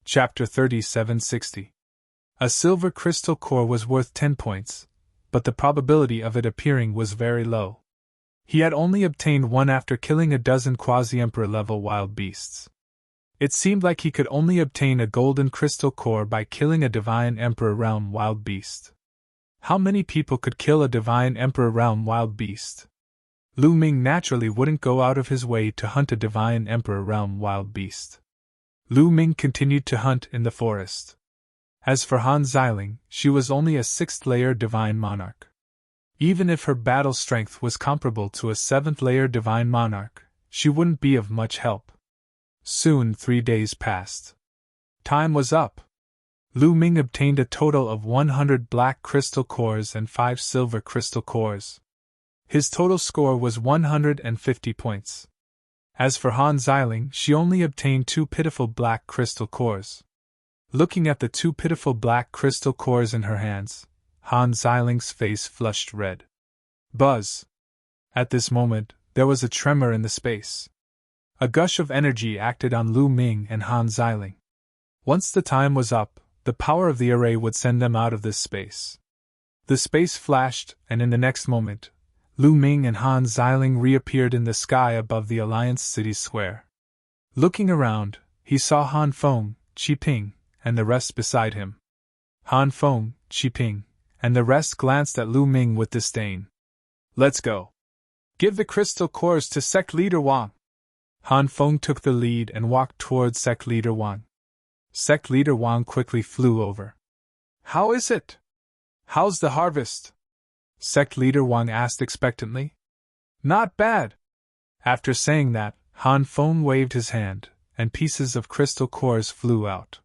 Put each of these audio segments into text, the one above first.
Chapter 3760. A silver crystal core was worth 10 points, but the probability of it appearing was very low. He had only obtained one after killing a dozen quasi-emperor level wild beasts. It seemed like he could only obtain a golden crystal core by killing a divine emperor realm wild beast. How many people could kill a divine emperor realm wild beast? Lu Ming naturally wouldn't go out of his way to hunt a divine emperor realm wild beast. Lu Ming continued to hunt in the forest. As for Han Xiling, she was only a 6th-layer divine monarch. Even if her battle strength was comparable to a 7th-layer divine monarch, she wouldn't be of much help. Soon 3 days passed. Time was up. Lu Ming obtained a total of 100 black crystal cores and 5 silver crystal cores. His total score was 150 points. As for Han Xiling, she only obtained 2 pitiful black crystal cores. Looking at the 2 pitiful black crystal cores in her hands, Han Xiling's face flushed red. Buzz! At this moment, there was a tremor in the space. A gush of energy acted on Lu Ming and Han Xiling. Once the time was up, the power of the array would send them out of this space. The space flashed, and in the next moment, Lu Ming and Han Xiling reappeared in the sky above the Alliance City Square. Looking around, he saw Han Feng, Qi Ping, and the rest beside him. Han Feng, Qi Ping, and the rest glanced at Lu Ming with disdain. "Let's go. Give the crystal cores to Sect Leader Wang." Han Feng took the lead and walked towards Sect Leader Wang. Sect Leader Wang quickly flew over. "How is it? How's the harvest?" Sect Leader Wang asked expectantly. "Not bad." After saying that, Han Feng waved his hand, and pieces of crystal cores flew out.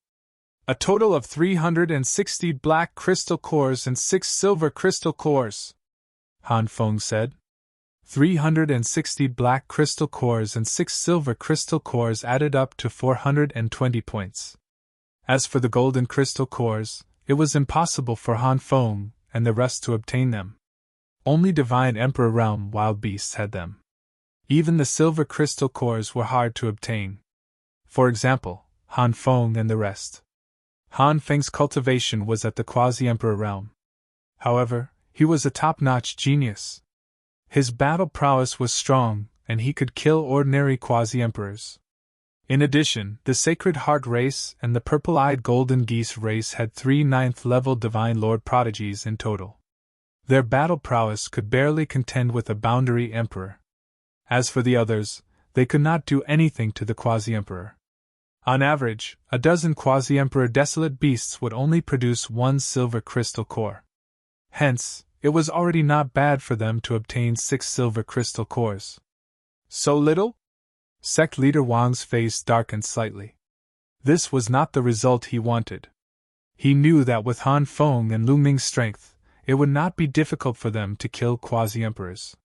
"A total of 360 black crystal cores and 6 silver crystal cores," Han Feng said. 360 black crystal cores and 6 silver crystal cores added up to 420 points. As for the golden crystal cores, it was impossible for Han Feng and the rest to obtain them. Only Divine Emperor Realm wild beasts had them. Even the silver crystal cores were hard to obtain. For example, Han Feng and the rest. Han Feng's cultivation was at the Quasi-Emperor Realm. However, he was a top-notch genius. His battle prowess was strong, and he could kill ordinary Quasi-Emperors. In addition, the Sacred Heart race and the Purple-Eyed Golden Geese race had 3 9th-level Divine Lord prodigies in total. Their battle prowess could barely contend with a Boundary Emperor. As for the others, they could not do anything to the Quasi-Emperor. On average, a dozen Quasi-Emperor Desolate Beasts would only produce 1 silver crystal core. Hence, it was already not bad for them to obtain 6 silver crystal cores. So little? Sect Leader Wang's face darkened slightly. This was not the result he wanted. He knew that with Han Feng and Lu Ming's strength, it would not be difficult for them to kill Quasi-Emperors.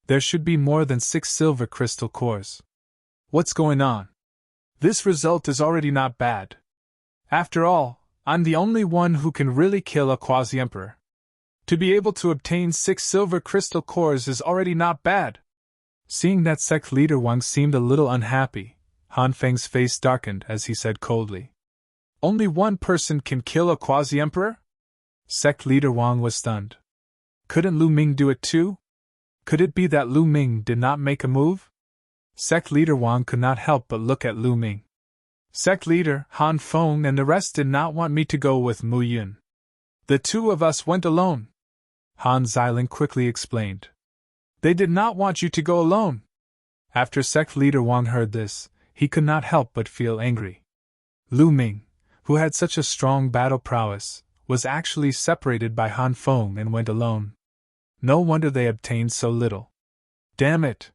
There should be more than 6 silver crystal cores. What's going on? This result is already not bad. After all, I'm the only one who can really kill a Quasi-Emperor. To be able to obtain 6 silver crystal cores is already not bad. Seeing that Sect Leader Wang seemed a little unhappy, Han Feng's face darkened as he said coldly, "Only one person can kill a Quasi-Emperor?" Sect Leader Wang was stunned. Couldn't Lu Ming do it too? Could it be that Lu Ming did not make a move? Sect Leader Wang could not help but look at Lu Ming. "Sect Leader, Han Feng and the rest did not want me to go with Mu Yun. The 2 of us went alone," Han Xiling quickly explained. "They did not want you to go alone." After Sect Leader Wang heard this, he could not help but feel angry. Lu Ming, who had such a strong battle prowess, was actually separated by Han Feng and went alone. No wonder they obtained so little. Damn it!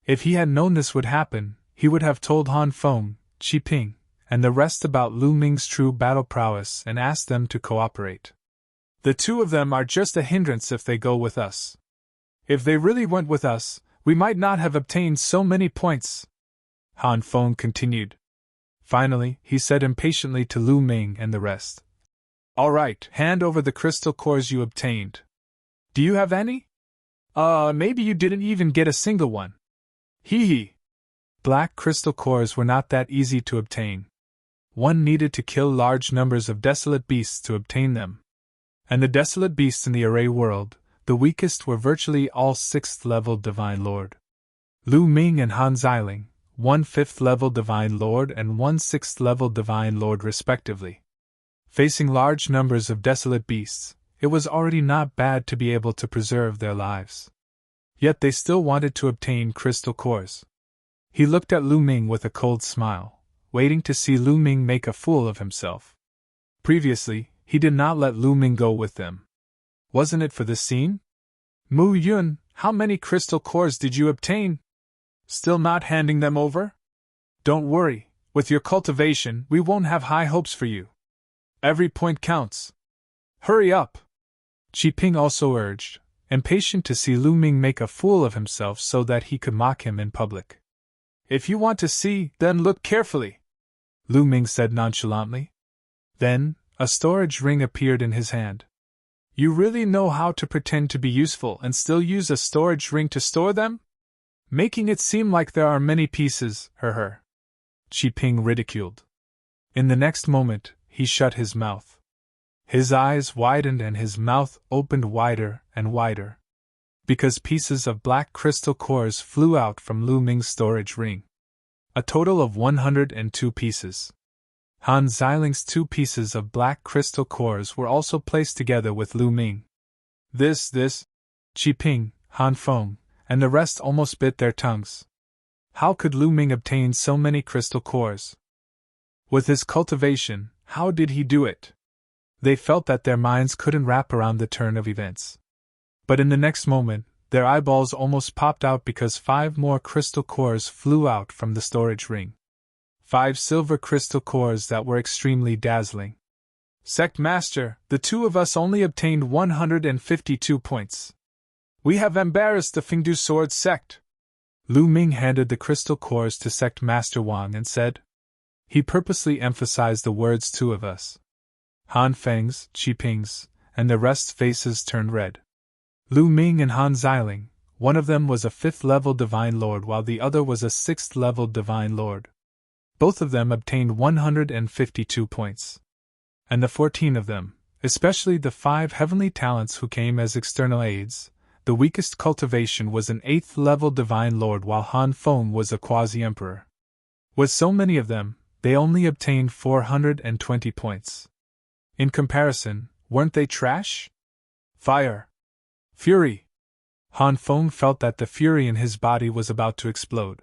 If he had known this would happen, he would have told Han Feng, Qi Ping, and the rest about Lu Ming's true battle prowess and asked them to cooperate. The 2 of them are just a hindrance if they go with us. If they really went with us, we might not have obtained so many points," Han Feng continued. Finally, he said impatiently to Lu Ming and the rest, "All right, hand over the crystal cores you obtained. Do you have any? Maybe you didn't even get a single one. Hee hee." Black crystal cores were not that easy to obtain. One needed to kill large numbers of desolate beasts to obtain them. And the desolate beasts in the array world, the weakest were virtually all 6th level Divine Lord. Lu Ming and Han Xiling, one 5th level Divine Lord and one 6th level Divine Lord respectively. Facing large numbers of desolate beasts, it was already not bad to be able to preserve their lives. Yet they still wanted to obtain crystal cores. He looked at Lu Ming with a cold smile, waiting to see Lu Ming make a fool of himself. Previously, he did not let Lu Ming go with them. Wasn't it for this scene? Mu Yun, how many crystal cores did you obtain? Still not handing them over? Don't worry, with your cultivation, we won't have high hopes for you. Every point counts. Hurry up! Qi Ping also urged, impatient to see Lu Ming make a fool of himself so that he could mock him in public. If you want to see, then look carefully, Lu Ming said nonchalantly. Then, a storage ring appeared in his hand. You really know how to pretend to be useful and still use a storage ring to store them? Making it seem like there are many pieces, Qi Ping ridiculed. In the next moment, he shut his mouth. His eyes widened and his mouth opened wider and wider. Because pieces of black crystal cores flew out from Lu Ming's storage ring. A total of 102 pieces. Han Xiling's 2 pieces of black crystal cores were also placed together with Lu Ming. This, Qi Ping, Han Feng, and the rest almost bit their tongues. How could Lu Ming obtain so many crystal cores? With his cultivation, how did he do it? They felt that their minds couldn't wrap around the turn of events. But in the next moment, their eyeballs almost popped out because 5 more crystal cores flew out from the storage ring. 5 silver crystal cores that were extremely dazzling. Sect Master, the 2 of us only obtained 152 points. We have embarrassed the Fengdu Sword sect. Lu Ming handed the crystal cores to Sect Master Wang and said. He purposely emphasized the words 2 of us. Han Feng's, Qi Ping's, and the rest's faces turned red. Lu Ming and Han Xiling, one of them was a 5th level Divine Lord while the other was a 6th level Divine Lord. Both of them obtained 152 points. And the 14 of them, especially the 5 heavenly talents who came as external aids, the weakest cultivation was an 8th level Divine Lord while Han Feng was a quasi-emperor. With so many of them, they only obtained 420 points. In comparison, weren't they trash? Fire! Fury! Han Feng felt that the fury in his body was about to explode.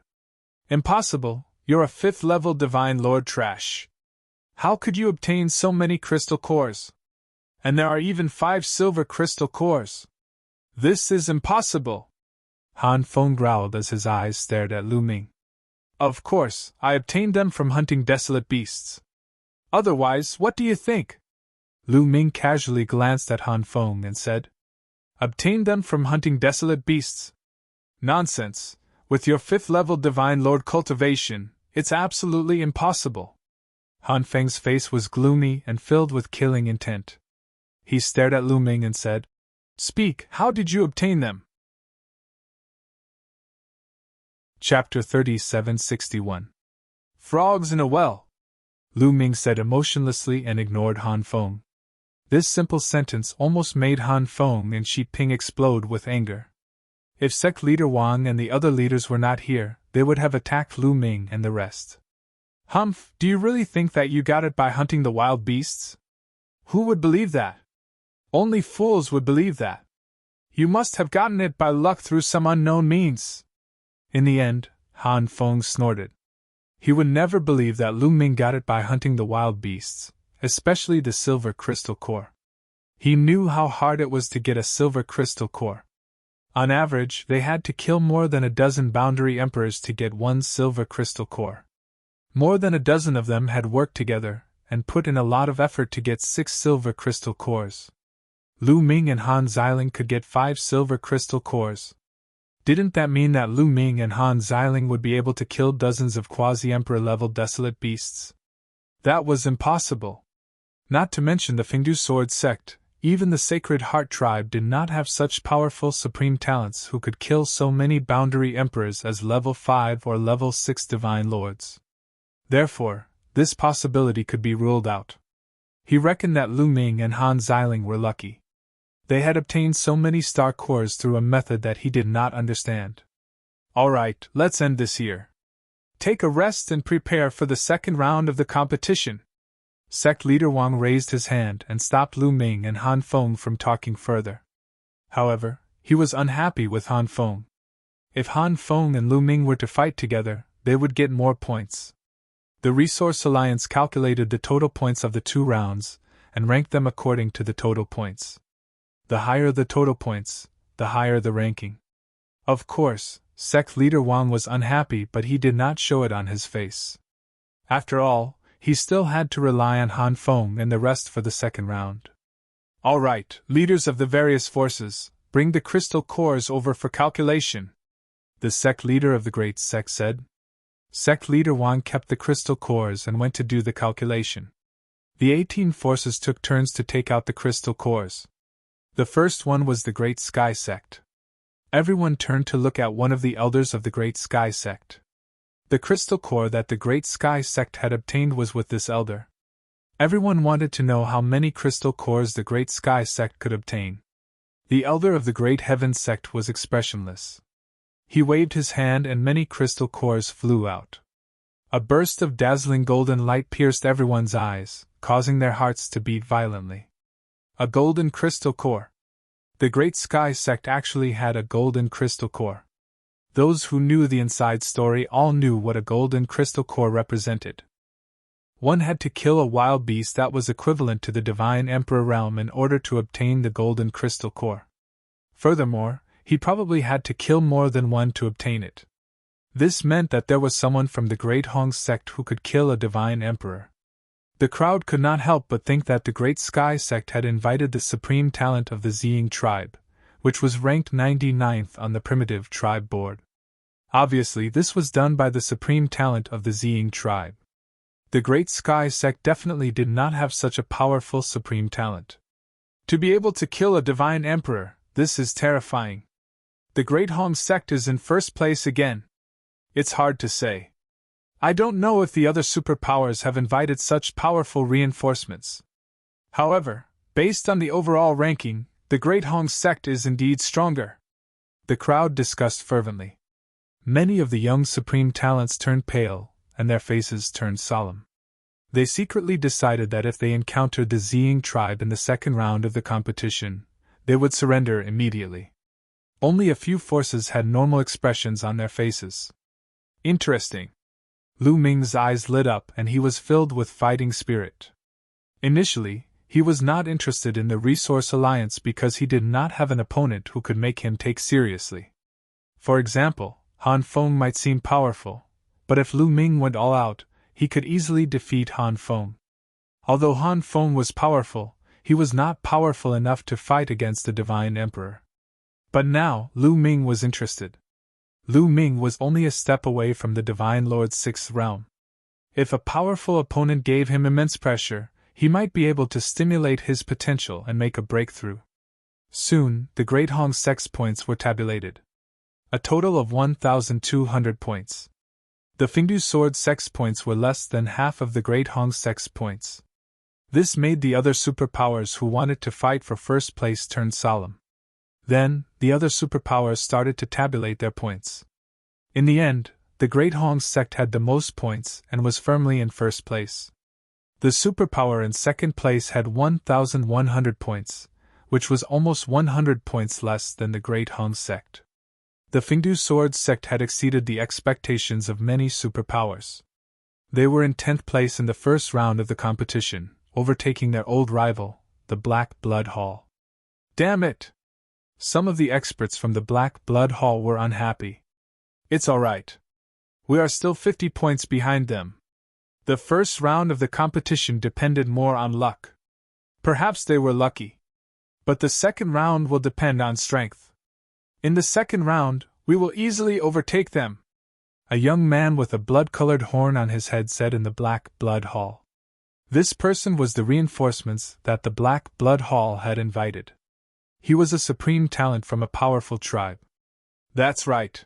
Impossible, you're a 5th level Divine Lord trash. How could you obtain so many crystal cores? And there are even 5 silver crystal cores. This is impossible! Han Feng growled as his eyes stared at Lu Ming. Of course, I obtained them from hunting desolate beasts. Otherwise, what do you think? Lu Ming casually glanced at Han Feng and said, Obtained them from hunting desolate beasts? Nonsense. With your 5th level Divine Lord cultivation, it's absolutely impossible. Han Feng's face was gloomy and filled with killing intent. He stared at Lu Ming and said, Speak, how did you obtain them? Chapter 3761. Frogs in a well. Lu Ming said emotionlessly and ignored Han Feng. This simple sentence almost made Han Feng and Qi Ping explode with anger. If sect leader Wang and the other leaders were not here, they would have attacked Lu Ming and the rest. Humph, do you really think that you got it by hunting the wild beasts? Who would believe that? Only fools would believe that. You must have gotten it by luck through some unknown means. In the end, Han Feng snorted. He would never believe that Lu Ming got it by hunting the wild beasts, especially the silver crystal core. He knew how hard it was to get a silver crystal core. On average, they had to kill more than a dozen boundary emperors to get 1 silver crystal core. More than a dozen of them had worked together and put in a lot of effort to get 6 silver crystal cores. Lu Ming and Han Xiling could get 5 silver crystal cores. Didn't that mean that Lu Ming and Han Xiling would be able to kill dozens of quasi-emperor level desolate beasts? That was impossible. Not to mention the Fengdu Sword sect, even the Sacred Heart tribe did not have such powerful supreme talents who could kill so many boundary emperors as level 5 or level 6 divine lords. Therefore, this possibility could be ruled out. He reckoned that Lu Ming and Han Xiling were lucky. They had obtained so many star cores through a method that he did not understand. Alright, let's end this here. Take a rest and prepare for the second round of the competition. Sect leader Wang raised his hand and stopped Lu Ming and Han Feng from talking further. However, he was unhappy with Han Feng. If Han Feng and Lu Ming were to fight together, they would get more points. The Resource Alliance calculated the total points of the 2 rounds and ranked them according to the total points. The higher the total points, the higher the ranking. Of course, Sect leader Wang was unhappy, but he did not show it on his face. After all, he still had to rely on Han Feng and the rest for the second round. All right, leaders of the various forces, bring the crystal cores over for calculation, the sect leader of the Great Sect said. Sect leader Wang kept the crystal cores and went to do the calculation. The 18 forces took turns to take out the crystal cores. The first one was the Great Sky Sect. Everyone turned to look at one of the elders of the Great Sky Sect. The crystal core that the Great Sky Sect had obtained was with this elder. Everyone wanted to know how many crystal cores the Great Sky Sect could obtain. The elder of the Great Heaven Sect was expressionless. He waved his hand and many crystal cores flew out. A burst of dazzling golden light pierced everyone's eyes, causing their hearts to beat violently. A golden crystal core. The Great Sky Sect actually had a golden crystal core. Those who knew the inside story all knew what a golden crystal core represented. One had to kill a wild beast that was equivalent to the Divine Emperor realm in order to obtain the golden crystal core. Furthermore, he probably had to kill more than one to obtain it. This meant that there was someone from the Great Hong Sect who could kill a Divine Emperor. The crowd could not help but think that the Great Sky Sect had invited the supreme talent of the Ziying tribe, which was ranked 99th on the primitive tribe board. Obviously, this was done by the supreme talent of the Ziying tribe. The Great Sky Sect definitely did not have such a powerful supreme talent. To be able to kill a Divine Emperor, this is terrifying. The Great Hong Sect is in first place again. It's hard to say. I don't know if the other superpowers have invited such powerful reinforcements. However, based on the overall ranking, the Great Hong Sect is indeed stronger. The crowd discussed fervently. Many of the young supreme talents turned pale, and their faces turned solemn. They secretly decided that if they encountered the Ziying tribe in the second round of the competition, they would surrender immediately. Only a few forces had normal expressions on their faces. Interesting. Lu Ming's eyes lit up and he was filled with fighting spirit. Initially, he was not interested in the Resource Alliance because he did not have an opponent who could make him take seriously. For example, Han Feng might seem powerful, but if Lu Ming went all out, he could easily defeat Han Feng. Although Han Feng was powerful, he was not powerful enough to fight against the Divine Emperor. But now, Lu Ming was interested. Lu Ming was only a step away from the Divine Lord's 6th realm. If a powerful opponent gave him immense pressure, he might be able to stimulate his potential and make a breakthrough. Soon, the Great Hong Sect's points were tabulated. A total of 1,200 points. The Fingdu Sword Sect's points were less than half of the Great Hong Sect's points. This made the other superpowers who wanted to fight for first place turn solemn. Then, the other superpowers started to tabulate their points. In the end, the Great Hong Sect had the most points and was firmly in first place. The superpower in second place had 1,100 points, which was almost 100 points less than the Great Hong Sect. The Fingdu Sword Sect had exceeded the expectations of many superpowers. They were in 10th place in the first round of the competition, overtaking their old rival, the Black Blood Hall. Damn it! Some of the experts from the Black Blood Hall were unhappy. It's alright. We are still 50 points behind them. The first round of the competition depended more on luck. Perhaps they were lucky. But the second round will depend on strength. In the second round, we will easily overtake them. A young man with a blood-colored horn on his head said in the Black Blood Hall. This person was the reinforcements that the Black Blood Hall had invited. He was a supreme talent from a powerful tribe. That's right.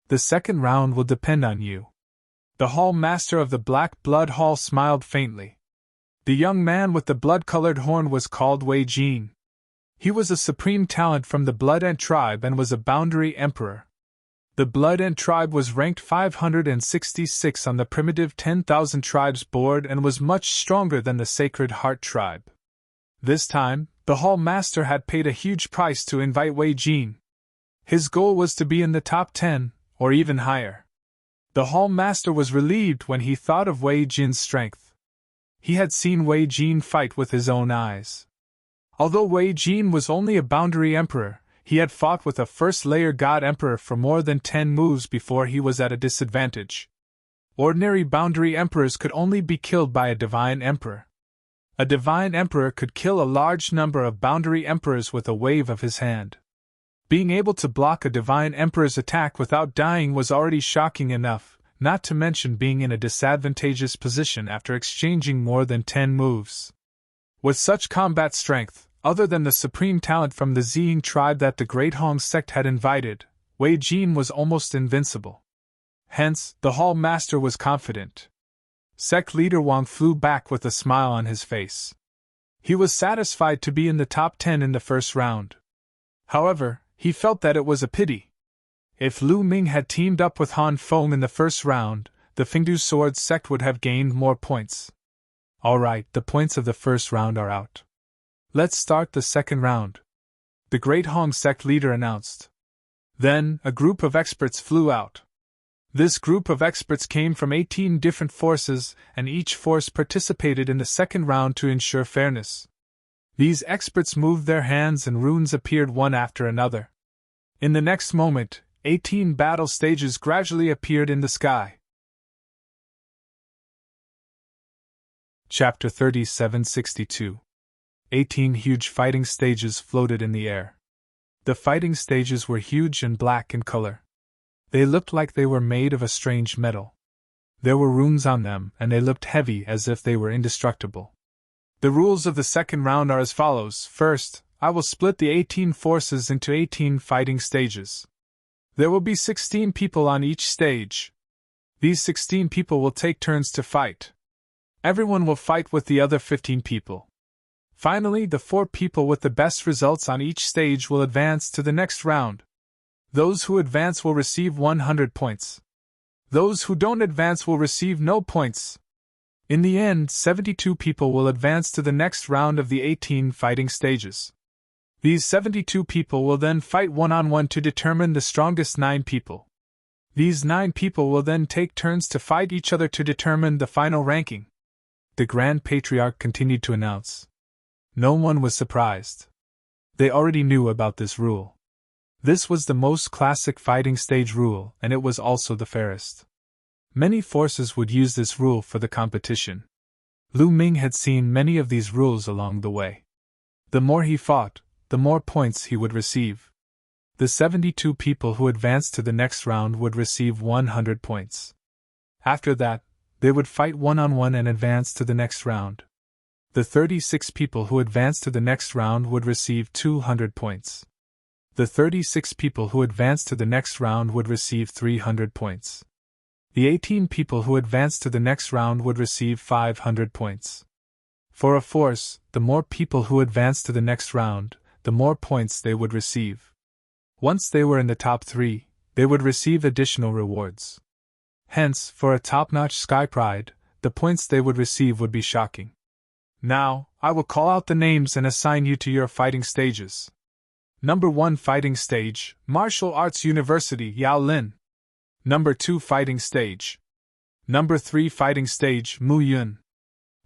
The second round will depend on you. The hall master of the Black Blood Hall smiled faintly. The young man with the blood-colored horn was called Wei Jin. He was a supreme talent from the Blood Ant tribe and was a boundary emperor. The Blood Ant tribe was ranked 566 on the primitive 10,000 tribes board and was much stronger than the Sacred Heart tribe. This time, the hall master had paid a huge price to invite Wei Jin. His goal was to be in the top 10, or even higher. The hall master was relieved when he thought of Wei Jin's strength. He had seen Wei Jin fight with his own eyes. Although Wei Jin was only a boundary emperor, he had fought with a first-layer god emperor for more than 10 moves before he was at a disadvantage. Ordinary boundary emperors could only be killed by a divine emperor. A divine emperor could kill a large number of boundary emperors with a wave of his hand. Being able to block a divine emperor's attack without dying was already shocking enough, not to mention being in a disadvantageous position after exchanging more than 10 moves. With such combat strength, other than the supreme talent from the Ziying tribe that the Great Hong sect had invited, Wei Jin was almost invincible. Hence, the hall master was confident. Sect leader Wang flew back with a smile on his face. He was satisfied to be in the top 10 in the first round. However, he felt that it was a pity. If Lu Ming had teamed up with Han Feng in the first round, the Fengdu Sword sect would have gained more points. Alright, the points of the first round are out. Let's start the second round, the Great Hong sect leader announced. Then, a group of experts flew out. This group of experts came from 18 different forces, and each force participated in the second round to ensure fairness. These experts moved their hands and runes appeared one after another. In the next moment, 18 battle stages gradually appeared in the sky. Chapter 3762. 18 huge fighting stages floated in the air. The fighting stages were huge and black in color. They looked like they were made of a strange metal. There were runes on them, and they looked heavy as if they were indestructible. The rules of the second round are as follows. First, I will split the 18 forces into 18 fighting stages. There will be 16 people on each stage. These 16 people will take turns to fight. Everyone will fight with the other 15 people. Finally, the 4 people with the best results on each stage will advance to the next round. Those who advance will receive 100 points. Those who don't advance will receive no points. In the end, 72 people will advance to the next round of the 18 fighting stages. These 72 people will then fight one-on-one to determine the strongest 9 people. These 9 people will then take turns to fight each other to determine the final ranking. The Grand Patriarch continued to announce. No one was surprised. They already knew about this rule. This was the most classic fighting stage rule, and it was also the fairest. Many forces would use this rule for the competition. Lu Ming had seen many of these rules along the way. The more he fought, the more points he would receive. The 72 people who advanced to the next round would receive 100 points. After that, they would fight one-on-one and advance to the next round. The 36 people who advanced to the next round would receive 200 points. The 36 people who advanced to the next round would receive 300 points. The 18 people who advanced to the next round would receive 500 points. For a force, the more people who advanced to the next round, the more points they would receive. Once they were in the top 3, they would receive additional rewards. Hence, for a top-notch Sky Pride, the points they would receive would be shocking. Now, I will call out the names and assign you to your fighting stages. Number 1 Fighting Stage, Martial Arts University, Yaolin. Number 2 Fighting Stage. Number 3 Fighting Stage, Mu Yun.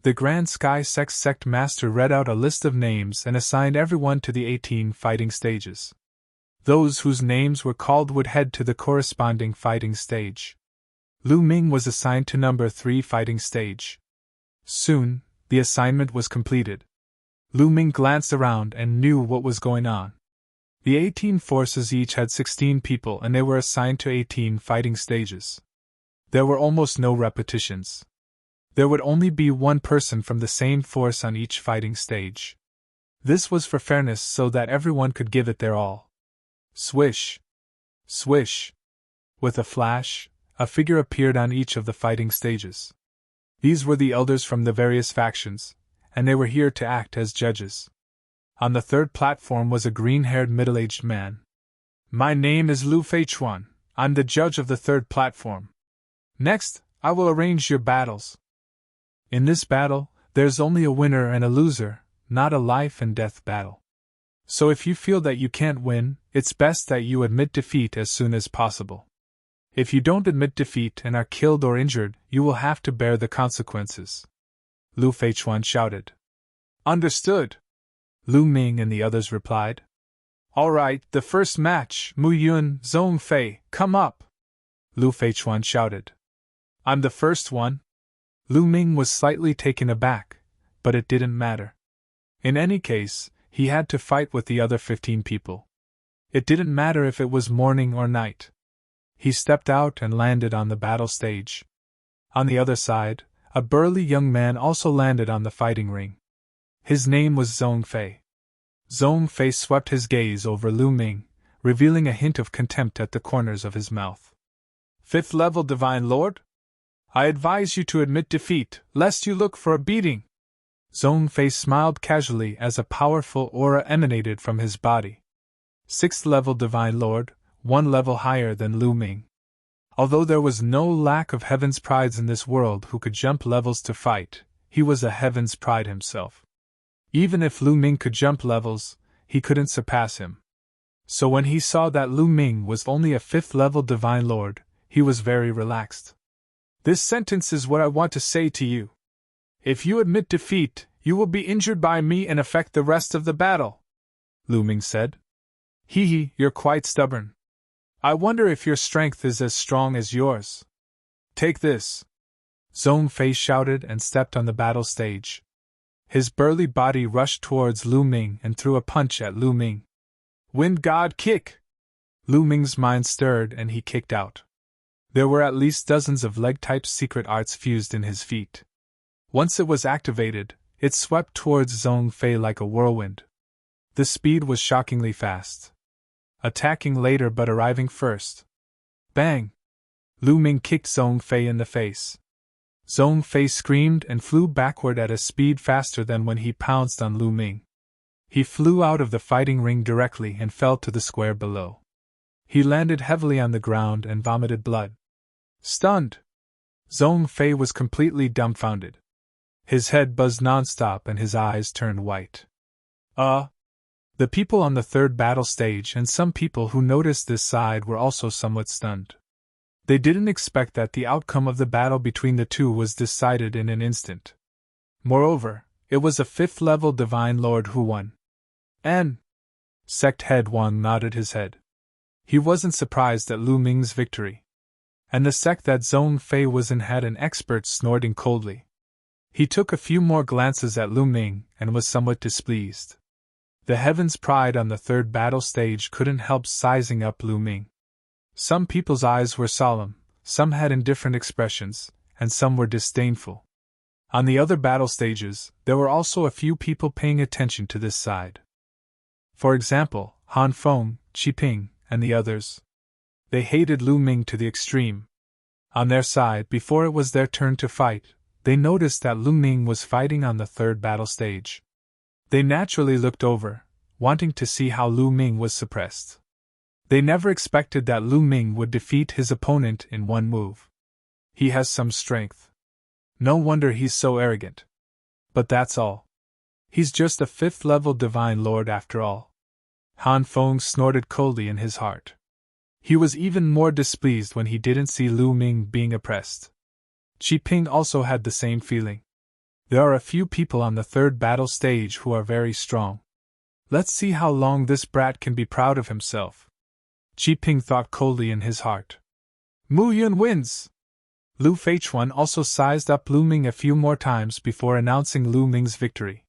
The Grand Sky Sect Master read out a list of names and assigned everyone to the 18 fighting stages. Those whose names were called would head to the corresponding fighting stage. Lu Ming was assigned to number 3 fighting stage. Soon, the assignment was completed. Lu Ming glanced around and knew what was going on. The 18 forces each had 16 people and they were assigned to 18 fighting stages. There were almost no repetitions. There would only be one person from the same force on each fighting stage. This was for fairness so that everyone could give it their all. Swish! Swish! With a flash, A figure appeared on each of the fighting stages. These were the elders from the various factions, and they were here to act as judges. On the third platform was a green-haired middle-aged man. My name is Lu Feichuan. I'm the judge of the third platform. Next, I will arrange your battles. In this battle, there's only a winner and a loser, not a life and death battle. So if you feel that you can't win, it's best that you admit defeat as soon as possible. If you don't admit defeat and are killed or injured, you will have to bear the consequences. Lu Feichuan shouted. Understood, Lu Ming and the others replied. All right, the first match, Mu Yun, Zhong Fei, come up, Lu Feichuan shouted. I'm the first one. Lu Ming was slightly taken aback, but it didn't matter. In any case, he had to fight with the other 15 people. It didn't matter if it was morning or night. He stepped out and landed on the battle stage. On the other side, a burly young man also landed on the fighting ring. His name was Zhong Fei. Zhong Fei swept his gaze over Lu Ming, revealing a hint of contempt at the corners of his mouth. Fifth level Divine Lord? I advise you to admit defeat, lest you look for a beating. Zhong Fei smiled casually as a powerful aura emanated from his body. Sixth level Divine Lord, one level higher than Lu Ming. Although there was no lack of Heaven's Prides in this world who could jump levels to fight, he was a Heaven's Pride himself. Even if Lu Ming could jump levels, he couldn't surpass him. So when he saw that Lu Ming was only a 5th level Divine Lord, he was very relaxed. This sentence is what I want to say to you. If you admit defeat, you will be injured by me and affect the rest of the battle, Lu Ming said. Hee, you're quite stubborn. I wonder if your strength is as strong as yours. Take this. Zhong Fei shouted and stepped on the battle stage. His burly body rushed towards Lu Ming and threw a punch at Lu Ming. Wind God Kick! Lu Ming's mind stirred and he kicked out. There were at least dozens of leg-type secret arts fused in his feet. Once it was activated, it swept towards Zhong Fei like a whirlwind. The speed was shockingly fast. Attacking later but arriving first. Bang! Lu Ming kicked Zhong Fei in the face. Zhong Fei screamed and flew backward at a speed faster than when he pounced on Lu Ming. He flew out of the fighting ring directly and fell to the square below. He landed heavily on the ground and vomited blood. Stunned! Zhong Fei was completely dumbfounded. His head buzzed nonstop and his eyes turned white. The people on the third battle stage and some people who noticed this side were also somewhat stunned. They didn't expect that the outcome of the battle between the two was decided in an instant. Moreover, it was a 5th level Divine Lord who won. Sect Head Wang nodded his head. He wasn't surprised at Lu Ming's victory. And the sect that Zhong Fei was in had an expert snorting coldly. He took a few more glances at Lu Ming and was somewhat displeased. The Heaven's Pride on the third battle stage couldn't help sizing up Lu Ming. Some people's eyes were solemn, some had indifferent expressions, and some were disdainful. On the other battle stages, there were also a few people paying attention to this side. For example, Han Feng, Qi Ping, and the others. They hated Lu Ming to the extreme. On their side, before it was their turn to fight, they noticed that Lu Ming was fighting on the third battle stage. They naturally looked over, wanting to see how Lu Ming was suppressed. They never expected that Lu Ming would defeat his opponent in one move. He has some strength. No wonder he's so arrogant. But that's all. He's just a 5th level Divine Lord after all. Han Feng snorted coldly in his heart. He was even more displeased when he didn't see Lu Ming being oppressed. Qi Ping also had the same feeling. There are a few people on the third battle stage who are very strong. Let's see how long this brat can be proud of himself. Qi Ping thought coldly in his heart. Mu Yun wins! Lu Feichuan also sized up Lu Ming a few more times before announcing Lu Ming's victory.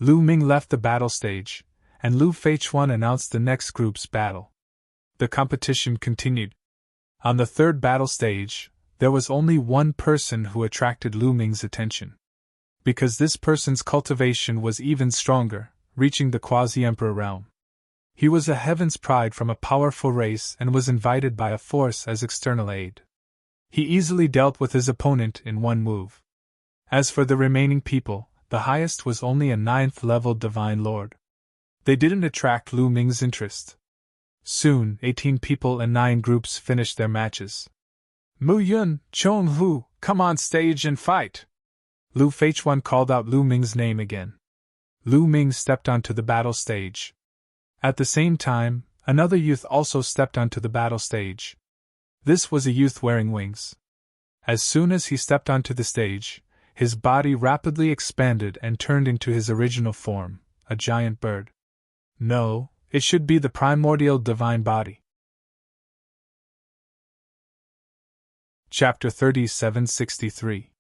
Lu Ming left the battle stage, and Lu Feichuan announced the next group's battle. The competition continued. On the third battle stage, there was only one person who attracted Lu Ming's attention. Because this person's cultivation was even stronger, reaching the quasi-emperor realm. He was a Heaven's Pride from a powerful race and was invited by a force as external aid. He easily dealt with his opponent in one move. As for the remaining people, the highest was only a 9th-level Divine Lord. They didn't attract Lu Ming's interest. Soon, 18 people and 9 groups finished their matches. Mu Yun, Chong Hu, come on stage and fight! Lu Feichuan called out Lu Ming's name again. Lu Ming stepped onto the battle stage. At the same time, another youth also stepped onto the battle stage. This was a youth wearing wings. As soon as he stepped onto the stage, his body rapidly expanded and turned into his original form, a giant bird. No, it should be the primordial divine body. Chapter 3763.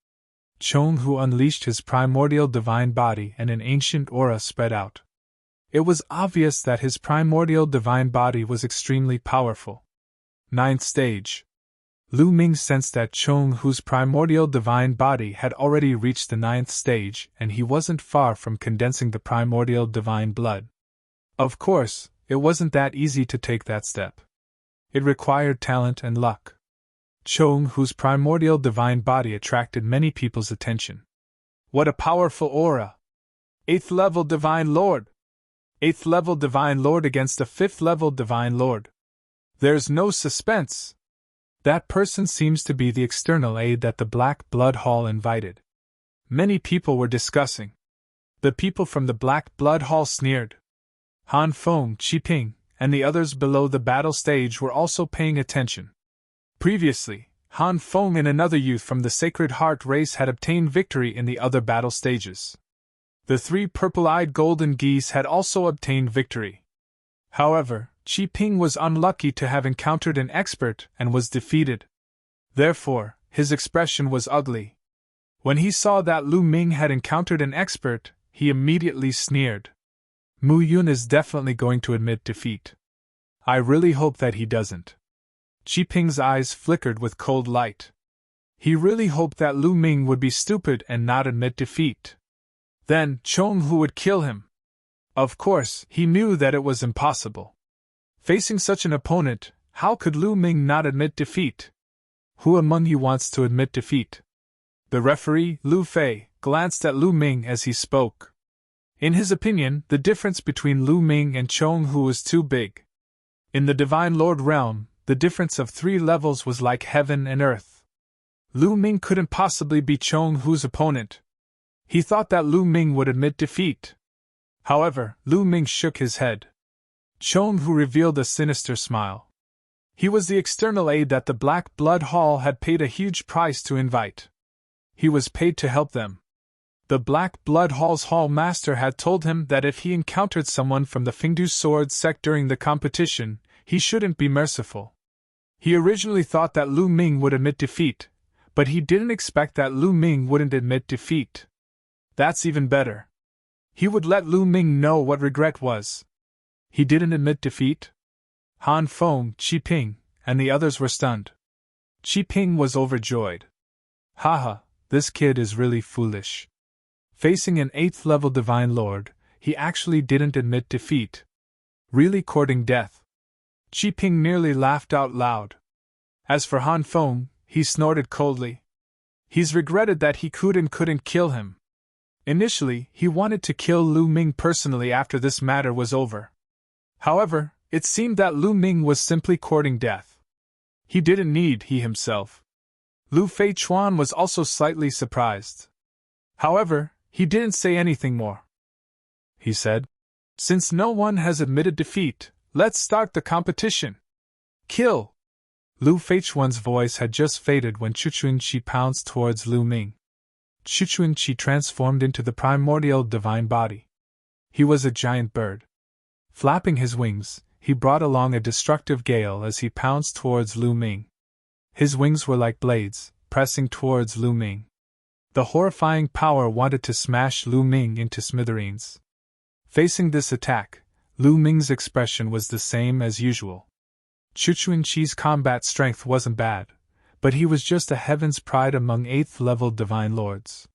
Chong Hu unleashed his primordial divine body and an ancient aura spread out. It was obvious that his primordial divine body was extremely powerful. 9th stage. Lu Ming sensed that Chong Hu's primordial divine body had already reached the 9th stage, and he wasn't far from condensing the primordial divine blood. Of course, it wasn't that easy to take that step. It required talent and luck. Chong Hu's primordial divine body attracted many people's attention. What a powerful aura! 8th-level Divine Lord! 8th-level Divine Lord against a 5th-level Divine Lord. There's no suspense. That person seems to be the external aid that the Black Blood Hall invited. Many people were discussing. The people from the Black Blood Hall sneered. Han Feng, Qi Ping, and the others below the battle stage were also paying attention. Previously, Han Feng and another youth from the Sacred Heart race had obtained victory in the other battle stages. The 3 purple-eyed golden geese had also obtained victory. However, Qi Ping was unlucky to have encountered an expert and was defeated. Therefore, his expression was ugly. When he saw that Lu Ming had encountered an expert, he immediately sneered. Mu Yun is definitely going to admit defeat. I really hope that he doesn't. Qi Ping's eyes flickered with cold light. He really hoped that Lu Ming would be stupid and not admit defeat. Then, Chong Hu would kill him. Of course, he knew that it was impossible. Facing such an opponent, how could Lu Ming not admit defeat? Who among you wants to admit defeat? The referee, Lu Fei, glanced at Lu Ming as he spoke. In his opinion, the difference between Lu Ming and Chong Hu was too big. In the Divine Lord realm, the difference of 3 levels was like heaven and earth. Lu Ming couldn't possibly be Chong Hu's opponent. He thought that Lu Ming would admit defeat. However, Lu Ming shook his head. Chong Hu revealed a sinister smile. He was the external aid that the Black Blood Hall had paid a huge price to invite. He was paid to help them. The Black Blood Hall's Hall Master had told him that if he encountered someone from the Fengdu Sword sect during the competition, he shouldn't be merciful. He originally thought that Lu Ming would admit defeat, but he didn't expect that Lu Ming wouldn't admit defeat. That's even better. He would let Lu Ming know what regret was. He didn't admit defeat? Han Feng, Qi Ping, and the others were stunned. Qi Ping was overjoyed. Haha, this kid is really foolish. Facing an 8th-level Divine Lord, he actually didn't admit defeat. Really courting death. Qi Ping nearly laughed out loud. As for Han Feng, he snorted coldly. He's regretted that he couldn't kill him. Initially, he wanted to kill Lu Ming personally after this matter was over. However, it seemed that Lu Ming was simply courting death. He didn't need he himself. Lu Feichuan was also slightly surprised. However, he didn't say anything more. He said, "Since no one has admitted defeat, let's start the competition. Kill!" Lu Feichuan's voice had just faded when Chuchuingqi pounced towards Lu Ming. Chuchuingqi transformed into the primordial divine body. He was a giant bird. Flapping his wings, he brought along a destructive gale as he pounced towards Lu Ming. His wings were like blades, pressing towards Lu Ming. The horrifying power wanted to smash Lu Ming into smithereens. Facing this attack, Lu Ming's expression was the same as usual. Chuchuingqi's combat strength wasn't bad, but he was just a heaven's pride among 8th-level divine lords.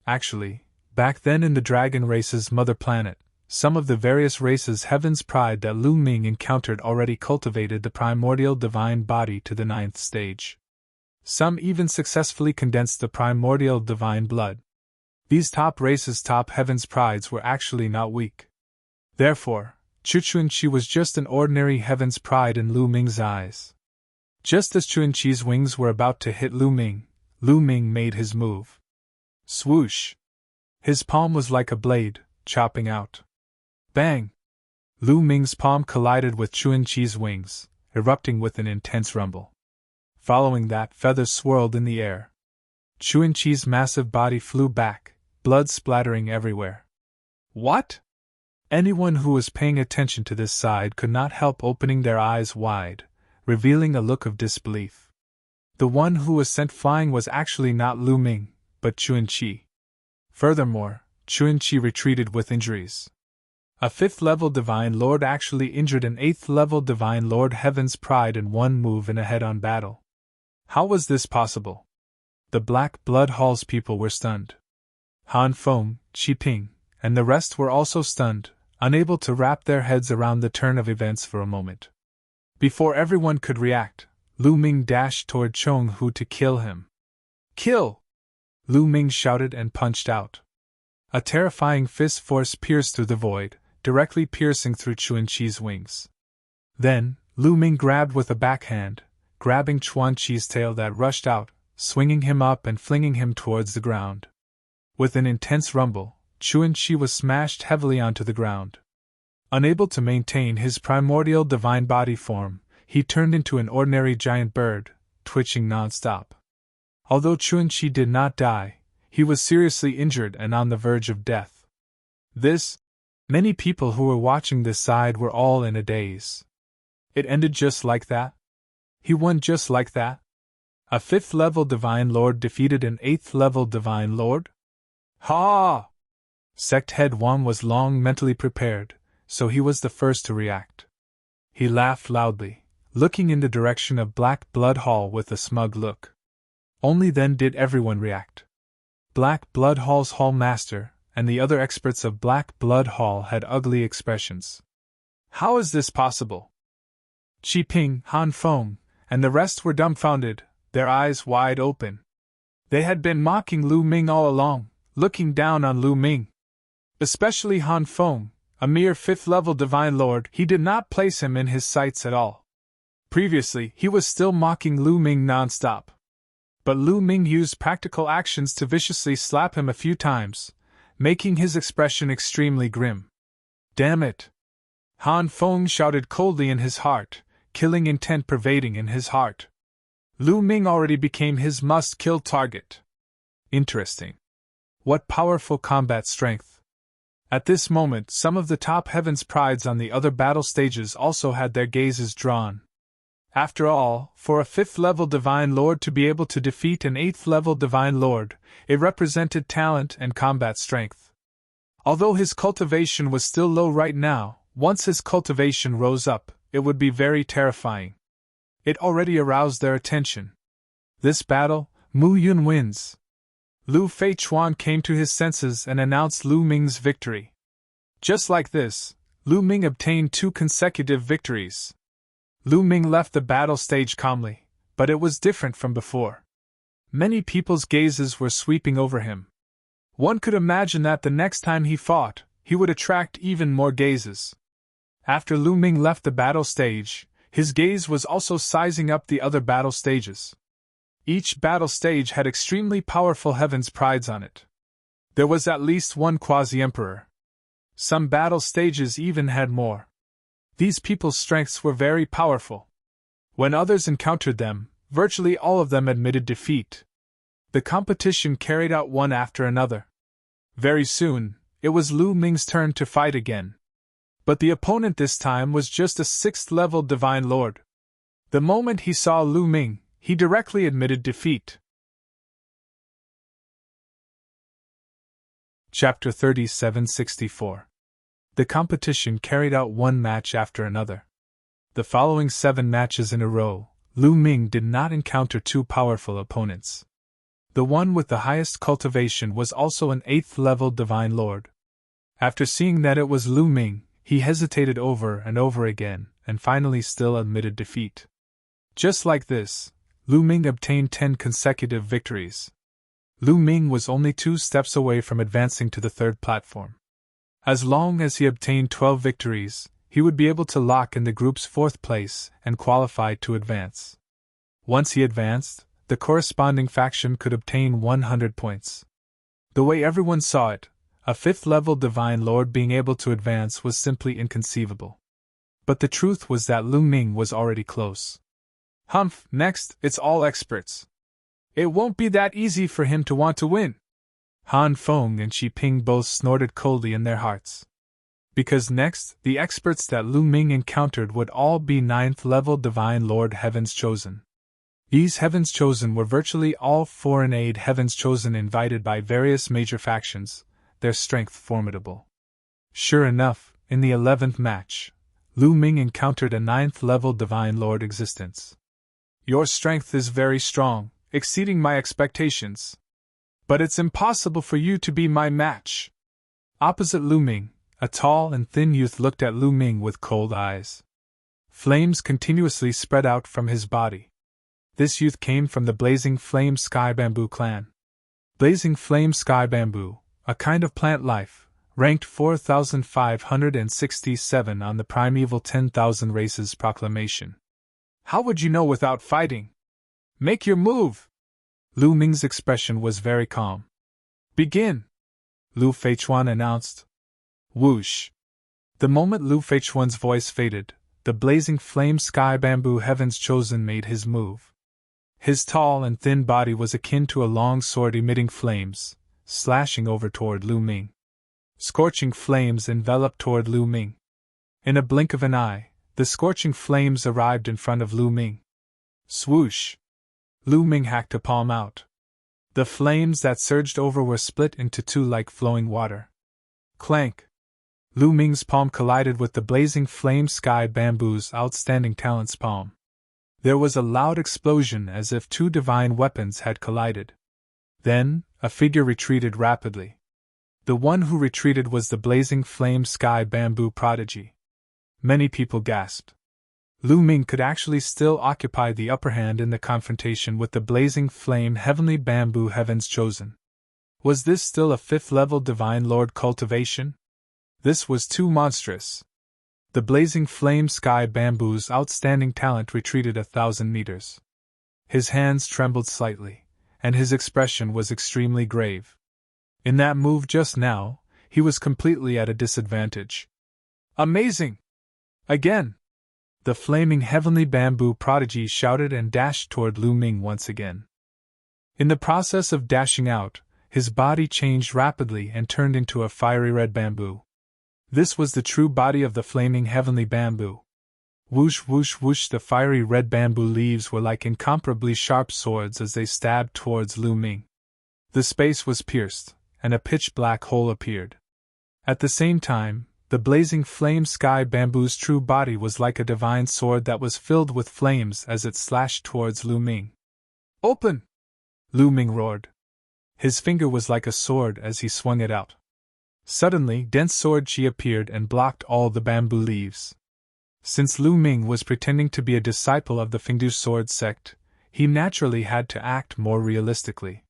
Actually, back then in the dragon race's mother planet, some of the various races' heaven's pride that Lu Ming encountered already cultivated the primordial divine body to the 9th stage. Some even successfully condensed the primordial divine blood. These top races' top heaven's prides were actually not weak. Therefore, Chuanqi was just an ordinary heaven's pride in Lu Ming's eyes. Just as Chuanqi's wings were about to hit Lu Ming made his move. Swoosh! His palm was like a blade, chopping out. Bang! Lu Ming's palm collided with Chuanqi's wings, erupting with an intense rumble. Following that, feathers swirled in the air. Chuanqi's massive body flew back, blood splattering everywhere. What? Anyone who was paying attention to this side could not help opening their eyes wide, revealing a look of disbelief. The one who was sent flying was actually not Lu Ming, but Chuanqi. Furthermore, Chuanqi retreated with injuries. A 5th-level Divine Lord actually injured an 8th-level Divine Lord Heaven's Pride in one move in a head-on battle. How was this possible? The Black Blood Hall's people were stunned. Han Feng, Qi Ping, and the rest were also stunned, unable to wrap their heads around the turn of events for a moment. Before everyone could react, Lu Ming dashed toward Chong Hu to kill him. Kill! Lu Ming shouted and punched out. A terrifying fist force pierced through the void, directly piercing through Chuanqi's wings. Then, Lu Ming grabbed with a backhand, grabbing Chuanqi's tail that rushed out, swinging him up and flinging him towards the ground. With an intense rumble, Chuanqi was smashed heavily onto the ground. Unable to maintain his primordial divine body form, he turned into an ordinary giant bird, twitching non-stop. Although Chuanqi did not die, he was seriously injured and on the verge of death. Many people who were watching this side were all in a daze. It ended just like that? He won just like that? A 5th-level Divine Lord defeated an 8th-level Divine Lord? Ha! Sect Head Wang was long mentally prepared, so he was the first to react. He laughed loudly, looking in the direction of Black Blood Hall with a smug look. Only then did everyone react. Black Blood Hall's Hall Master and the other experts of Black Blood Hall had ugly expressions. How is this possible? Qi Ping, Han Feng, and the rest were dumbfounded, their eyes wide open. They had been mocking Lu Ming all along, looking down on Lu Ming. Especially Han Feng, a mere 5th-level Divine Lord. He did not place him in his sights at all. Previously, he was still mocking Lu Ming non-stop. But Lu Ming used practical actions to viciously slap him a few times, making his expression extremely grim. Damn it! Han Feng shouted coldly in his heart, killing intent pervading in his heart. Lu Ming already became his must-kill target. Interesting. What powerful combat strength. At this moment, some of the top heaven's prides on the other battle stages also had their gazes drawn. After all, for a 5th-level Divine Lord to be able to defeat an 8th-level Divine Lord, it represented talent and combat strength. Although his cultivation was still low right now, once his cultivation rose up, it would be very terrifying. It already aroused their attention. This battle, Mu Yun wins. Lu Feichuan came to his senses and announced Lu Ming's victory. Just like this, Lu Ming obtained 2 consecutive victories. Lu Ming left the battle stage calmly, but it was different from before. Many people's gazes were sweeping over him. One could imagine that the next time he fought, he would attract even more gazes. After Lu Ming left the battle stage, his gaze was also sizing up the other battle stages. Each battle stage had extremely powerful heaven's prides on it. There was at least one quasi-emperor. Some battle stages even had more. These people's strengths were very powerful. When others encountered them, virtually all of them admitted defeat. The competition carried out one after another. Very soon, it was Lu Ming's turn to fight again. But the opponent this time was just a 6th-level Divine Lord. The moment he saw Lu Ming, he directly admitted defeat. Chapter 3764. The competition carried out one match after another. The following 7 matches in a row, Lu Ming did not encounter 2 powerful opponents. The one with the highest cultivation was also an 8th-level Divine Lord. After seeing that it was Lu Ming, he hesitated over and over again, and finally still admitted defeat. Just like this, Lu Ming obtained 10 consecutive victories. Lu Ming was only 2 steps away from advancing to the third platform. As long as he obtained 12 victories, he would be able to lock in the group's 4th place and qualify to advance. Once he advanced, the corresponding faction could obtain 100 points. The way everyone saw it, a 5th-level Divine Lord being able to advance was simply inconceivable. But the truth was that Lu Ming was already close. Humph, next, it's all experts. It won't be that easy for him to want to win. Han Feng and Shi Ping both snorted coldly in their hearts. Because next, the experts that Lu Ming encountered would all be 9th-level Divine Lord Heaven's Chosen. These Heaven's Chosen were virtually all foreign aid Heaven's Chosen invited by various major factions, their strength formidable. Sure enough, in the 11th match, Lu Ming encountered a 9th-level Divine Lord existence. Your strength is very strong, exceeding my expectations. But it's impossible for you to be my match. Opposite Lu Ming, a tall and thin youth looked at Lu Ming with cold eyes. Flames continuously spread out from his body. This youth came from the Blazing Flame Sky Bamboo clan. Blazing Flame Sky Bamboo, a kind of plant life, ranked 4567 on the primeval 10,000 races proclamation. How would you know without fighting? Make your move! Lu Ming's expression was very calm. Begin! Lu Feichuan announced. Whoosh! The moment Lu Feichuan's voice faded, the Blazing Flame Sky Bamboo Heaven's Chosen made his move. His tall and thin body was akin to a long sword emitting flames, slashing over toward Lu Ming. Scorching flames enveloped toward Lu Ming. In a blink of an eye, the scorching flames arrived in front of Lu Ming. Swoosh! Lu Ming hacked a palm out. The flames that surged over were split into 2 like flowing water. Clank! Lu Ming's palm collided with the Blazing Flame Sky Bamboo's outstanding talent's palm. There was a loud explosion as if 2 divine weapons had collided. Then, a figure retreated rapidly. The one who retreated was the Blazing Flame Sky Bamboo prodigy. Many people gasped. Lu Ming could actually still occupy the upper hand in the confrontation with the Blazing Flame Heavenly Bamboo Heaven's Chosen. Was this still a 5th-level Divine Lord cultivation? This was too monstrous. The Blazing Flame Sky Bamboo's outstanding talent retreated 1,000 meters. His hands trembled slightly, and his expression was extremely grave. In that move just now, he was completely at a disadvantage. Amazing! Again! The flaming Heavenly Bamboo prodigy shouted and dashed toward Lu Ming once again. In the process of dashing out, his body changed rapidly and turned into a fiery red bamboo. This was the true body of the flaming Heavenly Bamboo. Whoosh whoosh whoosh, the fiery red bamboo leaves were like incomparably sharp swords as they stabbed towards Lu Ming. The space was pierced, and a pitch-black hole appeared. At the same time, the Blazing Flame Sky Bamboo's true body was like a divine sword that was filled with flames as it slashed towards Lu Ming. Open! Lu Ming roared. His finger was like a sword as he swung it out. Suddenly, dense sword chi appeared and blocked all the bamboo leaves. Since Lu Ming was pretending to be a disciple of the Fengdu sword sect, he naturally had to act more realistically.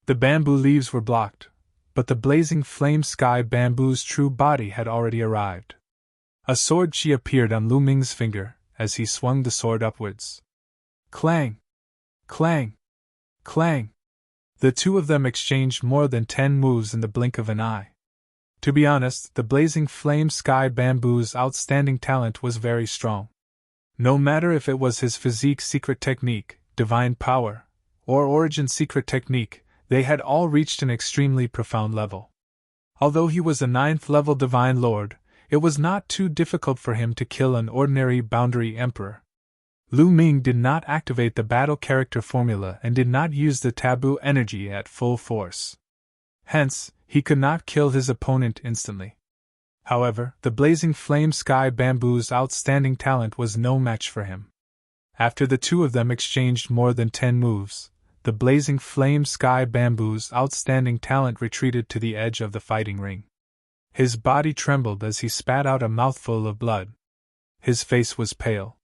The bamboo leaves were blocked, but the Blazing Flame Sky Bamboo's true body had already arrived. A sword chi appeared on Lu Ming's finger as he swung the sword upwards. Clang! Clang! Clang! The two of them exchanged more than 10 moves in the blink of an eye. To be honest, the Blazing Flame Sky Bamboo's outstanding talent was very strong. No matter if it was his physique secret technique, divine power, or origin secret technique, they had all reached an extremely profound level. Although he was a 9th-level Divine Lord, it was not too difficult for him to kill an ordinary boundary emperor. Lu Ming did not activate the battle character formula and did not use the taboo energy at full force. Hence, he could not kill his opponent instantly. However, the Blazing Flame Sky Bamboo's outstanding talent was no match for him. After the two of them exchanged more than 10 moves, the Blazing Flame Sky Bamboo's outstanding talent retreated to the edge of the fighting ring. His body trembled as he spat out a mouthful of blood. His face was pale.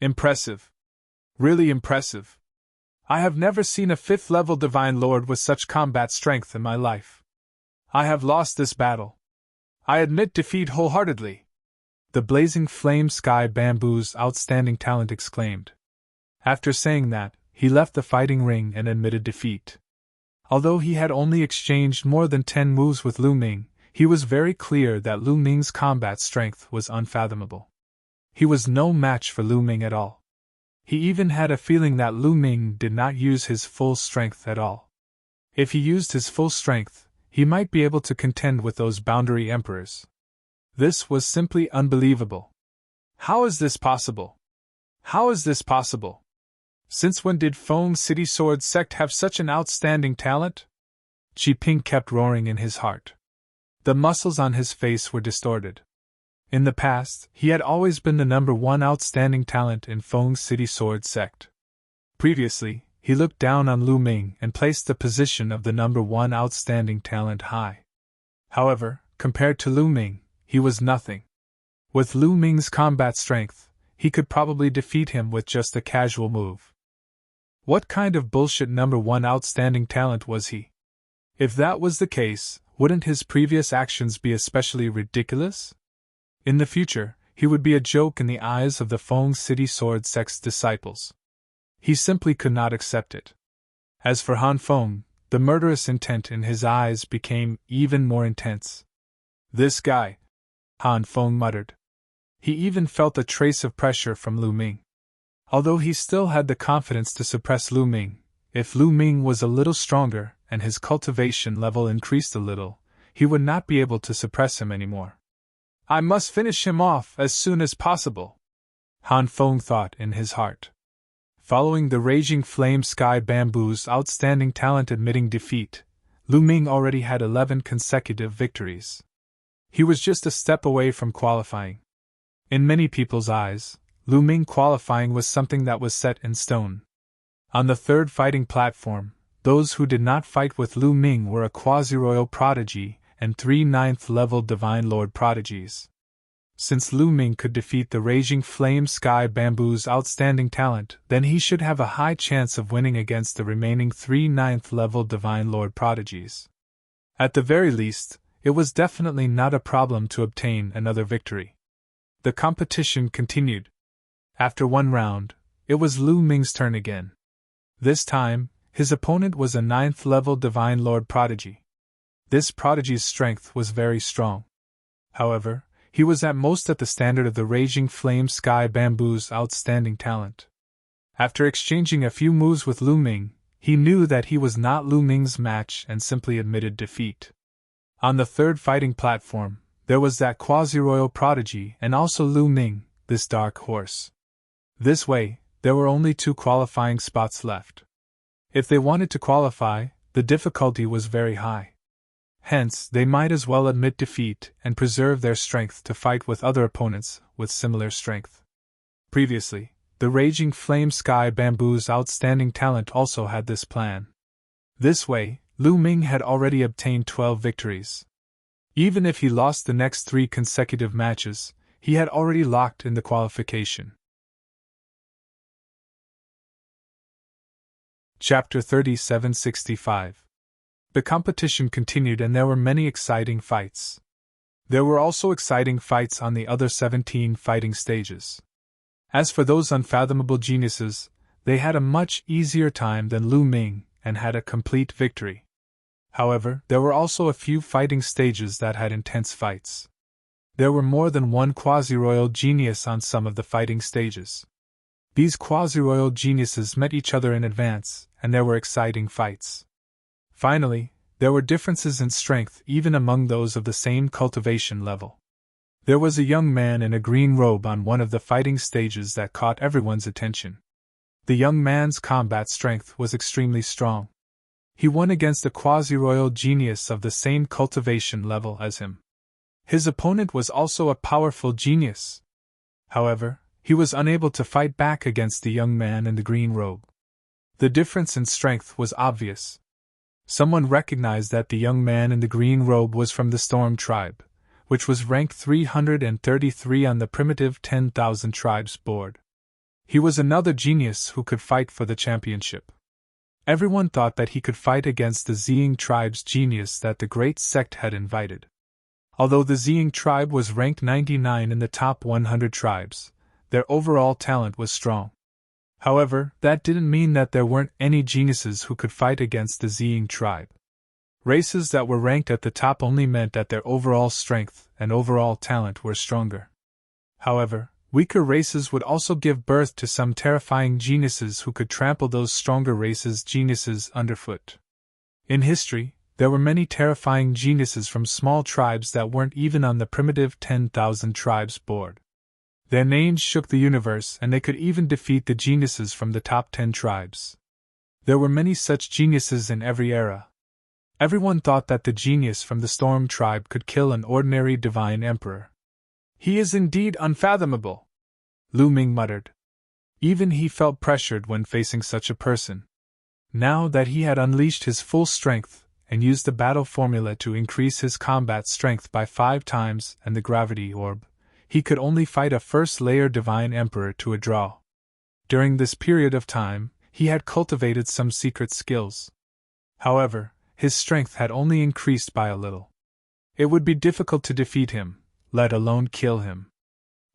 Impressive. Really impressive. I have never seen a 5th-level Divine Lord with such combat strength in my life. I have lost this battle. I admit defeat wholeheartedly. The blazing flame sky bamboo's outstanding talent exclaimed. After saying that, he left the fighting ring and admitted defeat. Although he had only exchanged more than 10 moves with Lu Ming, he was very clear that Lu Ming's combat strength was unfathomable. He was no match for Lu Ming at all. He even had a feeling that Lu Ming did not use his full strength at all. If he used his full strength, he might be able to contend with those boundary emperors. This was simply unbelievable. How is this possible? How is this possible? Since when did Feng City Sword Sect have such an outstanding talent? Qi Ping kept roaring in his heart. The muscles on his face were distorted. In the past, he had always been the #1 outstanding talent in Feng City Sword Sect. Previously, he looked down on Lu Ming and placed the position of the #1 outstanding talent high. However, compared to Lu Ming, he was nothing. With Lu Ming's combat strength, he could probably defeat him with just a casual move. What kind of bullshit #1 outstanding talent was he? If that was the case, wouldn't his previous actions be especially ridiculous? In the future, he would be a joke in the eyes of the Feng City Sword Sect's disciples. He simply could not accept it. As for Han Feng, the murderous intent in his eyes became even more intense. This guy, Han Feng muttered. He even felt a trace of pressure from Lu Ming. Although he still had the confidence to suppress Lu Ming, if Lu Ming was a little stronger and his cultivation level increased a little, he would not be able to suppress him anymore. I must finish him off as soon as possible, Han Feng thought in his heart. Following the raging flame sky bamboo's outstanding talent admitting defeat, Lu Ming already had 11 consecutive victories. He was just a step away from qualifying. In many people's eyes, Lu Ming qualifying was something that was set in stone. On the 3rd fighting platform, those who did not fight with Lu Ming were a quasi-royal prodigy and 3 9th-level Divine Lord prodigies. Since Lu Ming could defeat the raging flame sky bamboo's outstanding talent, then he should have a high chance of winning against the remaining 3 9th-level Divine Lord prodigies. At the very least, it was definitely not a problem to obtain another victory. The competition continued. After 1 round, it was Lu Ming's turn again. This time, his opponent was a 9th-level Divine Lord prodigy. This prodigy's strength was very strong. However, he was at most at the standard of the raging flame sky bamboo's outstanding talent. After exchanging a few moves with Lu Ming, he knew that he was not Lu Ming's match and simply admitted defeat. On the 3rd fighting platform, there was that quasi-royal prodigy and also Lu Ming, this dark horse. This way, there were only 2 qualifying spots left. If they wanted to qualify, the difficulty was very high. Hence, they might as well admit defeat and preserve their strength to fight with other opponents with similar strength. Previously, the raging flame sky bamboo's outstanding talent also had this plan. This way, Lu Ming had already obtained 12 victories. Even if he lost the next 3 consecutive matches, he had already locked in the qualification. Chapter 3765. The competition continued and there were many exciting fights. There were also exciting fights on the other 17 fighting stages. As for those unfathomable geniuses, they had a much easier time than Lu Ming and had a complete victory. However, there were also a few fighting stages that had intense fights. There were more than one quasi-royal genius on some of the fighting stages. These quasi-royal geniuses met each other in advance, and there were exciting fights. Finally, there were differences in strength even among those of the same cultivation level. There was a young man in a green robe on one of the fighting stages that caught everyone's attention. The young man's combat strength was extremely strong. He won against a quasi-royal genius of the same cultivation level as him. His opponent was also a powerful genius. However, he was unable to fight back against the young man in the green robe. The difference in strength was obvious. Someone recognized that the young man in the green robe was from the Storm tribe, which was ranked 333 on the primitive 10,000 tribes board. He was another genius who could fight for the championship. Everyone thought that he could fight against the Ziying tribe's genius that the great sect had invited. Although the Ziying tribe was ranked 99 in the top 100 tribes, their overall talent was strong. However, that didn't mean that there weren't any geniuses who could fight against the Ziying tribe. Races that were ranked at the top only meant that their overall strength and overall talent were stronger. However, weaker races would also give birth to some terrifying geniuses who could trample those stronger races' geniuses underfoot. In history, there were many terrifying geniuses from small tribes that weren't even on the primitive 10,000 tribes board. Their names shook the universe, and they could even defeat the geniuses from the top 10 tribes. There were many such geniuses in every era. Everyone thought that the genius from the Storm tribe could kill an ordinary divine emperor. "He is indeed unfathomable," Lu Ming muttered. Even he felt pressured when facing such a person. Now that he had unleashed his full strength and used the battle formula to increase his combat strength by 5 times and the gravity orb, he could only fight a first-layer divine emperor to a draw. During this period of time, he had cultivated some secret skills. However, his strength had only increased by a little. It would be difficult to defeat him, let alone kill him.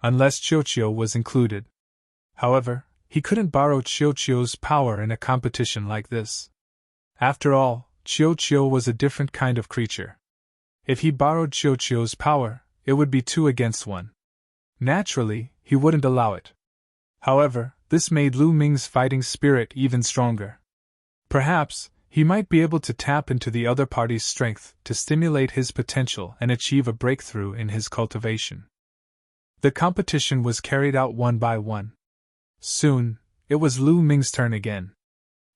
Unless Qiuqiu was included. However, he couldn't borrow Qiuqiu's power in a competition like this. After all, Qiuqiu was a different kind of creature. If he borrowed Qiuqiu's power, it would be 2 against 1. Naturally, he wouldn't allow it. However, this made Lu Ming's fighting spirit even stronger. Perhaps, he might be able to tap into the other party's strength to stimulate his potential and achieve a breakthrough in his cultivation. The competition was carried out one by one. Soon, it was Lu Ming's turn again.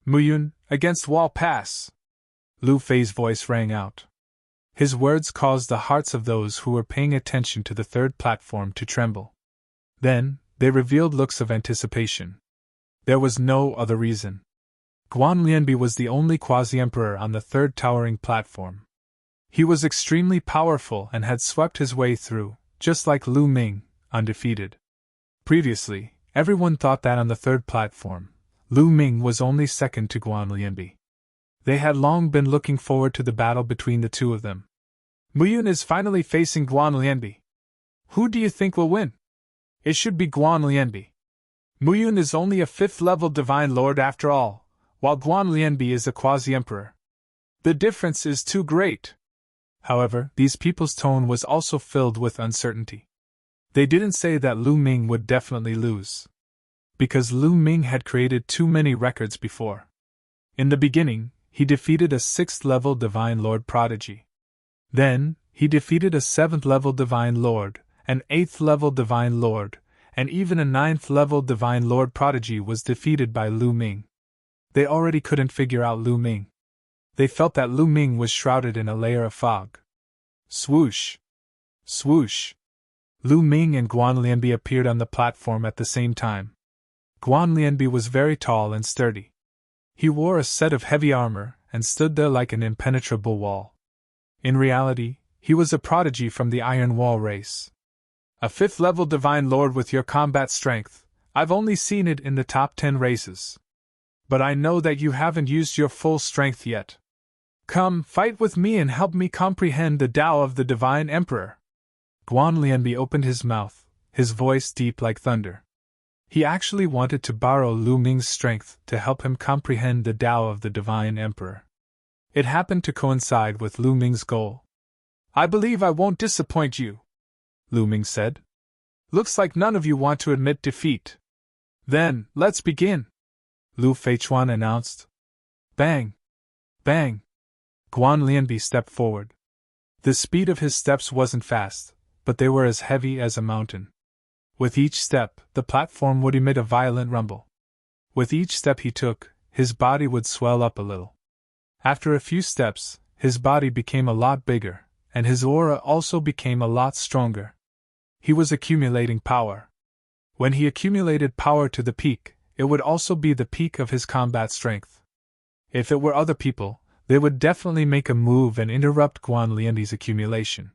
"Muyun, against Wall Pass!" Lu Fei's voice rang out. His words caused the hearts of those who were paying attention to the third platform to tremble. Then, they revealed looks of anticipation. There was no other reason. Guan Lianbi was the only quasi-emperor on the third towering platform. He was extremely powerful and had swept his way through, just like Lu Ming, undefeated. Previously, everyone thought that on the third platform, Lu Ming was only second to Guan Lianbi. They had long been looking forward to the battle between the two of them. "Muyun is finally facing Guan Lianbi. Who do you think will win?" "It should be Guan Lianbi. Muyun is only a 5th-level divine lord after all, while Guan Lianbi is a quasi-emperor. The difference is too great." However, these people's tone was also filled with uncertainty. They didn't say that Lu Ming would definitely lose. Because Lu Ming had created too many records before. In the beginning, he defeated a 6th-level Divine Lord prodigy. Then, he defeated a 7th-level Divine Lord, an 8th-level Divine Lord, and even a 9th-level Divine Lord prodigy was defeated by Lu Ming. They already couldn't figure out Lu Ming. They felt that Lu Ming was shrouded in a layer of fog. Swoosh! Swoosh! Lu Ming and Guan Lianbi appeared on the platform at the same time. Guan Lianbi was very tall and sturdy. He wore a set of heavy armor and stood there like an impenetrable wall. In reality, he was a prodigy from the Iron Wall race. "A 5th-level Divine Lord with your combat strength, I've only seen it in the top 10 races. But I know that you haven't used your full strength yet. Come, fight with me and help me comprehend the Tao of the Divine Emperor." Guan Lianbi opened his mouth, his voice deep like thunder. He actually wanted to borrow Lu Ming's strength to help him comprehend the Tao of the Divine Emperor. It happened to coincide with Lu Ming's goal. "I believe I won't disappoint you," Lu Ming said. "Looks like none of you want to admit defeat. Then, let's begin," Lu Feichuan announced. Bang! Bang! Guan Lianbi stepped forward. The speed of his steps wasn't fast, but they were as heavy as a mountain. With each step, the platform would emit a violent rumble. With each step he took, his body would swell up a little. After a few steps, his body became a lot bigger, and his aura also became a lot stronger. He was accumulating power. When he accumulated power to the peak, it would also be the peak of his combat strength. If it were other people, they would definitely make a move and interrupt Guan Lianbi's accumulation.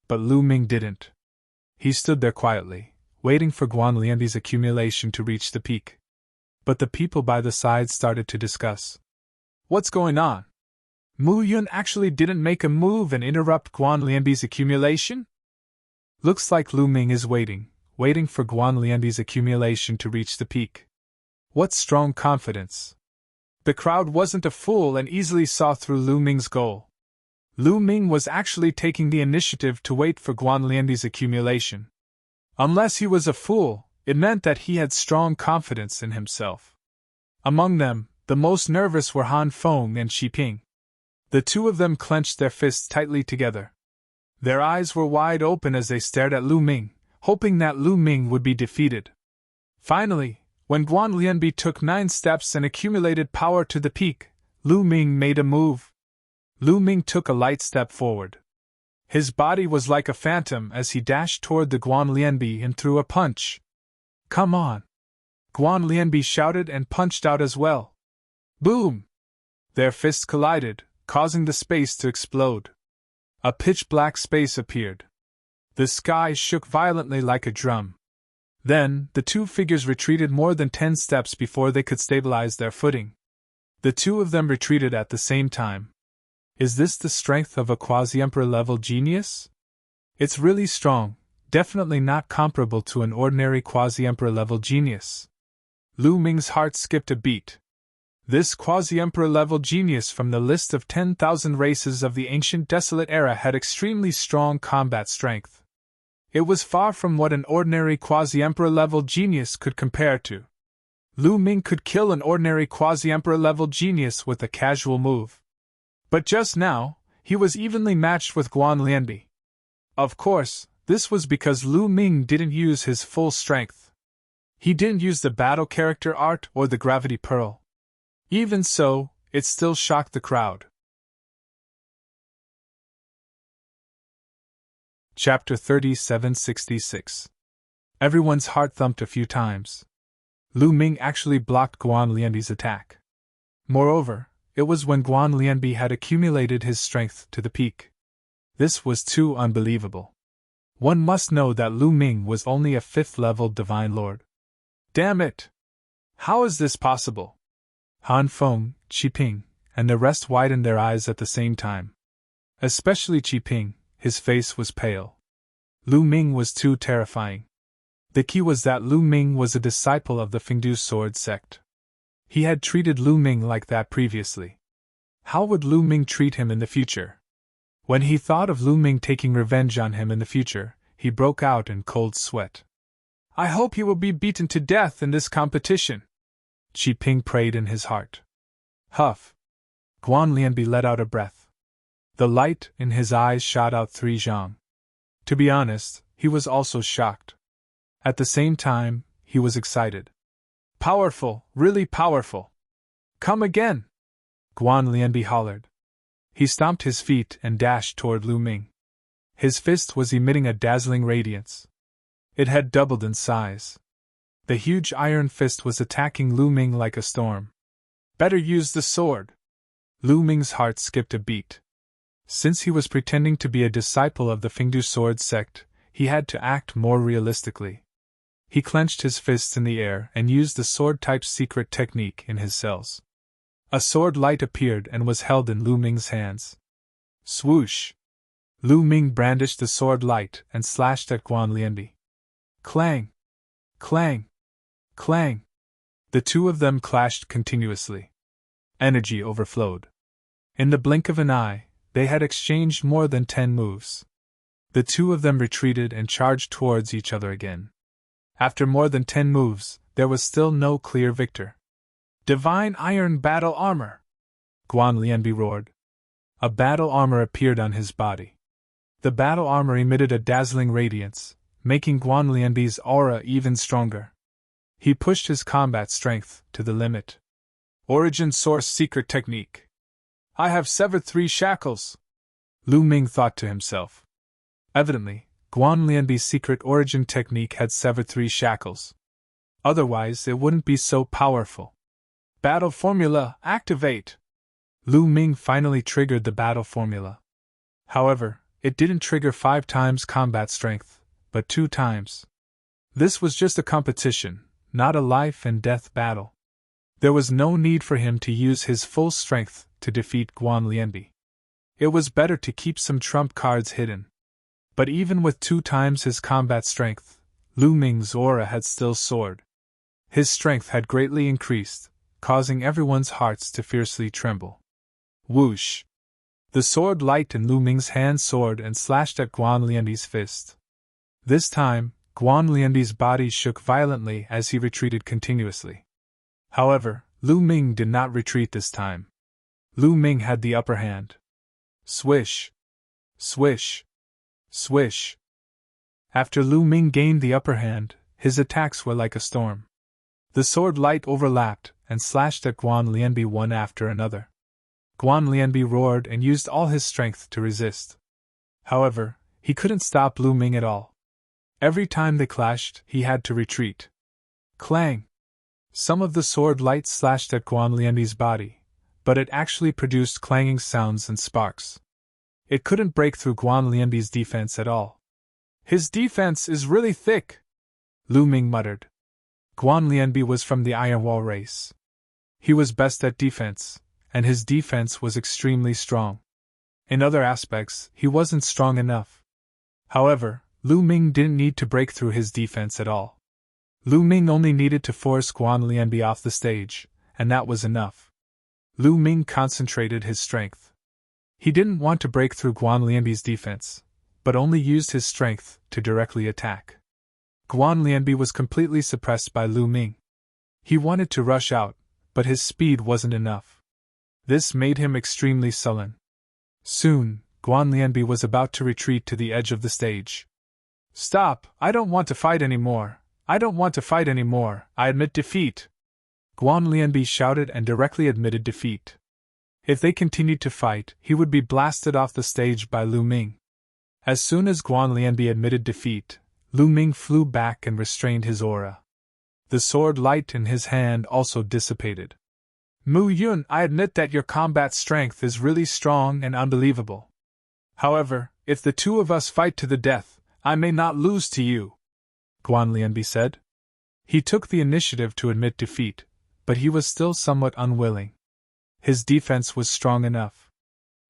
But Lu Ming didn't. He stood there quietly, waiting for Guan Lianbi's accumulation to reach the peak. But the people by the side started to discuss. What's going on? Mu Yun actually didn't make a move and interrupt Guan Lianbi's accumulation? Looks like Lu Ming is waiting for Guan Lianbi's accumulation to reach the peak. What strong confidence! The crowd wasn't a fool and easily saw through Lu Ming's goal. Lu Ming was actually taking the initiative to wait for Guan Lianbi's accumulation. Unless he was a fool, it meant that he had strong confidence in himself. Among them, the most nervous were Han Feng and Xi Ping. The two of them clenched their fists tightly together. Their eyes were wide open as they stared at Lu Ming, hoping that Lu Ming would be defeated. Finally, when Guan Lianbi took 9 steps and accumulated power to the peak, Lu Ming made a move. Lu Ming took a light step forward. His body was like a phantom as he dashed toward the Guan Lianbi and threw a punch. Come on! Guan Lianbi shouted and punched out as well. Boom! Their fists collided, causing the space to explode. A pitch-black space appeared. The sky shook violently like a drum. Then, the two figures retreated more than 10 steps before they could stabilize their footing. The two of them retreated at the same time. Is this the strength of a quasi-emperor level genius? It's really strong, definitely not comparable to an ordinary quasi-emperor level genius. Lu Ming's heart skipped a beat. This quasi-emperor level genius from the list of 10,000 races of the ancient desolate era had extremely strong combat strength. It was far from what an ordinary quasi-emperor level genius could compare to. Lu Ming could kill an ordinary quasi-emperor level genius with a casual move. But just now, he was evenly matched with Guan Lianbi. Of course, this was because Lu Ming didn't use his full strength. He didn't use the battle character art or the gravity pearl. Even so, it still shocked the crowd. Chapter 3766. Everyone's heart thumped a few times. Lu Ming actually blocked Guan Lianbi's attack. Moreover, it was when Guan Lianbi had accumulated his strength to the peak. This was too unbelievable. One must know that Lu Ming was only a 5th-level Divine Lord. Damn it! How is this possible? Han Feng, Qi Ping, and the rest widened their eyes at the same time. Especially Qi Ping, his face was pale. Lu Ming was too terrifying. The key was that Lu Ming was a disciple of the Fengdu sword sect. He had treated Lu Ming like that previously. How would Lu Ming treat him in the future? When he thought of Lu Ming taking revenge on him in the future, he broke out in cold sweat. I hope he will be beaten to death in this competition, Qi Ping prayed in his heart. Huff! Guan Lianbi let out a breath. The light in his eyes shot out 3 zhang. To be honest, he was also shocked. At the same time, he was excited. Powerful, really powerful. Come again! Guan Lianbi hollered. He stomped his feet and dashed toward Lu Ming. His fist was emitting a dazzling radiance. It had doubled in size. The huge iron fist was attacking Lu Ming like a storm. Better use the sword. Lu Ming's heart skipped a beat. Since he was pretending to be a disciple of the Fengdu sword sect, he had to act more realistically. He clenched his fists in the air and used the sword-type secret technique in his cells. A sword light appeared and was held in Lu Ming's hands. Swoosh! Lu Ming brandished the sword light and slashed at Guan Lianbi. Clang! Clang! Clang! The two of them clashed continuously. Energy overflowed. In the blink of an eye, they had exchanged more than 10 moves. The two of them retreated and charged towards each other again. After more than 10 moves, there was still no clear victor. Divine Iron Battle Armor! Guan Lianbi roared. A battle armor appeared on his body. The battle armor emitted a dazzling radiance, making Guan Lianbi's aura even stronger. He pushed his combat strength to the limit. Origin Source Secret Technique. I have severed 3 shackles, Lu Ming thought to himself. Evidently, Guan Lianbi's secret origin technique had severed 3 shackles. Otherwise, it wouldn't be so powerful. Battle Formula, activate! Lu Ming finally triggered the battle formula. However, it didn't trigger 5 times combat strength, but 2 times. This was just a competition, not a life and death battle. There was no need for him to use his full strength to defeat Guan Lianbi. It was better to keep some trump cards hidden. But even with 2 times his combat strength, Lu Ming's aura had still soared. His strength had greatly increased, causing everyone's hearts to fiercely tremble. Whoosh! The sword light in Lu Ming's hand soared and slashed at Guan Lianbi's fist. This time, Guan Lianbi's body shook violently as he retreated continuously. However, Lu Ming did not retreat this time. Lu Ming had the upper hand. Swish! Swish! Swish! After Lu Ming gained the upper hand, his attacks were like a storm. The sword light overlapped and slashed at Guan Lianbi one after another. Guan Lianbi roared and used all his strength to resist. However, he couldn't stop Lu Ming at all. Every time they clashed, he had to retreat. Clang! Some of the sword light slashed at Guan Lianbi's body, but it actually produced clanging sounds and sparks. It couldn't break through Guan Lianbi's defense at all. His defense is really thick, Lu Ming muttered. Guan Lianbi was from the Iron Wall race. He was best at defense, and his defense was extremely strong. In other aspects, he wasn't strong enough. However, Lu Ming didn't need to break through his defense at all. Lu Ming only needed to force Guan Lianbi off the stage, and that was enough. Lu Ming concentrated his strength. He didn't want to break through Guan Lianbi's defense, but only used his strength to directly attack. Guan Lianbi was completely suppressed by Lu Ming. He wanted to rush out, but his speed wasn't enough. This made him extremely sullen. Soon, Guan Lianbi was about to retreat to the edge of the stage. Stop! I don't want to fight anymore! I don't want to fight anymore! I admit defeat! Guan Lianbi shouted and directly admitted defeat. If they continued to fight, he would be blasted off the stage by Lu Ming. As soon as Guan Lianbi admitted defeat, Lu Ming flew back and restrained his aura. The sword light in his hand also dissipated. Mu Yun, I admit that your combat strength is really strong and unbelievable. However, if the 2 of us fight to the death, I may not lose to you, Guan Lianbi said. He took the initiative to admit defeat, but he was still somewhat unwilling. His defense was strong enough.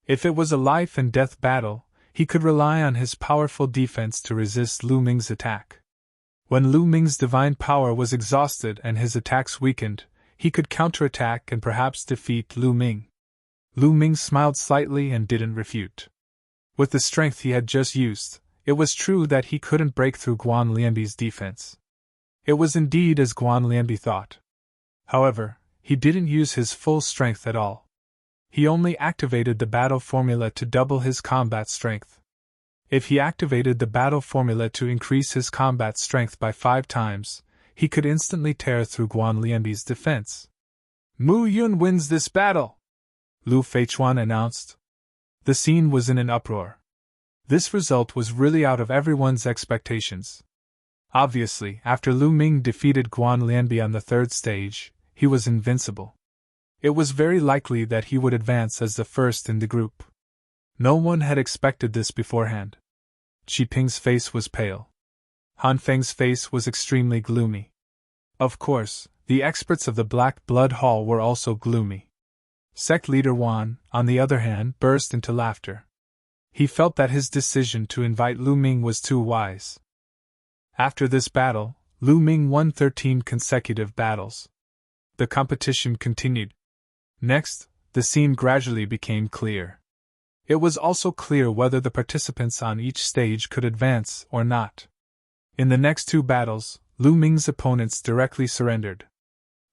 If it was a life-and-death battle, he could rely on his powerful defense to resist Lu Ming's attack. When Lu Ming's divine power was exhausted and his attacks weakened, he could counterattack and perhaps defeat Lu Ming. Lu Ming smiled slightly and didn't refute. With the strength he had just used, it was true that he couldn't break through Guan Lianbi's defense. It was indeed as Guan Lianbi thought. However, he didn't use his full strength at all. He only activated the battle formula to double his combat strength. If he activated the battle formula to increase his combat strength by 5 times, he could instantly tear through Guan Lianbi's defense. Mu Yun wins this battle, Lu Feichuan announced. The scene was in an uproar. This result was really out of everyone's expectations. Obviously, after Lu Ming defeated Guan Lianbi on the 3rd stage, he was invincible. It was very likely that he would advance as the first in the group. No one had expected this beforehand. Qi Ping's face was pale. Han Feng's face was extremely gloomy. Of course, the experts of the Black Blood Hall were also gloomy. Sect leader Wan, on the other hand, burst into laughter. He felt that his decision to invite Lu Ming was too wise. After this battle, Lu Ming won 13 consecutive battles. The competition continued. Next, the scene gradually became clear. It was also clear whether the participants on each stage could advance or not. In the next 2 battles, Lu Ming's opponents directly surrendered.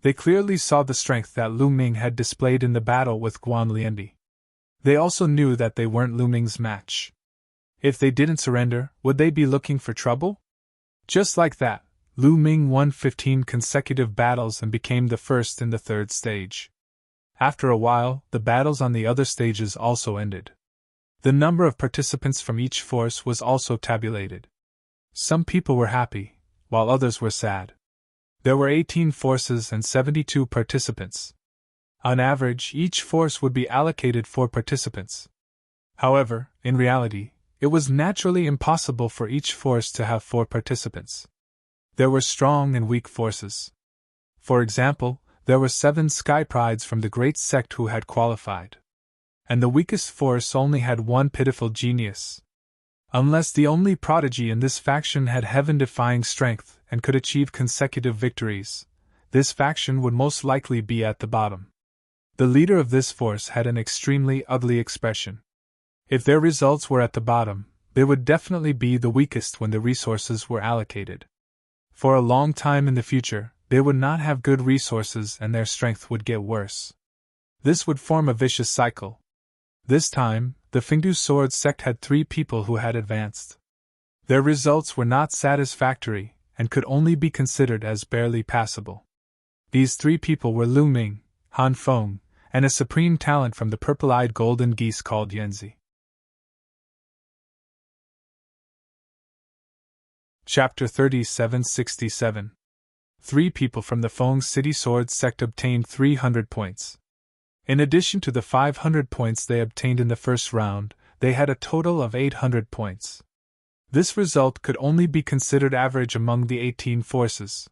They clearly saw the strength that Lu Ming had displayed in the battle with Guan Lianbi. They also knew that they weren't Lu Ming's match. If they didn't surrender, would they be looking for trouble? Just like that, Lu Ming won 15 consecutive battles and became the first in the 3rd stage. After a while, the battles on the other stages also ended. The number of participants from each force was also tabulated. Some people were happy, while others were sad. There were 18 forces and 72 participants. On average, each force would be allocated 4 participants. However, in reality, it was naturally impossible for each force to have 4 participants. There were strong and weak forces. For example, there were 7 sky prides from the great sect who had qualified. And the weakest force only had one pitiful genius. Unless the only prodigy in this faction had heaven-defying strength and could achieve consecutive victories, this faction would most likely be at the bottom. The leader of this force had an extremely ugly expression. If their results were at the bottom, they would definitely be the weakest when the resources were allocated. For a long time in the future, they would not have good resources and their strength would get worse. This would form a vicious cycle. This time, the Fengdu Sword sect had 3 people who had advanced. Their results were not satisfactory and could only be considered as barely passable. These 3 people were Lu Ming, Han Feng, and a supreme talent from the purple-eyed golden geese called Yanzi. Chapter 3767. 3 people from the Feng City Sword sect obtained 300 points. In addition to the 500 points they obtained in the first round, they had a total of 800 points. This result could only be considered average among the 18 forces.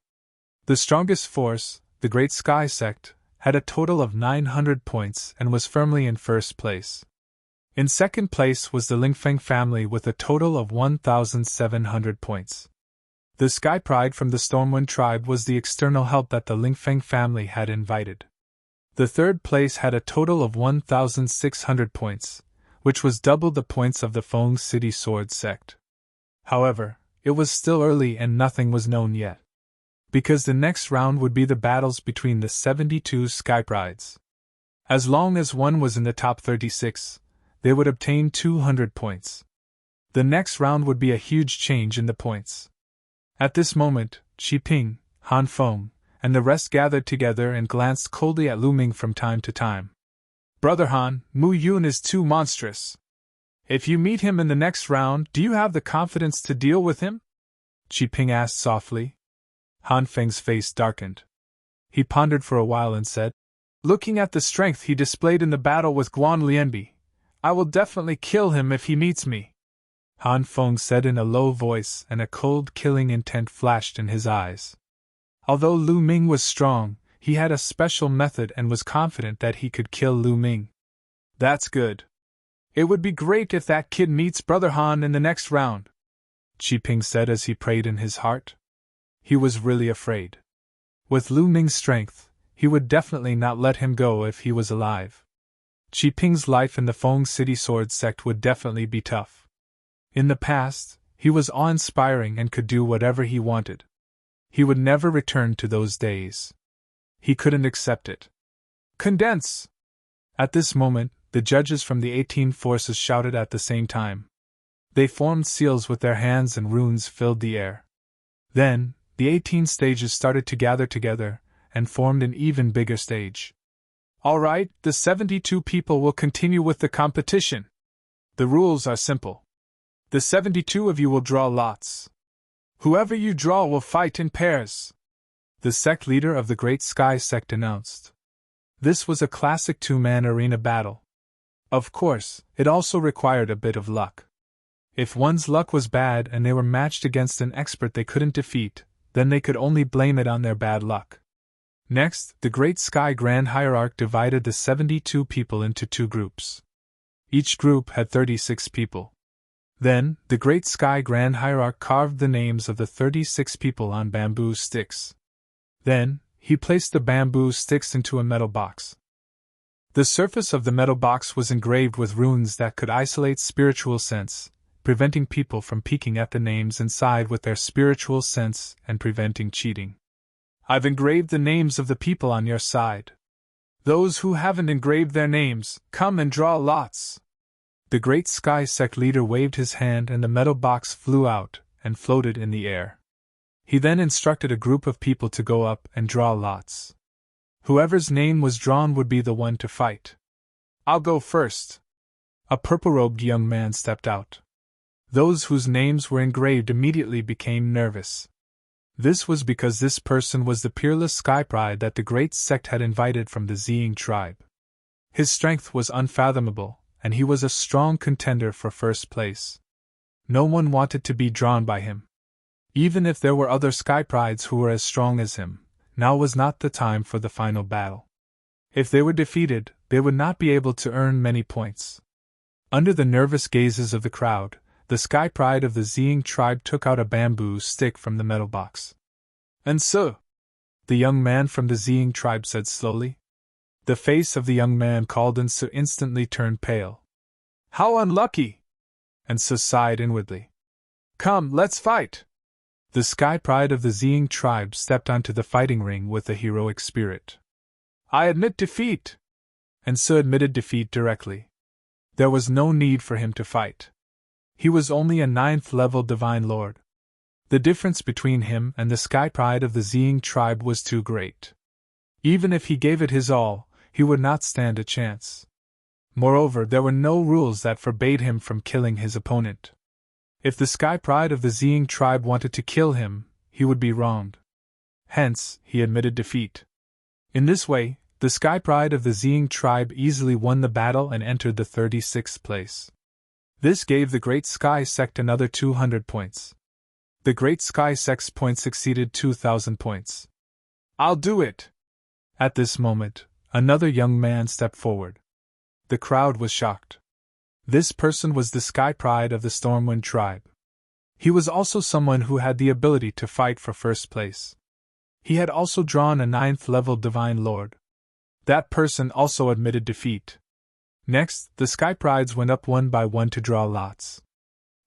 The strongest force, the Great Sky sect, had a total of 900 points and was firmly in first place. In second place was the Lingfeng family with a total of 1,700 points. The Sky Pride from the Stormwind tribe was the external help that the Lingfeng family had invited. The third place had a total of 1,600 points, which was double the points of the Feng City Sword sect. However, it was still early and nothing was known yet. Because the next round would be the battles between the 72 Sky Prides. As long as one was in the top 36, they would obtain 200 points. The next round would be a huge change in the points. At this moment, Xi Ping, Han Feng, and the rest gathered together and glanced coldly at Lu Ming from time to time. Brother Han, Mu Yun is too monstrous. If you meet him in the next round, do you have the confidence to deal with him? Xi Ping asked softly. Han Feng's face darkened. He pondered for a while and said, looking at the strength he displayed in the battle with Guan Lianbi, I will definitely kill him if he meets me. Han Feng said in a low voice, and a cold, killing intent flashed in his eyes. Although Lu Ming was strong, he had a special method and was confident that he could kill Lu Ming. That's good. It would be great if that kid meets Brother Han in the next round, Xi Ping said as he prayed in his heart. He was really afraid. With Lu Ming's strength, he would definitely not let him go if he was alive. Xi Ping's life in the Feng City Sword sect would definitely be tough. In the past, he was awe-inspiring and could do whatever he wanted. He would never return to those days. He couldn't accept it. Condense! At this moment, the judges from the 18 forces shouted at the same time. They formed seals with their hands and runes filled the air. Then, the 18 stages started to gather together and formed an even bigger stage. All right, the 72 people will continue with the competition. The rules are simple. The 72 of you will draw lots. Whoever you draw will fight in pairs, the sect leader of the Great Sky sect announced. This was a classic 2-man arena battle. Of course, it also required a bit of luck. If one's luck was bad and they were matched against an expert they couldn't defeat, then they could only blame it on their bad luck. Next, the Great Sky Grand Hierarch divided the 72 people into 2 groups. Each group had 36 people. Then, the Great Sky Grand Hierarch carved the names of the 36 people on bamboo sticks. Then, he placed the bamboo sticks into a metal box. The surface of the metal box was engraved with runes that could isolate spiritual sense, preventing people from peeking at the names inside with their spiritual sense and preventing cheating. I've engraved the names of the people on your side. Those who haven't engraved their names, come and draw lots. The Great Sky sect leader waved his hand and the metal box flew out and floated in the air. He then instructed a group of people to go up and draw lots. Whoever's name was drawn would be the one to fight. I'll go first. A purple-robed young man stepped out. Those whose names were engraved immediately became nervous. This was because this person was the peerless Sky Pride that the Great Sect had invited from the Ziying tribe. His strength was unfathomable, and he was a strong contender for first place. No one wanted to be drawn by him. Even if there were other Sky Prides who were as strong as him, now was not the time for the final battle. If they were defeated, they would not be able to earn many points. Under the nervous gazes of the crowd, the Sky Pride of the Ziying tribe took out a bamboo stick from the metal box. "And so," the young man from the Ziying tribe said slowly. The face of the young man called and so instantly turned pale. "How unlucky!" And so sighed inwardly. "Come, let's fight!" The Sky Pride of the Ziying tribe stepped onto the fighting ring with a heroic spirit. "I admit defeat!" And so admitted defeat directly. There was no need for him to fight. He was only a 9th-level Divine Lord. The difference between him and the Sky Pride of the Ziying tribe was too great. Even if he gave it his all, he would not stand a chance. Moreover, there were no rules that forbade him from killing his opponent. If the Sky Pride of the Ziying tribe wanted to kill him, he would be wronged. Hence, he admitted defeat. In this way, the Sky Pride of the Ziying tribe easily won the battle and entered the 36th place. This gave the Great Sky Sect another 200 points. The Great Sky Sect's points exceeded 2,000 points. "I'll do it!" At this moment, another young man stepped forward. The crowd was shocked. This person was the Sky Pride of the Stormwind tribe. He was also someone who had the ability to fight for first place. He had also drawn a 9th-level Divine Lord. That person also admitted defeat. Next, the Sky Prides went up one by one to draw lots.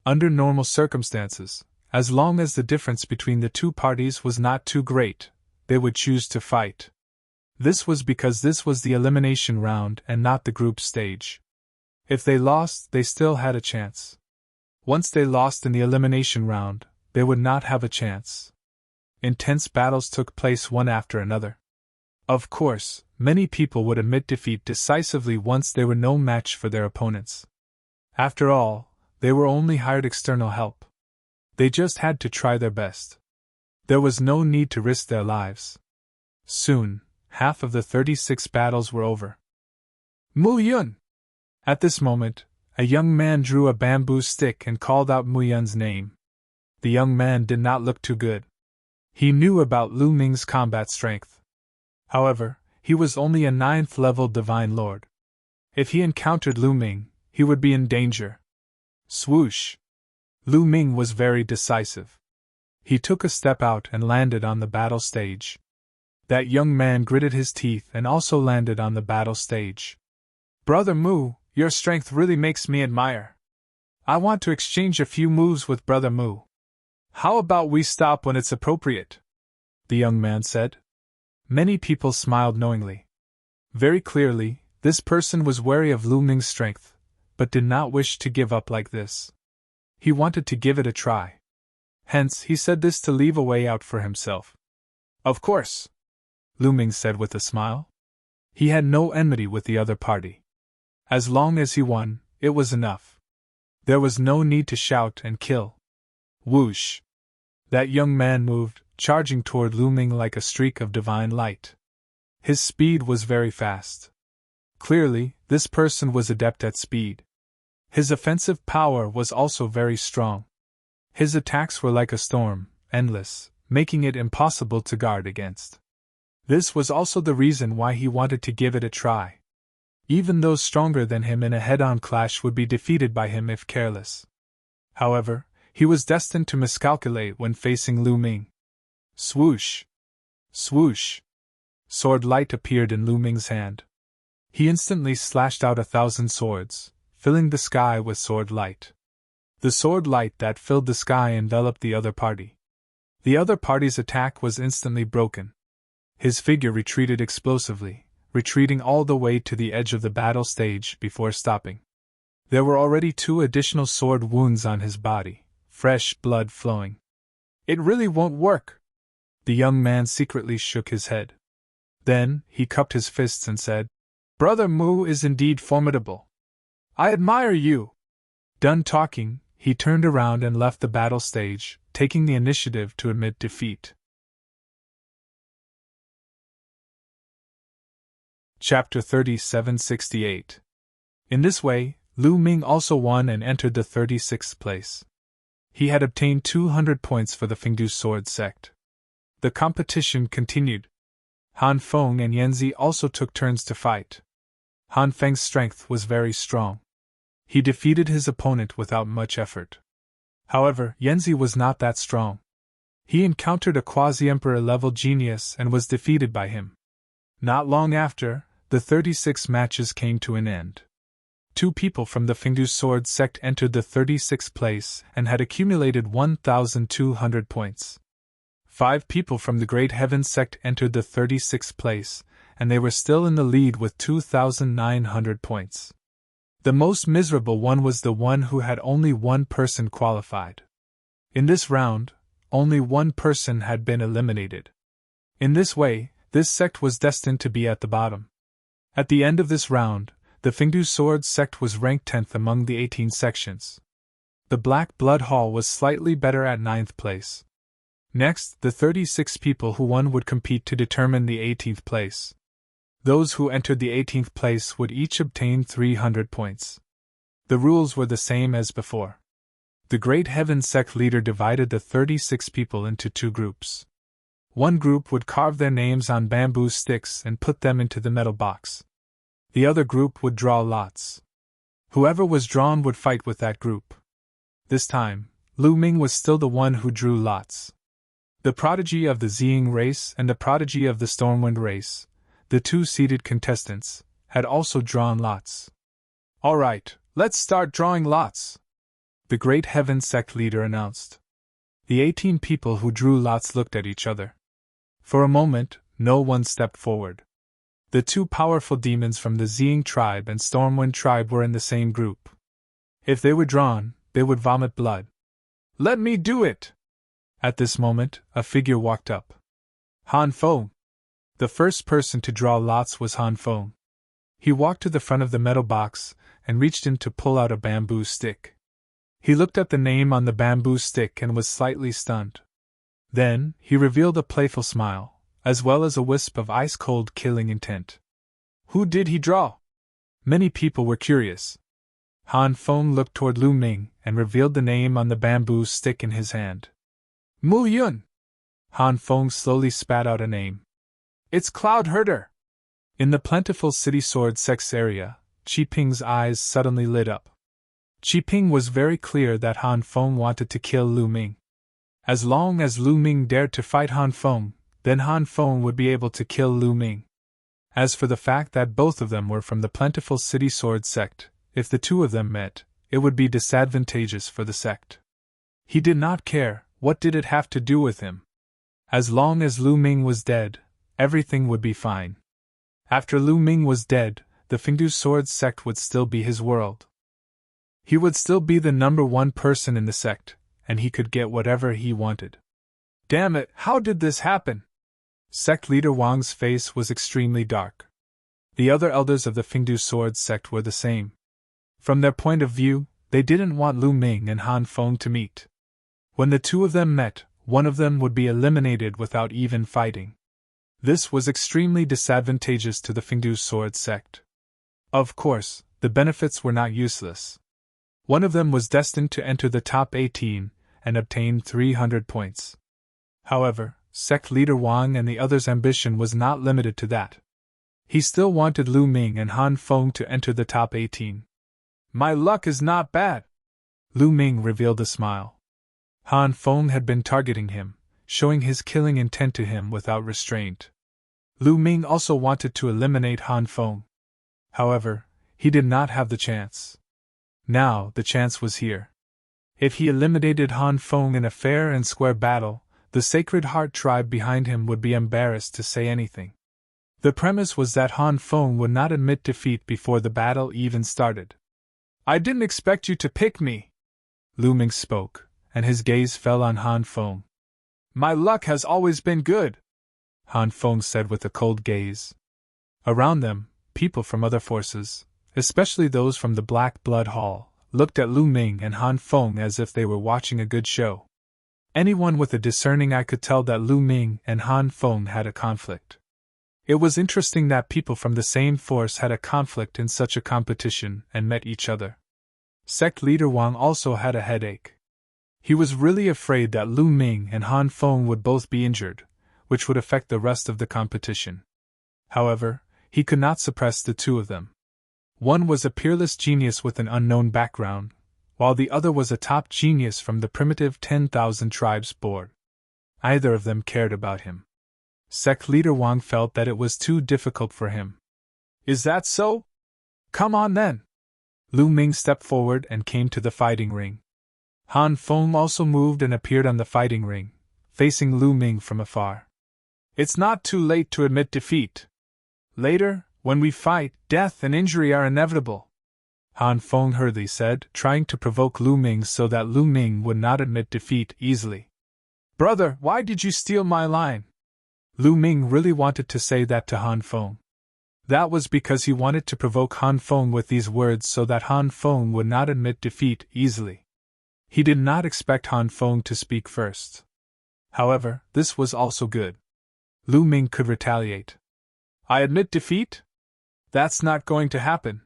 Under normal circumstances, as long as the difference between the two parties was not too great, they would choose to fight. This was because this was the elimination round and not the group stage. If they lost, they still had a chance. Once they lost in the elimination round, they would not have a chance. Intense battles took place one after another. Of course, many people would admit defeat decisively once they were no match for their opponents. After all, they were only hired external help. They just had to try their best. There was no need to risk their lives. Soon, half of the 36 battles were over. "Mu Yun!" At this moment, a young man drew a bamboo stick and called out Mu Yun's name. The young man did not look too good. He knew about Lu Ming's combat strength. However, he was only a 9th-level Divine Lord. If he encountered Lu Ming, he would be in danger. Swoosh! Lu Ming was very decisive. He took a step out and landed on the battle stage. That young man gritted his teeth and also landed on the battle stage. "Brother Mu, your strength really makes me admire. I want to exchange a few moves with Brother Mu. How about we stop when it's appropriate?" the young man said. Many people smiled knowingly. Very clearly, this person was wary of Lu Ming's strength, but did not wish to give up like this. He wanted to give it a try. Hence, he said this to leave a way out for himself. "Of course," Lu Ming said with a smile. He had no enmity with the other party. As long as he won, it was enough. There was no need to shout and kill. Whoosh! That young man moved, charging toward Lu Ming like a streak of divine light. His speed was very fast. Clearly, this person was adept at speed. His offensive power was also very strong. His attacks were like a storm, endless, making it impossible to guard against. This was also the reason why he wanted to give it a try. Even those stronger than him in a head-on clash would be defeated by him if careless. However, he was destined to miscalculate when facing Lu Ming. Swoosh! Swoosh! Sword light appeared in Lu Ming's hand. He instantly slashed out 1,000 swords, filling the sky with sword light. The sword light that filled the sky enveloped the other party. The other party's attack was instantly broken. His figure retreated explosively, retreating all the way to the edge of the battle stage before stopping. There were already 2 additional sword wounds on his body, fresh blood flowing. "It really won't work." The young man secretly shook his head. Then, he cupped his fists and said, "Brother Mu is indeed formidable. I admire you." Done talking, he turned around and left the battle stage, taking the initiative to admit defeat. Chapter 3768. In this way, Lu Ming also won and entered the 36th place. He had obtained 200 points for the Fengdu Sword Sect. The competition continued. Han Feng and Yanzi also took turns to fight. Han Feng's strength was very strong. He defeated his opponent without much effort. However, Yanzi was not that strong. He encountered a quasi-emperor level genius and was defeated by him. Not long after, the 36 matches came to an end. 2 people from the Fengdu Sword sect entered the 36th place and had accumulated 1,200 points. 5 people from the Great Heaven sect entered the 36th place, and they were still in the lead with 2,900 points. The most miserable one was the one who had only one person qualified. In this round, only one person had been eliminated. In this way, this sect was destined to be at the bottom. At the end of this round, the Fengdu Sword sect was ranked 10th among the 18 sections. The Black Blood Hall was slightly better at 9th place. Next, the 36 people who won would compete to determine the 18th place. Those who entered the 18th place would each obtain 300 points. The rules were the same as before. The Great Heaven sect leader divided the 36 people into 2 groups. One group would carve their names on bamboo sticks and put them into the metal box. The other group would draw lots. Whoever was drawn would fight with that group. This time, Lu Ming was still the one who drew lots. The prodigy of the Ziying race and the prodigy of the Stormwind race, the 2 seeded contestants, had also drawn lots. "All right, let's start drawing lots," the Great Heaven sect leader announced. The 18 people who drew lots looked at each other. For a moment, no one stepped forward. The 2 powerful demons from the Ziying tribe and Stormwind tribe were in the same group. If they were drawn, they would vomit blood. "Let me do it!" At this moment, a figure walked up. Han Feng. The first person to draw lots was Han Feng. He walked to the front of the metal box and reached in to pull out a bamboo stick. He looked at the name on the bamboo stick and was slightly stunned. Then, he revealed a playful smile, as well as a wisp of ice-cold killing intent. Who did he draw? Many people were curious. Han Feng looked toward Lu Ming and revealed the name on the bamboo stick in his hand. Mu Yun! Han Feng slowly spat out a name. It's Cloud Herder! In the plentiful City Sword Sect's area, Qi Ping's eyes suddenly lit up. Qi Ping was very clear that Han Feng wanted to kill Lu Ming. As long as Lu Ming dared to fight Han Feng, then Han Feng would be able to kill Lu Ming. As for the fact that both of them were from the plentiful City Sword Sect, if the 2 of them met, it would be disadvantageous for the sect. He did not care. What did it have to do with him? As long as Lu Ming was dead, everything would be fine. After Lu Ming was dead, the Fengdu Sword sect would still be his world. He would still be the number 1 person in the sect, and he could get whatever he wanted. Damn it, how did this happen? Sect leader Wang's face was extremely dark. The other elders of the Fengdu Sword sect were the same. From their point of view, they didn't want Lu Ming and Han Feng to meet. When the 2 of them met, one of them would be eliminated without even fighting. This was extremely disadvantageous to the Fengdu Sword sect. Of course, the benefits were not useless. One of them was destined to enter the top 18 and obtain 300 points. However, sect leader Wang and the others' ambition was not limited to that. He still wanted Lu Ming and Han Feng to enter the top 18. My luck is not bad. Lu Ming revealed a smile. Han Feng had been targeting him, showing his killing intent to him without restraint. Lu Ming also wanted to eliminate Han Feng. However, he did not have the chance. Now, the chance was here. If he eliminated Han Feng in a fair and square battle, the Sacred Heart tribe behind him would be embarrassed to say anything. The premise was that Han Feng would not admit defeat before the battle even started. I didn't expect you to pick me, Lu Ming spoke, and his gaze fell on Han Feng. My luck has always been good, Han Feng said with a cold gaze. Around them, people from other forces, especially those from the Black Blood Hall, looked at Lu Ming and Han Feng as if they were watching a good show. Anyone with a discerning eye could tell that Lu Ming and Han Feng had a conflict. It was interesting that people from the same force had a conflict in such a competition and met each other. Sect leader Wang also had a headache. He was really afraid that Lu Ming and Han Feng would both be injured, which would affect the rest of the competition. However, he could not suppress the two of them. One was a peerless genius with an unknown background, while the other was a top genius from the primitive 10,000 Tribes board. Neither of them cared about him. Sect leader Wang felt that it was too difficult for him. Is that so? Come on then. Lu Ming stepped forward and came to the fighting ring. Han Feng also moved and appeared on the fighting ring, facing Lu Ming from afar. It's not too late to admit defeat. Later, when we fight, death and injury are inevitable, Han Feng hurriedly said, trying to provoke Lu Ming so that Lu Ming would not admit defeat easily. Brother, why did you steal my line? Lu Ming really wanted to say that to Han Feng. That was because he wanted to provoke Han Feng with these words so that Han Feng would not admit defeat easily. He did not expect Han Feng to speak first. However, this was also good. Lu Ming could retaliate. I admit defeat? That's not going to happen.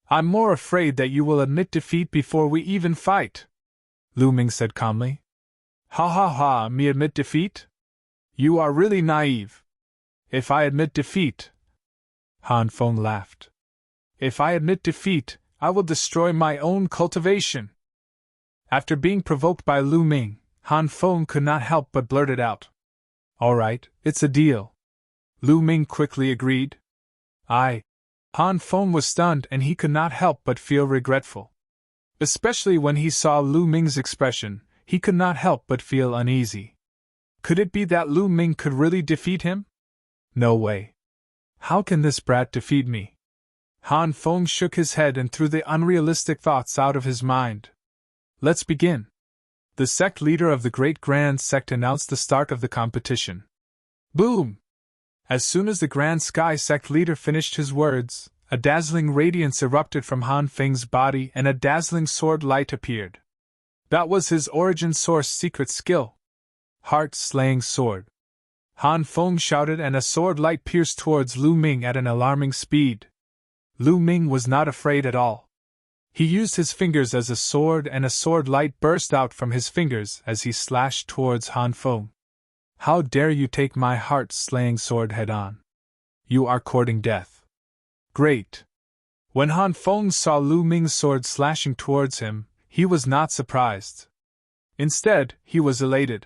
I'm more afraid that you will admit defeat before we even fight, Lu Ming said calmly. Ha ha ha, me admit defeat? You are really naive. If I admit defeat, Han Feng laughed. If I admit defeat, I will destroy my own cultivation. After being provoked by Lu Ming, Han Feng could not help but blurt it out. All right, it's a deal. Lu Ming quickly agreed. Han Feng was stunned and he could not help but feel regretful. Especially when he saw Lu Ming's expression, he could not help but feel uneasy. Could it be that Lu Ming could really defeat him? No way. How can this brat defeat me? Han Feng shook his head and threw the unrealistic thoughts out of his mind. Let's begin. The sect leader of the Great Grand Sect announced the start of the competition. Boom! As soon as the Grand Sky Sect leader finished his words, a dazzling radiance erupted from Han Feng's body and a dazzling sword light appeared. That was his origin source secret skill. Heart-slaying sword. Han Feng shouted and a sword light pierced towards Lu Ming at an alarming speed. Lu Ming was not afraid at all. He used his fingers as a sword and a sword light burst out from his fingers as he slashed towards Han Feng. How dare you take my heart-slaying sword head-on? You are courting death. Great. When Han Feng saw Lu Ming's sword slashing towards him, he was not surprised. Instead, he was elated.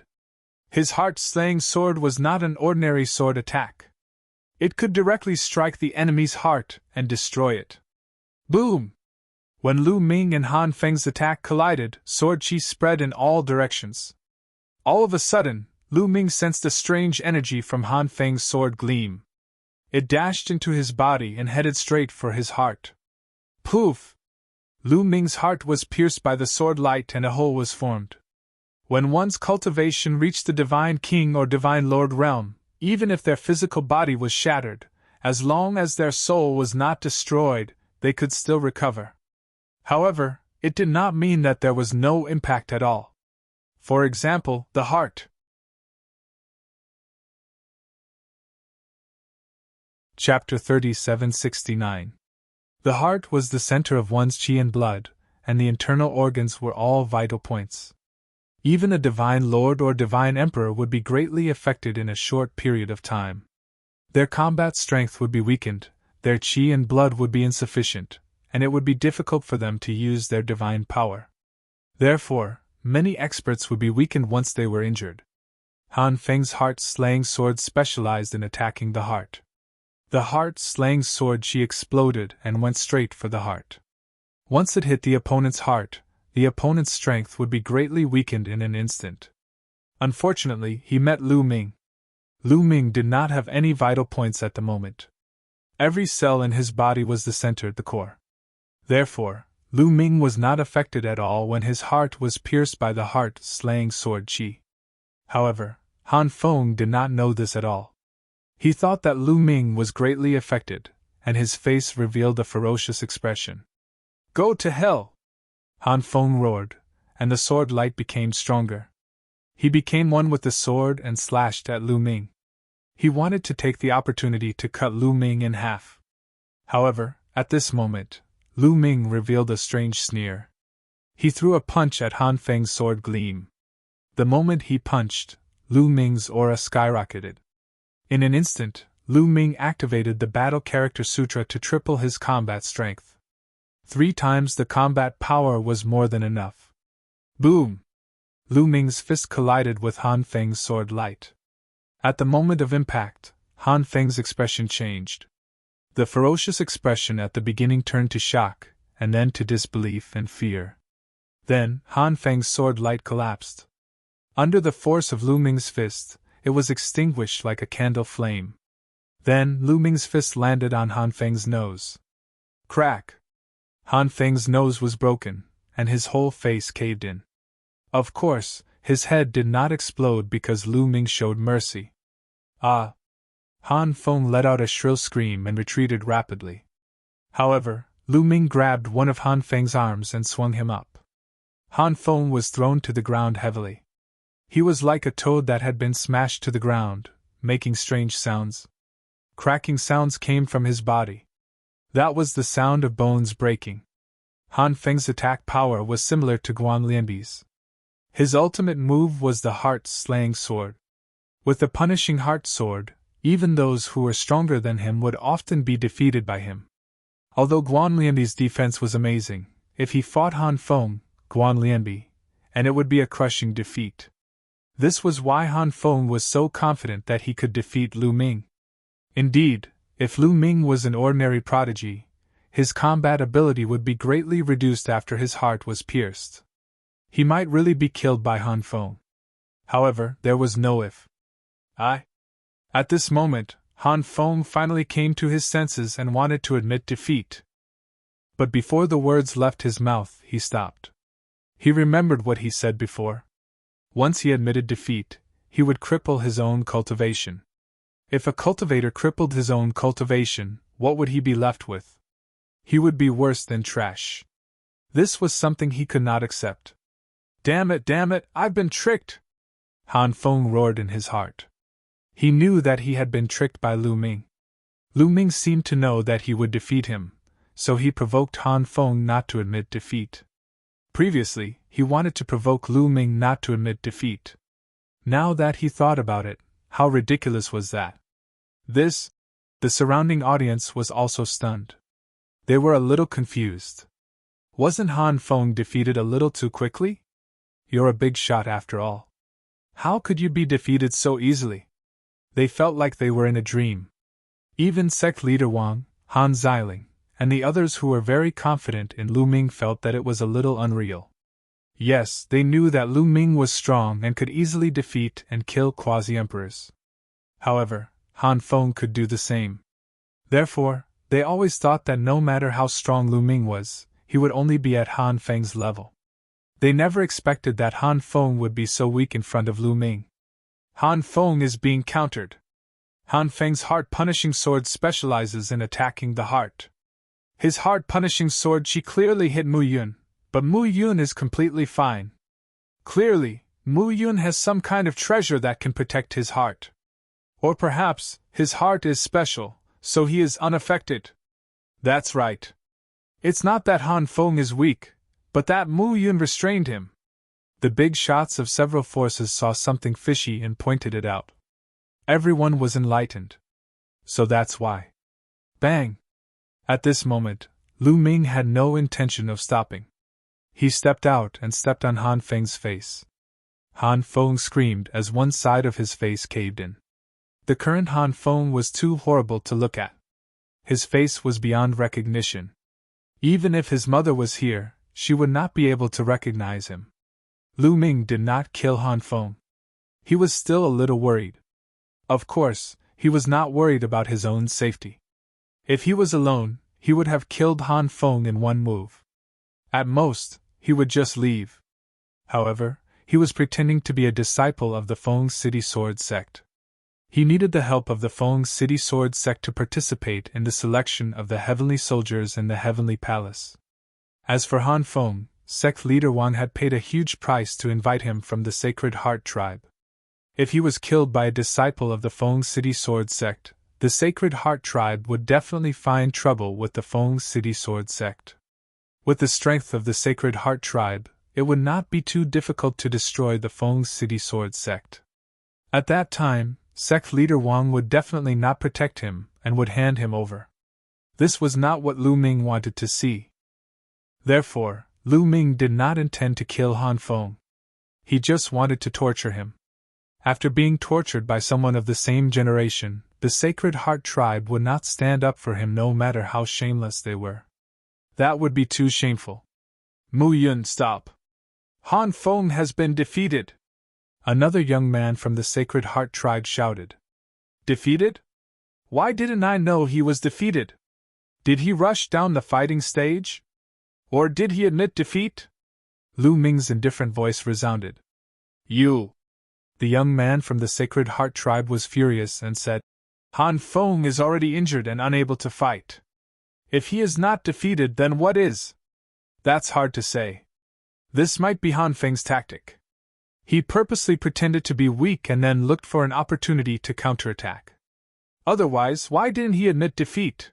His heart-slaying sword was not an ordinary sword attack. It could directly strike the enemy's heart and destroy it. Boom! When Lu Ming and Han Feng's attack collided, sword chi spread in all directions. All of a sudden, Lu Ming sensed a strange energy from Han Feng's sword gleam. It dashed into his body and headed straight for his heart. Poof! Lu Ming's heart was pierced by the sword light and a hole was formed. When one's cultivation reached the Divine King or Divine Lord realm, even if their physical body was shattered, as long as their soul was not destroyed, they could still recover. However, it did not mean that there was no impact at all. For example, the heart. Chapter 3769. The heart was the center of one's chi and blood, and the internal organs were all vital points. Even a divine lord or divine emperor would be greatly affected in a short period of time. Their combat strength would be weakened, their chi and blood would be insufficient, and it would be difficult for them to use their divine power. Therefore, many experts would be weakened once they were injured. Han Feng's heart-slaying sword specialized in attacking the heart. The heart-slaying sword chi exploded and went straight for the heart. Once it hit the opponent's heart, the opponent's strength would be greatly weakened in an instant. Unfortunately, he met Lu Ming. Lu Ming did not have any vital points at the moment. Every cell in his body was the center, the core. Therefore, Lu Ming was not affected at all when his heart was pierced by the heart-slaying sword chi. However, Han Feng did not know this at all. He thought that Lu Ming was greatly affected, and his face revealed a ferocious expression. Go to hell! Han Feng roared, and the sword light became stronger. He became one with the sword and slashed at Lu Ming. He wanted to take the opportunity to cut Lu Ming in half. However, at this moment, Lu Ming revealed a strange sneer. He threw a punch at Han Feng's sword gleam. The moment he punched, Lu Ming's aura skyrocketed. In an instant, Lu Ming activated the Battle Character Sutra to triple his combat strength. 3 times the combat power was more than enough. Boom! Lu Ming's fist collided with Han Feng's sword light. At the moment of impact, Han Feng's expression changed. The ferocious expression at the beginning turned to shock, and then to disbelief and fear. Then, Han Feng's sword light collapsed. Under the force of Lu Ming's fist, it was extinguished like a candle flame. Then, Lu Ming's fist landed on Han Feng's nose. Crack! Han Feng's nose was broken, and his whole face caved in. Of course, his head did not explode because Lu Ming showed mercy. Ah! Han Feng let out a shrill scream and retreated rapidly. However, Lu Ming grabbed one of Han Feng's arms and swung him up. Han Feng was thrown to the ground heavily. He was like a toad that had been smashed to the ground, making strange sounds. Cracking sounds came from his body. That was the sound of bones breaking. Han Feng's attack power was similar to Guan Lianbi's. His ultimate move was the heart-slaying sword. With the punishing heart sword, even those who were stronger than him would often be defeated by him. Although Guan Lianbi's defense was amazing, if he fought Han Feng, Guan Lianbi, and it would be a crushing defeat. This was why Han Feng was so confident that he could defeat Lu Ming. Indeed, if Lu Ming was an ordinary prodigy, his combat ability would be greatly reduced after his heart was pierced. He might really be killed by Han Feng. However, there was no if. At this moment, Han Feng finally came to his senses and wanted to admit defeat. But before the words left his mouth, he stopped. He remembered what he said before. Once he admitted defeat, he would cripple his own cultivation. If a cultivator crippled his own cultivation, what would he be left with? He would be worse than trash. This was something he could not accept. Damn it, I've been tricked! Han Feng roared in his heart. He knew that he had been tricked by Lu Ming. Lu Ming seemed to know that he would defeat him, so he provoked Han Feng not to admit defeat. Previously, he wanted to provoke Lu Ming not to admit defeat. Now that he thought about it, how ridiculous was that? The surrounding audience was also stunned. They were a little confused. Wasn't Han Feng defeated a little too quickly? You're a big shot after all. How could you be defeated so easily? They felt like they were in a dream. Even sect leader Wang, Han Xiling, and the others who were very confident in Lu Ming felt that it was a little unreal. Yes, they knew that Lu Ming was strong and could easily defeat and kill quasi-emperors. However, Han Feng could do the same. Therefore, they always thought that no matter how strong Lu Ming was, he would only be at Han Feng's level. They never expected that Han Feng would be so weak in front of Lu Ming. Han Feng is being countered. Han Feng's heart-punishing sword specializes in attacking the heart. His heart-punishing sword Qi clearly hit Mu Yun, but Mu Yun is completely fine. Clearly, Mu Yun has some kind of treasure that can protect his heart. Or perhaps, his heart is special, so he is unaffected. That's right. It's not that Han Feng is weak, but that Mu Yun restrained him. The big shots of several forces saw something fishy and pointed it out. Everyone was enlightened. So that's why. Bang! At this moment, Lu Ming had no intention of stopping. He stepped out and stepped on Han Feng's face. Han Feng screamed as one side of his face caved in. The current Han Feng was too horrible to look at. His face was beyond recognition. Even if his mother was here, she would not be able to recognize him. Lu Ming did not kill Han Feng. He was still a little worried. Of course, he was not worried about his own safety. If he was alone, he would have killed Han Feng in one move. At most, he would just leave. However, he was pretending to be a disciple of the Feng City Sword Sect. He needed the help of the Feng City Sword Sect to participate in the selection of the heavenly soldiers in the Heavenly Palace. As for Han Feng, sect leader Wang had paid a huge price to invite him from the Sacred Heart tribe. If he was killed by a disciple of the Feng City Sword Sect, the Sacred Heart tribe would definitely find trouble with the Feng City Sword Sect. With the strength of the Sacred Heart tribe, it would not be too difficult to destroy the Feng City Sword Sect. At that time, Sect leader Wang would definitely not protect him and would hand him over. This was not what Lu Ming wanted to see. Therefore, Lu Ming did not intend to kill Han Feng. He just wanted to torture him. After being tortured by someone of the same generation, the Sacred Heart tribe would not stand up for him no matter how shameless they were. That would be too shameful. Mu Yun, stop. Han Feng has been defeated. Another young man from the Sacred Heart tribe shouted. Defeated? Why didn't I know he was defeated? Did he rush down the fighting stage? Or did he admit defeat? Lu Ming's indifferent voice resounded. You! The young man from the Sacred Heart tribe was furious and said, Han Feng is already injured and unable to fight. If he is not defeated, then what is? That's hard to say. This might be Han Feng's tactic. He purposely pretended to be weak and then looked for an opportunity to counterattack. Otherwise, why didn't he admit defeat?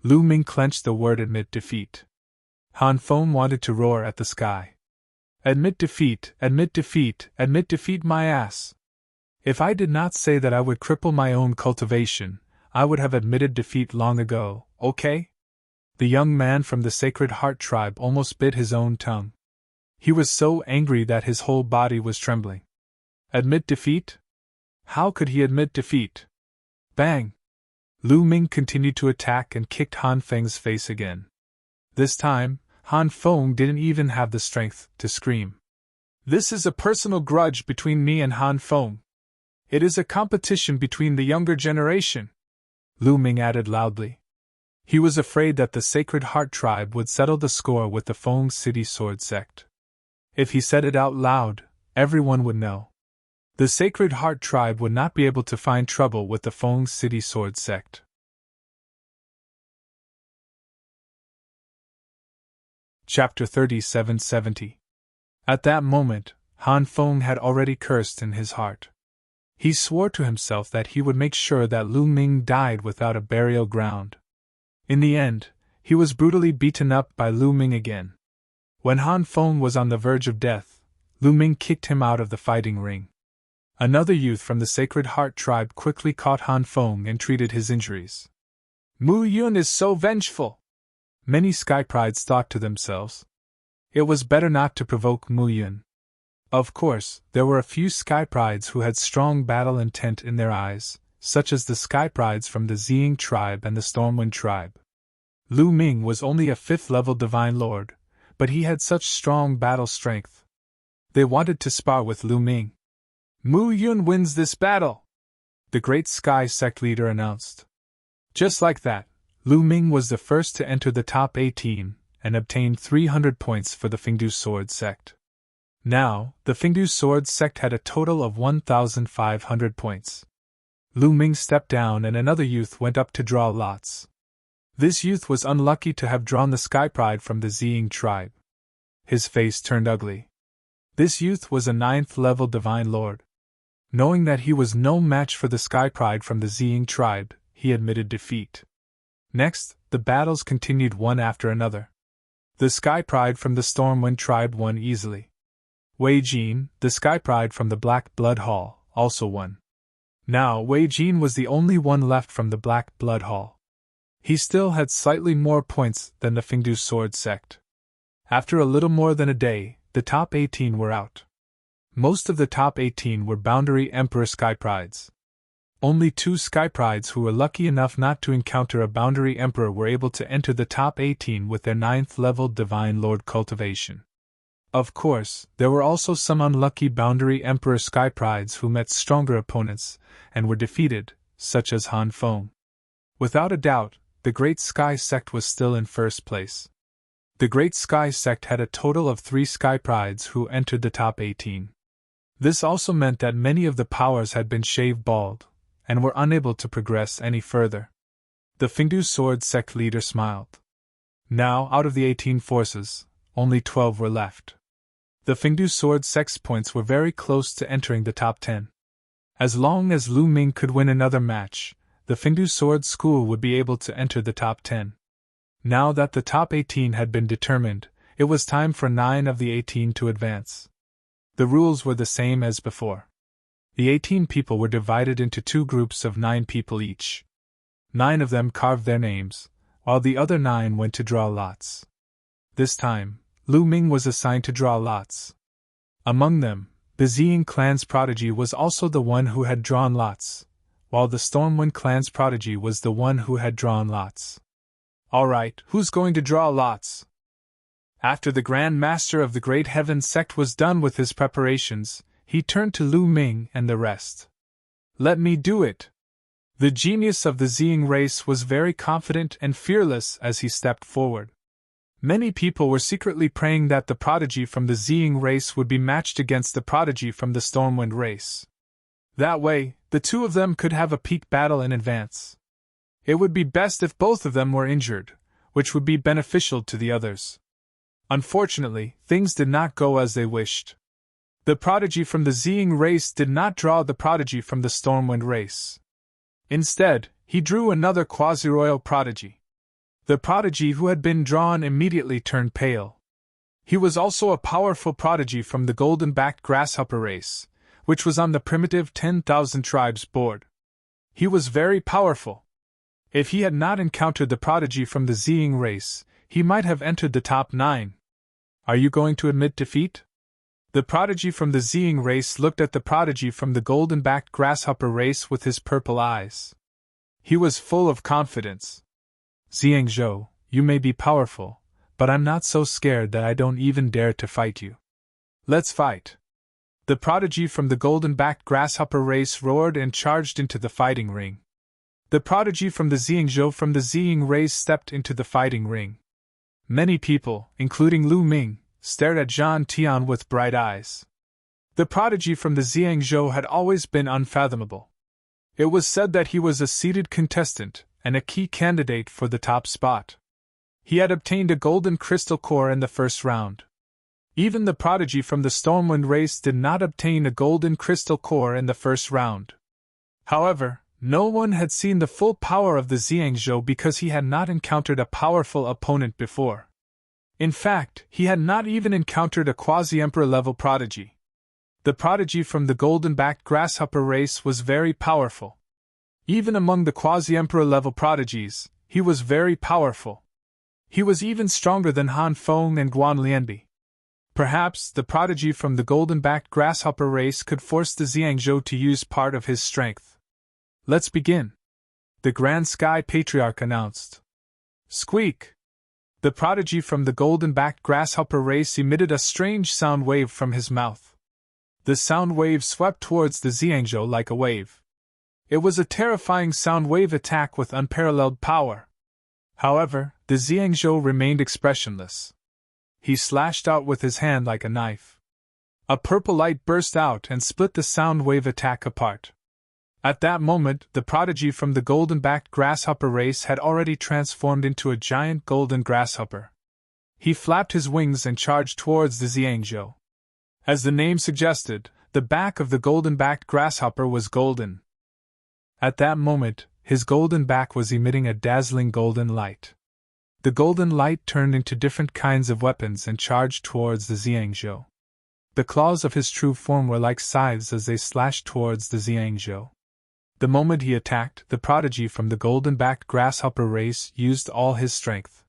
Lu Ming clenched the word admit defeat. Han Feng wanted to roar at the sky. Admit defeat, admit defeat, admit defeat my ass. If I did not say that I would cripple my own cultivation, I would have admitted defeat long ago, okay? The young man from the Sacred Heart tribe almost bit his own tongue. He was so angry that his whole body was trembling. Admit defeat? How could he admit defeat? Bang! Lu Ming continued to attack and kicked Han Feng's face again. This time, Han Feng didn't even have the strength to scream. This is a personal grudge between me and Han Feng. It is a competition between the younger generation, Lu Ming added loudly. He was afraid that the Sacred Heart tribe would settle the score with the Feng City Sword sect. If he said it out loud, everyone would know. The Sacred Heart tribe would not be able to find trouble with the Feng City Sword sect. Chapter 3770. At that moment, Han Feng had already cursed in his heart. He swore to himself that he would make sure that Lu Ming died without a burial ground. In the end, he was brutally beaten up by Lu Ming again. When Han Feng was on the verge of death, Lu Ming kicked him out of the fighting ring. Another youth from the Sacred Heart tribe quickly caught Han Feng and treated his injuries. Mu Yun is so vengeful! Many Sky Prides thought to themselves. It was better not to provoke Mu Yun. Of course, there were a few Sky Prides who had strong battle intent in their eyes, such as the Sky Prides from the Ziying tribe and the Stormwind tribe. Lu Ming was only a 5th-level Divine Lord, but he had such strong battle strength. They wanted to spar with Lu Ming. Mu Yun wins this battle, the Great Sky Sect leader announced. Just like that, Lu Ming was the first to enter the top 18 and obtained 300 points for the Fengdu Sword sect. Now, the Fengdu Sword sect had a total of 1,500 points. Lu Ming stepped down and another youth went up to draw lots. This youth was unlucky to have drawn the Sky Pride from the Ziying tribe. His face turned ugly. This youth was a 9th-level Divine Lord. Knowing that he was no match for the Sky Pride from the Ziying tribe, he admitted defeat. Next, the battles continued one after another. The Sky Pride from the Stormwind tribe won easily. Wei Jin, the Sky Pride from the Black Blood Hall, also won. Now Wei Jin was the only one left from the Black Blood Hall. He still had slightly more points than the Fengdu Sword sect. After a little more than a day, the top 18 were out. Most of the top 18 were Boundary Emperor Sky Prides. Only 2 Sky Prides who were lucky enough not to encounter a Boundary Emperor were able to enter the top 18 with their 9th-level Divine Lord cultivation. Of course, there were also some unlucky Boundary Emperor Sky Prides who met stronger opponents and were defeated, such as Han Feng. Without a doubt, the Great Sky Sect was still in first place. The Great Sky Sect had a total of 3 Sky Prides who entered the top 18. This also meant that many of the powers had been shaved bald, and were unable to progress any further. The Fengdu Sword Sect leader smiled. Now, out of the 18 forces, only 12 were left. The Fengdu Sword Sect's points were very close to entering the top 10. As long as Lu Ming could win another match, the Fengdu Sword School would be able to enter the top 10. Now that the top 18 had been determined, it was time for 9 of the 18 to advance. The rules were the same as before. The 18 people were divided into 2 groups of 9 people each. 9 of them carved their names, while the other 9 went to draw lots. This time, Lu Ming was assigned to draw lots. Among them, the Ziying clan's prodigy was also the one who had drawn lots, while the Stormwind clan's prodigy was the one who had drawn lots. "All right, who's going to draw lots?" After the Grand Master of the Great Heaven sect was done with his preparations, he turned to Lu Ming and the rest. "Let me do it." The genius of the Ziying race was very confident and fearless as he stepped forward. Many people were secretly praying that the prodigy from the Ziying race would be matched against the prodigy from the Stormwind race. That way, the 2 of them could have a peak battle in advance. It would be best if both of them were injured, which would be beneficial to the others. Unfortunately, things did not go as they wished. The prodigy from the Ziying race did not draw the prodigy from the Stormwind race. Instead, he drew another quasi-royal prodigy. The prodigy who had been drawn immediately turned pale. He was also a powerful prodigy from the golden-backed grasshopper race, which was on the primitive 10,000 tribes board. He was very powerful. If he had not encountered the prodigy from the Ziying race, he might have entered the top 9. "Are you going to admit defeat?" The prodigy from the Ziying race looked at the prodigy from the golden-backed grasshopper race with his purple eyes. He was full of confidence. "Ziyangzhou, you may be powerful, but I'm not so scared that I don't even dare to fight you. Let's fight." The prodigy from the golden-backed grasshopper race roared and charged into the fighting ring. The prodigy from the Ziyangzhou from the Ziying race stepped into the fighting ring. Many people, including Lu Ming, stared at Zhang Tian with bright eyes. The prodigy from the Ziyangzhou had always been unfathomable. It was said that he was a seeded contestant, and a key candidate for the top spot. He had obtained a golden crystal core in the first round. Even the prodigy from the Stormwind race did not obtain a golden crystal core in the first round. However, no one had seen the full power of the Ziyangzhou because he had not encountered a powerful opponent before. In fact, he had not even encountered a quasi-emperor level prodigy. The prodigy from the golden-backed grasshopper race was very powerful. Even among the quasi-emperor level prodigies, he was very powerful. He was even stronger than Han Feng and Guan Lianbi. Perhaps the prodigy from the golden-backed grasshopper race could force the Ziyangzhou to use part of his strength. "Let's begin," the Grand Sky Patriarch announced. Squeak! The prodigy from the golden-backed grasshopper race emitted a strange sound wave from his mouth. The sound wave swept towards the Ziyangzhou like a wave. It was a terrifying sound wave attack with unparalleled power. However, the Ziyangzhou remained expressionless. He slashed out with his hand like a knife. A purple light burst out and split the sound wave attack apart. At that moment, the prodigy from the golden-backed grasshopper race had already transformed into a giant golden grasshopper. He flapped his wings and charged towards the Ziyangzhou. As the name suggested, the back of the golden-backed grasshopper was golden. At that moment, his golden back was emitting a dazzling golden light. The golden light turned into different kinds of weapons and charged towards the Ziyangzhou. The claws of his true form were like scythes as they slashed towards the Ziyangzhou. The moment he attacked, the prodigy from the golden-backed grasshopper race used all his strength.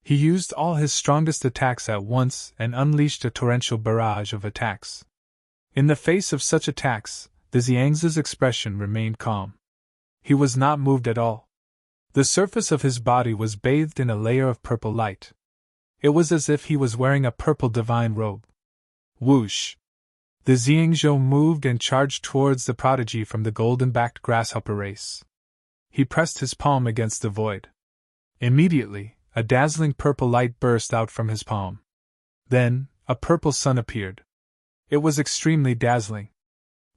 He used all his strongest attacks at once and unleashed a torrential barrage of attacks. In the face of such attacks, the Ziyangzhou's expression remained calm. He was not moved at all. The surface of his body was bathed in a layer of purple light. It was as if he was wearing a purple divine robe. Whoosh! The Ziyangzhou moved and charged towards the prodigy from the golden-backed grasshopper race. He pressed his palm against the void. Immediately, a dazzling purple light burst out from his palm. Then, a purple sun appeared. It was extremely dazzling.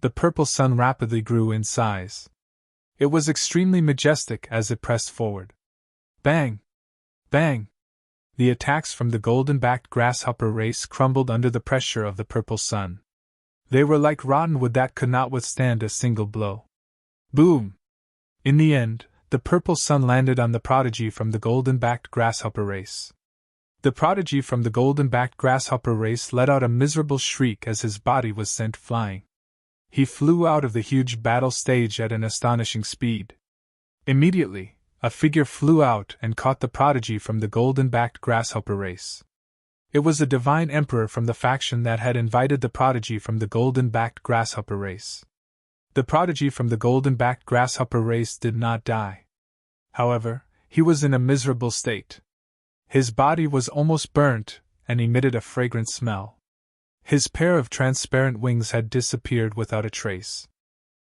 The purple sun rapidly grew in size. It was extremely majestic as it pressed forward. Bang! Bang! The attacks from the golden-backed grasshopper race crumbled under the pressure of the purple sun. They were like rotten wood that could not withstand a single blow. Boom! In the end, the purple sun landed on the prodigy from the golden-backed grasshopper race. The prodigy from the golden-backed grasshopper race let out a miserable shriek as his body was sent flying. He flew out of the huge battle stage at an astonishing speed. Immediately, a figure flew out and caught the prodigy from the golden-backed grasshopper race. It was a divine emperor from the faction that had invited the prodigy from the golden-backed grasshopper race. The prodigy from the golden-backed grasshopper race did not die. However, he was in a miserable state. His body was almost burnt and emitted a fragrant smell. His pair of transparent wings had disappeared without a trace.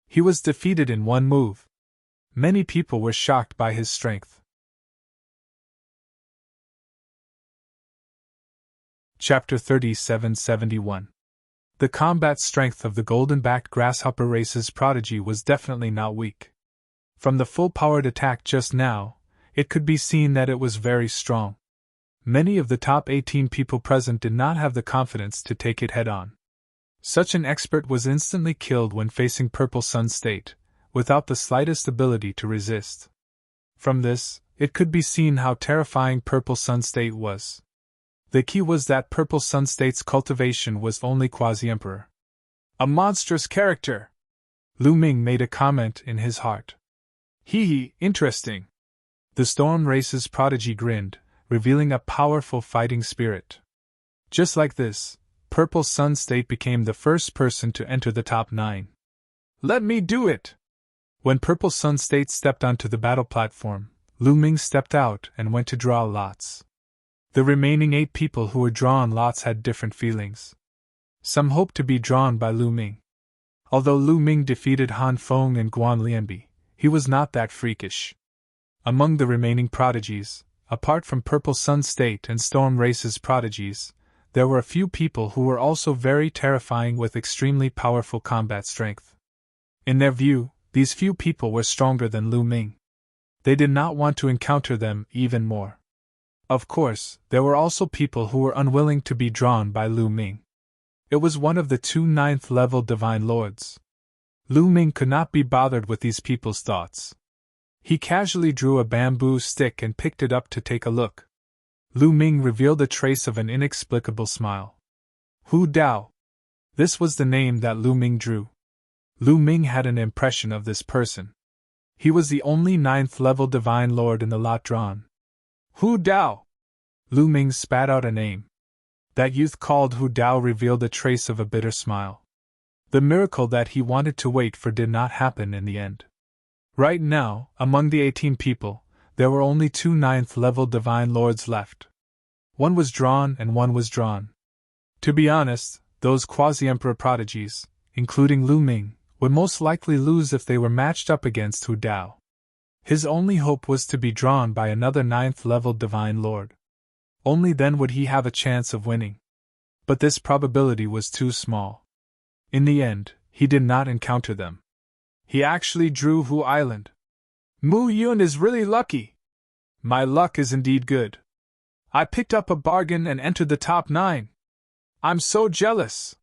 He was defeated in one move. Many people were shocked by his strength. Chapter 3771. The combat strength of the golden-backed grasshopper race's prodigy was definitely not weak. From the full-powered attack just now, it could be seen that it was very strong. Many of the top 18 people present did not have the confidence to take it head-on. Such an expert was instantly killed when facing Purple Sun State, without the slightest ability to resist. From this, it could be seen how terrifying Purple Sun State was. The key was that Purple Sun State's cultivation was only quasi-emperor. A monstrous character! Lu Ming made a comment in his heart. Hee, interesting. The Storm Race's prodigy grinned, revealing a powerful fighting spirit. Just like this, Purple Sun State became the first person to enter the top 9. Let me do it! When Purple Sun State stepped onto the battle platform, Lu Ming stepped out and went to draw lots. The remaining 8 people who were drawn lots had different feelings. Some hoped to be drawn by Lu Ming. Although Lu Ming defeated Han Feng and Guan Lianbi, he was not that freakish. Among the remaining prodigies, apart from Purple Sun State and Storm Race's prodigies, there were a few people who were also very terrifying with extremely powerful combat strength. In their view, these few people were stronger than Lu Ming. They did not want to encounter them even more. Of course, there were also people who were unwilling to be drawn by Lu Ming. It was one of the 2 9th-level Divine Lords. Lu Ming could not be bothered with these people's thoughts. He casually drew a bamboo stick and picked it up to take a look. Lu Ming revealed a trace of an inexplicable smile. Hu Dao. This was the name that Lu Ming drew. Lu Ming had an impression of this person. He was the only 9th-level Divine Lord in the lot drawn. Hu Dao! Lu Ming spat out a name. That youth called Hu Dao revealed a trace of a bitter smile. The miracle that he wanted to wait for did not happen in the end. Right now, among the 18 people, there were only 2 9th-level Divine Lords left. One was drawn and one was drawn. To be honest, those quasi-emperor prodigies, including Lu Ming, would most likely lose if they were matched up against Hu Dao. His only hope was to be drawn by another 9th-level Divine Lord. Only then would he have a chance of winning. But this probability was too small. In the end, he did not encounter them. He actually drew Hu Island. Mu Yun is really lucky. My luck is indeed good. I picked up a bargain and entered the top 9. I'm so jealous.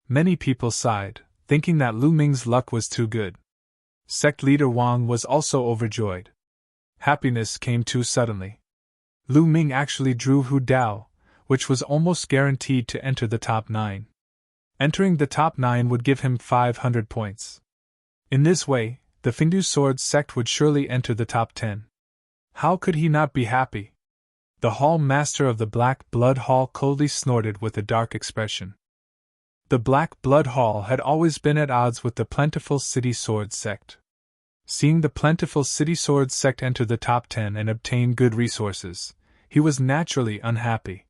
Many people sighed, thinking that Lu Ming's luck was too good. Sect leader Wang was also overjoyed. Happiness came too suddenly. Lu Ming actually drew Hu Dao, which was almost guaranteed to enter the top 9. Entering the top 9 would give him 500 points. In this way, the Fingdu Sword sect would surely enter the top 10. How could he not be happy? The Hall Master of the Black Blood Hall coldly snorted with a dark expression. The Black Blood Hall had always been at odds with the Plentiful City Sword sect. Seeing the Plentiful City Sword sect enter the top 10 and obtain good resources, he was naturally unhappy.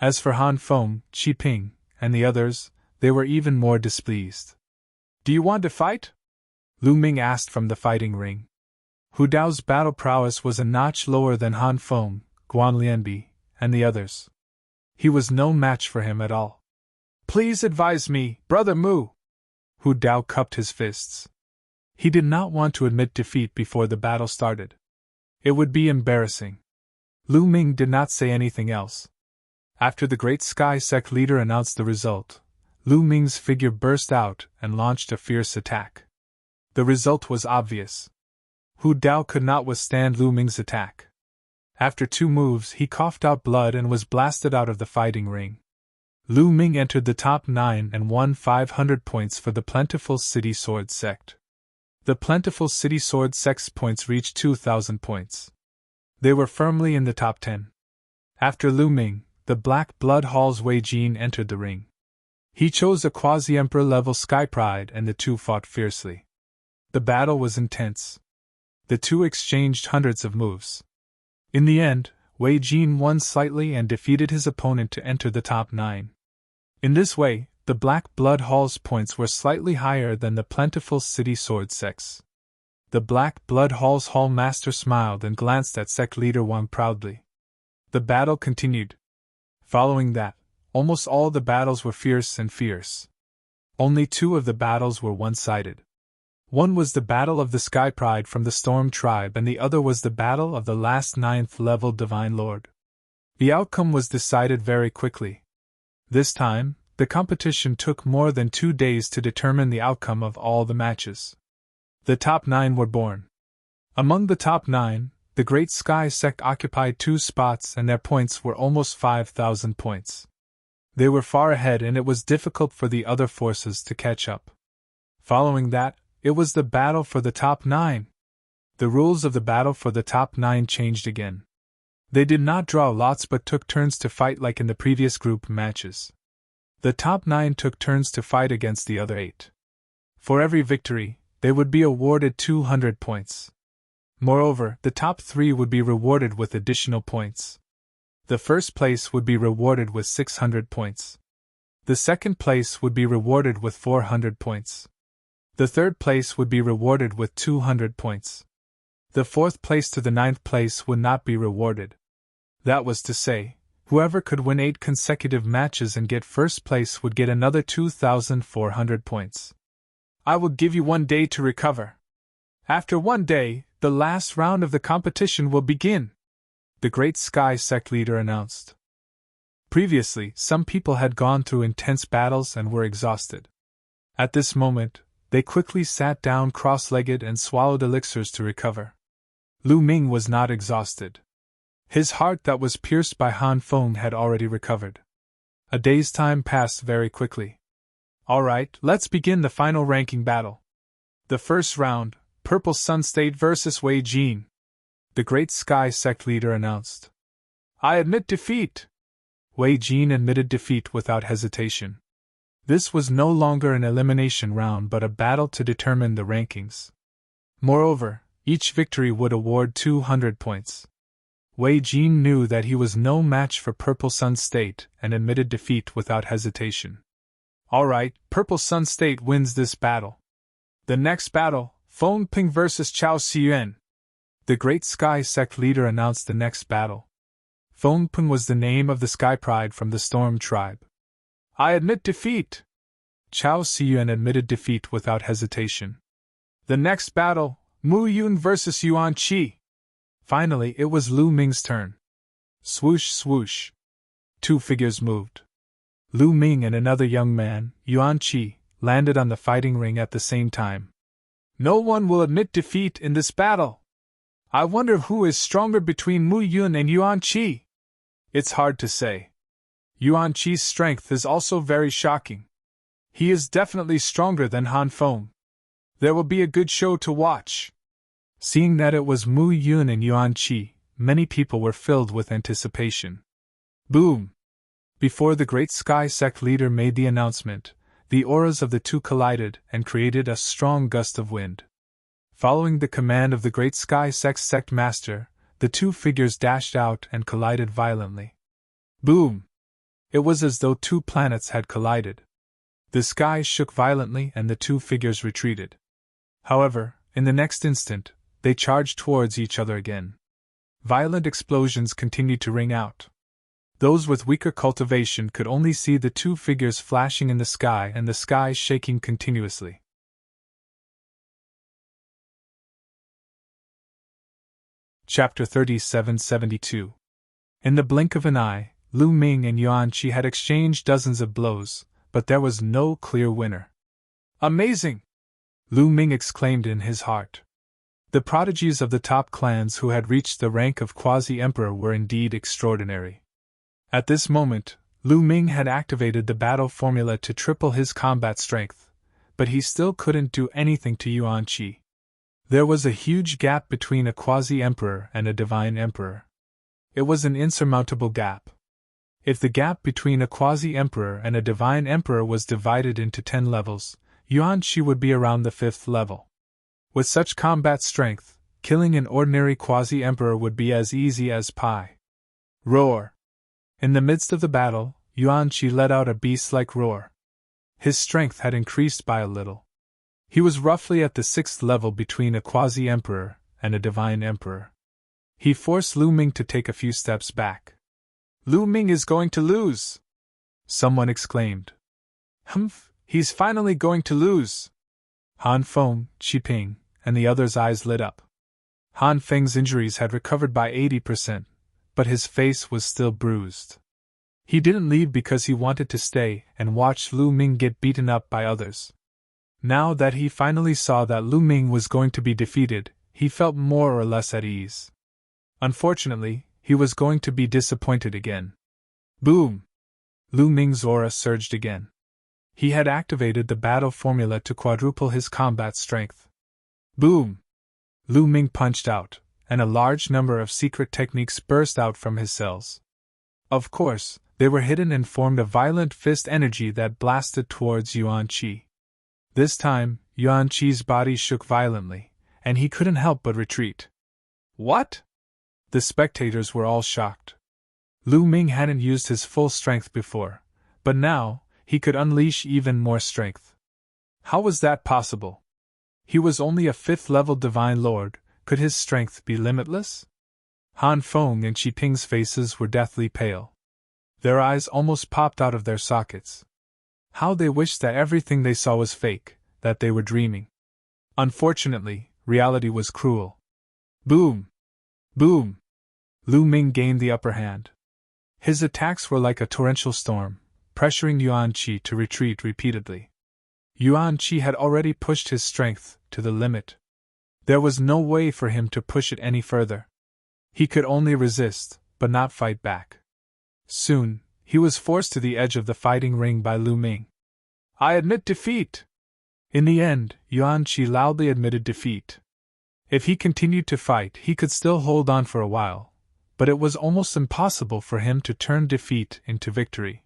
As for Han Feng, Qi Ping, and the others, they were even more displeased. Do you want to fight? Lu Ming asked from the fighting ring. Hu Dao's battle prowess was a notch lower than Han Feng, Guan Lianbi, and the others. He was no match for him at all. Please advise me, Brother Mu! Hu Dao cupped his fists. He did not want to admit defeat before the battle started. It would be embarrassing. Lu Ming did not say anything else. After the Great Sky Sect leader announced the result, Lu Ming's figure burst out and launched a fierce attack. The result was obvious. Hu Dao could not withstand Lu Ming's attack. After 2 moves, he coughed out blood and was blasted out of the fighting ring. Lu Ming entered the top 9 and won 500 points for the Plentiful City Sword Sect. The Plentiful City Sword Sect's points reached 2,000 points. They were firmly in the top 10. After Lu Ming, the Black Blood Hall's Wei Jin entered the ring. He chose a quasi-emperor level Sky Pride and the two fought fiercely. The battle was intense. The two exchanged hundreds of moves. In the end, Wei Jin won slightly and defeated his opponent to enter the top 9. In this way, the Black Blood Hall's points were slightly higher than the Plentiful City Sword Sect's. The Black Blood Hall's Hall Master smiled and glanced at Sect Leader Wang proudly. The battle continued. Following that, almost all the battles were fierce. Only 2 of the battles were one-sided. One was the Battle of the Sky Pride from the Storm Tribe and the other was the Battle of the last 9th level Divine Lord. The outcome was decided very quickly. This time, the competition took more than 2 days to determine the outcome of all the matches. The top 9 were born. Among the top 9, the Great Sky Sect occupied 2 spots and their points were almost 5,000 points. They were far ahead and it was difficult for the other forces to catch up. Following that, it was the battle for the top 9. The rules of the battle for the top 9 changed again. They did not draw lots but took turns to fight like in the previous group matches. The top 9 took turns to fight against the other 8. For every victory, they would be awarded 200 points. Moreover, the top 3 would be rewarded with additional points. The first place would be rewarded with 600 points. The second place would be rewarded with 400 points. The third place would be rewarded with 200 points. The fourth place to the 9th place would not be rewarded. That was to say, whoever could win 8 consecutive matches and get first place would get another 2,400 points. I will give you 1 day to recover. After 1 day, the last round of the competition will begin, the Great Sky Sect leader announced. Previously, some people had gone through intense battles and were exhausted. At this moment, they quickly sat down cross-legged and swallowed elixirs to recover. Lu Ming was not exhausted. His heart that was pierced by Han Feng had already recovered. A day's time passed very quickly. All right, let's begin the final ranking battle. The first round, Purple Sun State vs. Wei Jin, the Great Sky Sect leader announced. I admit defeat. Wei Jin admitted defeat without hesitation. This was no longer an elimination round but a battle to determine the rankings. Moreover, each victory would award 200 points. Wei Jin knew that he was no match for Purple Sun State and admitted defeat without hesitation. Alright, Purple Sun State wins this battle. The next battle, Feng Ping vs. Chao Xiyuan. The Great Sky Sect leader announced the next battle. Feng Ping was the name of the Sky Pride from the Storm Tribe. I admit defeat. Chao Xiyuan admitted defeat without hesitation. The next battle, Mu Yun vs. Yuan Qi. Finally, it was Lu Ming's turn. Swoosh swoosh. 2 figures moved. Lu Ming and another young man, Yuan Qi, landed on the fighting ring at the same time. No one will admit defeat in this battle. I wonder who is stronger between Mu Yun and Yuan Qi. It's hard to say. Yuan Qi's strength is also very shocking. He is definitely stronger than Han Feng. There will be a good show to watch. Seeing that it was Mu Yun and Yuan Qi, many people were filled with anticipation. Boom! Before the Great Sky Sect leader made the announcement, the auras of the two collided and created a strong gust of wind. Following the command of the Great Sky Sect Master, the 2 figures dashed out and collided violently. Boom! It was as though 2 planets had collided. The sky shook violently and the 2 figures retreated. However, in the next instant, they charged towards each other again. Violent explosions continued to ring out. Those with weaker cultivation could only see the 2 figures flashing in the sky and the sky shaking continuously. Chapter 3772. In the blink of an eye, Lu Ming and Yuan Qi had exchanged dozens of blows, but there was no clear winner. Amazing! Lu Ming exclaimed in his heart. The prodigies of the top clans who had reached the rank of quasi-emperor were indeed extraordinary. At this moment, Lu Ming had activated the battle formula to triple his combat strength, but he still couldn't do anything to Yuan Qi. There was a huge gap between a quasi-emperor and a divine emperor. It was an insurmountable gap. If the gap between a quasi-emperor and a divine emperor was divided into 10 levels, Yuan Qi would be around the 5th level. With such combat strength, killing an ordinary quasi-emperor would be as easy as pie. Roar! In the midst of the battle, Yuan Qi let out a beast-like roar. His strength had increased by a little. He was roughly at the 6th level between a quasi-emperor and a divine emperor. He forced Lu Ming to take a few steps back. Lu Ming is going to lose! Someone exclaimed. Humph, he's finally going to lose! Han Feng, Qi Ping, and the others' eyes lit up. Han Feng's injuries had recovered by 80%, but his face was still bruised. He didn't leave because he wanted to stay and watch Lu Ming get beaten up by others. Now that he finally saw that Lu Ming was going to be defeated, he felt more or less at ease. Unfortunately, he was going to be disappointed again. Boom! Lu Ming's aura surged again. He had activated the battle formula to quadruple his combat strength. Boom! Lu Ming punched out, and a large number of secret techniques burst out from his cells. Of course, they were hidden and formed a violent fist energy that blasted towards Yuan Qi. This time, Yuan Qi's body shook violently, and he couldn't help but retreat. What? The spectators were all shocked. Lu Ming hadn't used his full strength before, but now, he could unleash even more strength. How was that possible? He was only a 5th-level divine lord, could his strength be limitless? Han Feng and Qi Ping's faces were deathly pale. Their eyes almost popped out of their sockets. How they wished that everything they saw was fake, that they were dreaming. Unfortunately, reality was cruel. Boom! Boom! Lu Ming gained the upper hand. His attacks were like a torrential storm, pressuring Yuan Qi to retreat repeatedly. Yuan Qi had already pushed his strength to the limit. There was no way for him to push it any further. He could only resist, but not fight back. Soon, he was forced to the edge of the fighting ring by Lu Ming. I admit defeat! In the end, Yuan Qi loudly admitted defeat. If he continued to fight, he could still hold on for a while, but it was almost impossible for him to turn defeat into victory.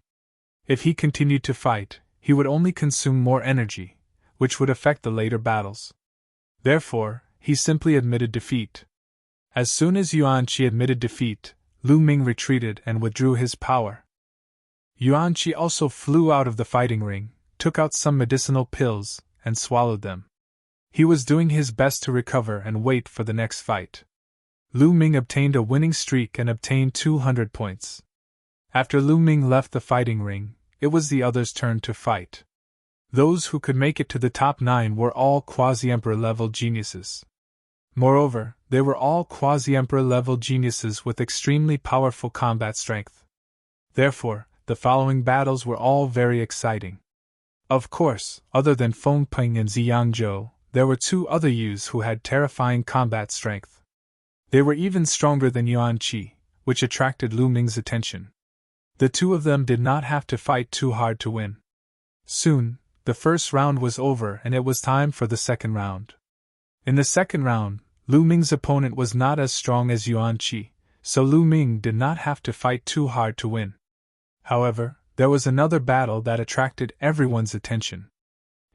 If he continued to fight, he would only consume more energy, which would affect the later battles. Therefore, he simply admitted defeat. As soon as Yuan Qi admitted defeat, Lu Ming retreated and withdrew his power. Yuan Qi also flew out of the fighting ring, took out some medicinal pills, and swallowed them. He was doing his best to recover and wait for the next fight. Lu Ming obtained a winning streak and obtained 200 points. After Lu Ming left the fighting ring, it was the others' turn to fight. Those who could make it to the top 9 were all quasi-emperor level geniuses. Moreover, they were all quasi-emperor level geniuses with extremely powerful combat strength. Therefore, the following battles were all very exciting. Of course, other than Feng Ping and Ziyangzhou, there were 2 other youths who had terrifying combat strength. They were even stronger than Yuan Qi, which attracted Lu Ming's attention. The 2 of them did not have to fight too hard to win. Soon, the first round was over and it was time for the second round. In the second round, Lu Ming's opponent was not as strong as Yuan Qi, so Lu Ming did not have to fight too hard to win. However, there was another battle that attracted everyone's attention.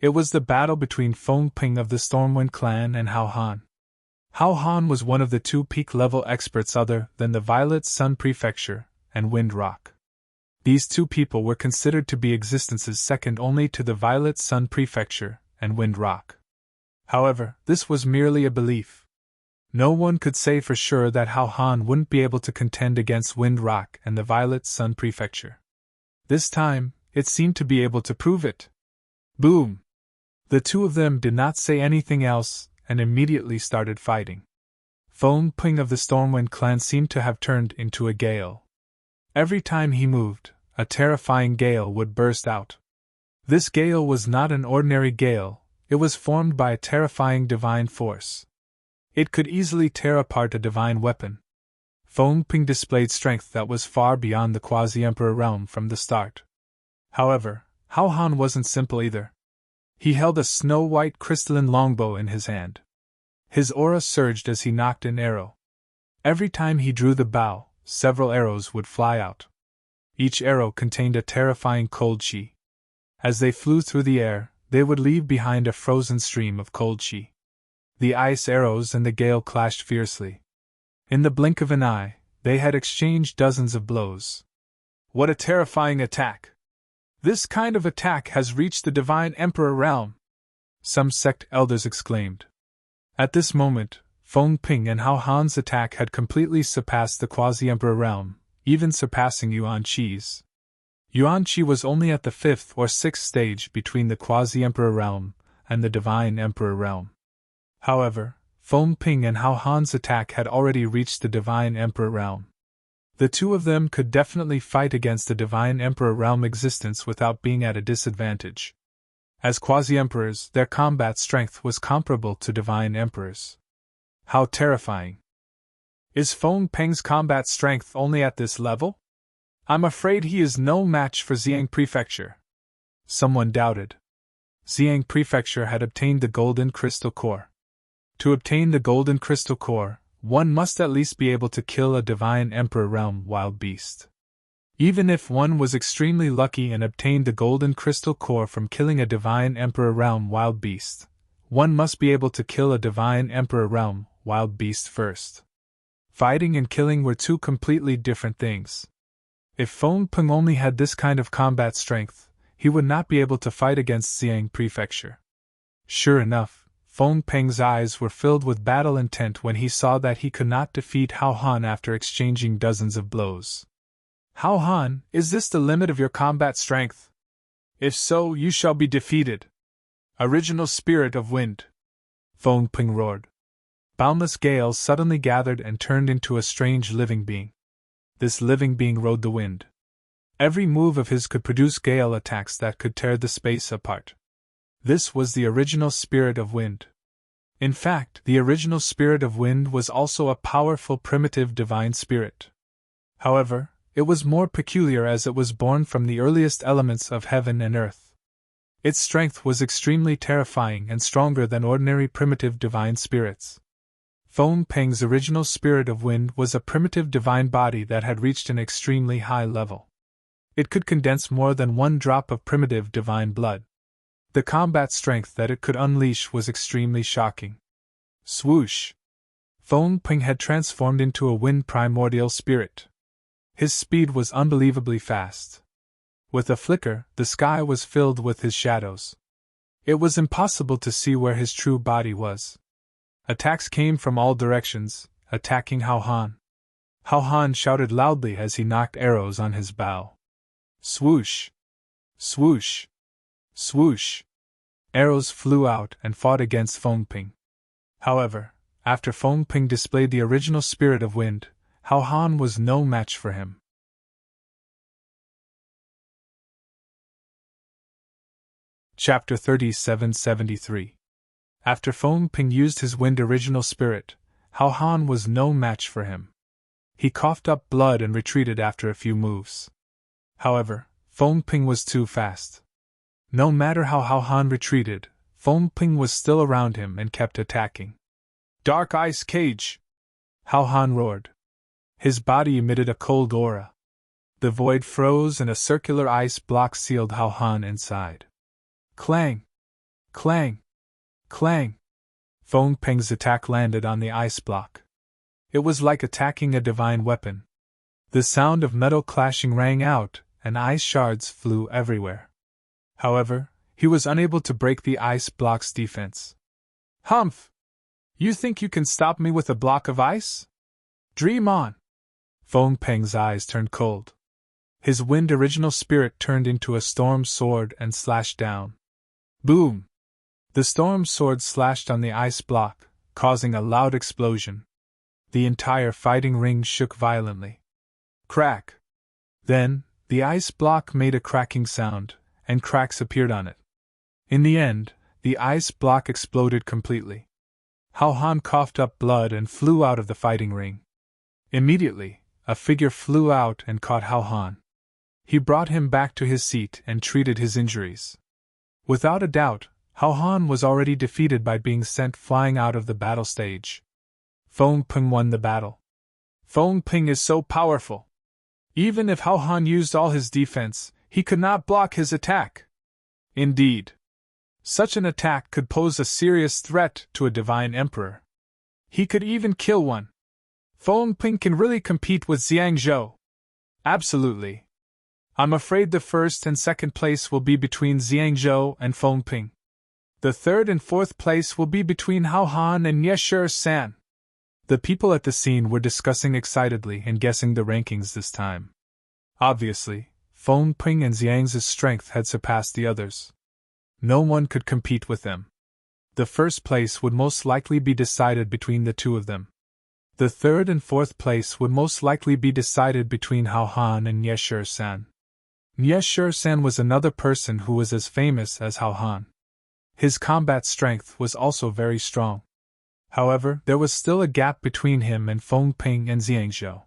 It was the battle between Feng Ping of the Stormwind clan and Hao Han. Hao Han was one of the 2 peak-level experts other than the Violet Sun Prefecture and Wind Rock. These 2 people were considered to be existences second only to the Violet Sun Prefecture and Wind Rock. However, this was merely a belief. No one could say for sure that Hao Han wouldn't be able to contend against Wind Rock and the Violet Sun Prefecture. This time, it seemed to be able to prove it. Boom! The 2 of them did not say anything else and immediately started fighting. Feng Ping of the Stormwind clan seemed to have turned into a gale. Every time he moved, a terrifying gale would burst out. This gale was not an ordinary gale, it was formed by a terrifying divine force. It could easily tear apart a divine weapon. Feng Ping displayed strength that was far beyond the quasi-emperor realm from the start. However, Hao Han wasn't simple either. He held a snow-white crystalline longbow in his hand. His aura surged as he nocked an arrow. Every time he drew the bow, several arrows would fly out. Each arrow contained a terrifying cold chi. As they flew through the air, they would leave behind a frozen stream of cold chi. The ice arrows and the gale clashed fiercely. In the blink of an eye, they had exchanged dozens of blows. What a terrifying attack! This kind of attack has reached the Divine Emperor realm, some sect elders exclaimed. At this moment, Feng Ping and Hao Han's attack had completely surpassed the quasi-emperor realm, even surpassing Yuan Qi's. Yuan Qi was only at the 5th or 6th stage between the quasi-emperor realm and the Divine Emperor realm. However, Feng Ping and Hao Han's attack had already reached the Divine Emperor realm. The two of them could definitely fight against the Divine Emperor realm existence without being at a disadvantage. As quasi-emperors, their combat strength was comparable to Divine Emperors. How terrifying! Is Feng Ping's combat strength only at this level? I'm afraid he is no match for Xiang Prefecture. Someone doubted. Xiang Prefecture had obtained the Golden Crystal Core. To obtain the Golden Crystal Core, one must at least be able to kill a Divine Emperor realm wild beast. Even if one was extremely lucky and obtained the Golden Crystal Core from killing a Divine Emperor realm wild beast, one must be able to kill a Divine Emperor realm wild beast first. Fighting and killing were two completely different things. If Feng Ping only had this kind of combat strength, he would not be able to fight against Xiang Prefecture. Sure enough, Feng Ping's eyes were filled with battle intent when he saw that he could not defeat Hao Han after exchanging dozens of blows. Hao Han, is this the limit of your combat strength? If so, you shall be defeated. Original Spirit of Wind! Feng Ping roared. Boundless gales suddenly gathered and turned into a strange living being. This living being rode the wind. Every move of his could produce gale attacks that could tear the space apart. This was the original Spirit of Wind. In fact, the original Spirit of Wind was also a powerful primitive divine spirit. However, it was more peculiar as it was born from the earliest elements of heaven and earth. Its strength was extremely terrifying and stronger than ordinary primitive divine spirits. Feng Ping's original Spirit of Wind was a primitive divine body that had reached an extremely high level. It could condense more than one drop of primitive divine blood. The combat strength that it could unleash was extremely shocking. Swoosh! Feng Ping had transformed into a wind primordial spirit. His speed was unbelievably fast. With a flicker, the sky was filled with his shadows. It was impossible to see where his true body was. Attacks came from all directions, attacking Hao Han. Hao Han shouted loudly as he knocked arrows on his bow. Swoosh! Swoosh! Swoosh! Arrows flew out and fought against Feng Ping. However, after Feng Ping displayed the original Spirit of Wind, Hao Han was no match for him. Chapter 3773. After Feng Ping used his wind original spirit, Hao Han was no match for him. He coughed up blood and retreated after a few moves. However, Feng Ping was too fast. No matter how Hao Han retreated, Feng Ping was still around him and kept attacking. Dark Ice Cage! Hao Han roared. His body emitted a cold aura. The void froze and a circular ice block sealed Hao Han inside. Clang! Clang! Clang! Feng Ping's attack landed on the ice block. It was like attacking a divine weapon. The sound of metal clashing rang out, and ice shards flew everywhere. However, he was unable to break the ice block's defense. Humph! You think you can stop me with a block of ice? Dream on! Feng Ping's eyes turned cold. His wind original spirit turned into a storm sword and slashed down. Boom! The storm sword slashed on the ice block, causing a loud explosion. The entire fighting ring shook violently. Crack! Then, the ice block made a cracking sound, and cracks appeared on it. In the end, the ice block exploded completely. Hao Han coughed up blood and flew out of the fighting ring. Immediately, a figure flew out and caught Hao Han. He brought him back to his seat and treated his injuries. Without a doubt, Hao Han was already defeated by being sent flying out of the battle stage. Feng Ping won the battle. Feng Ping is so powerful. Even if Hao Han used all his defense, he could not block his attack. Indeed, such an attack could pose a serious threat to a divine emperor. He could even kill one. Feng Ping can really compete with Xiang Zhou. Absolutely. I'm afraid the first and second place will be between Xiang Zhou and Feng Ping. The third and fourth place will be between Hao Han and Ye San. The people at the scene were discussing excitedly and guessing the rankings this time. Obviously, Feng Ping and Xiang's strength had surpassed the others. No one could compete with them. The first place would most likely be decided between the two of them. The third and fourth place would most likely be decided between Hao Han and Ye San. Ye San was another person who was as famous as Hao Han. His combat strength was also very strong. However, there was still a gap between him and Feng Ping and Xiang Zhou.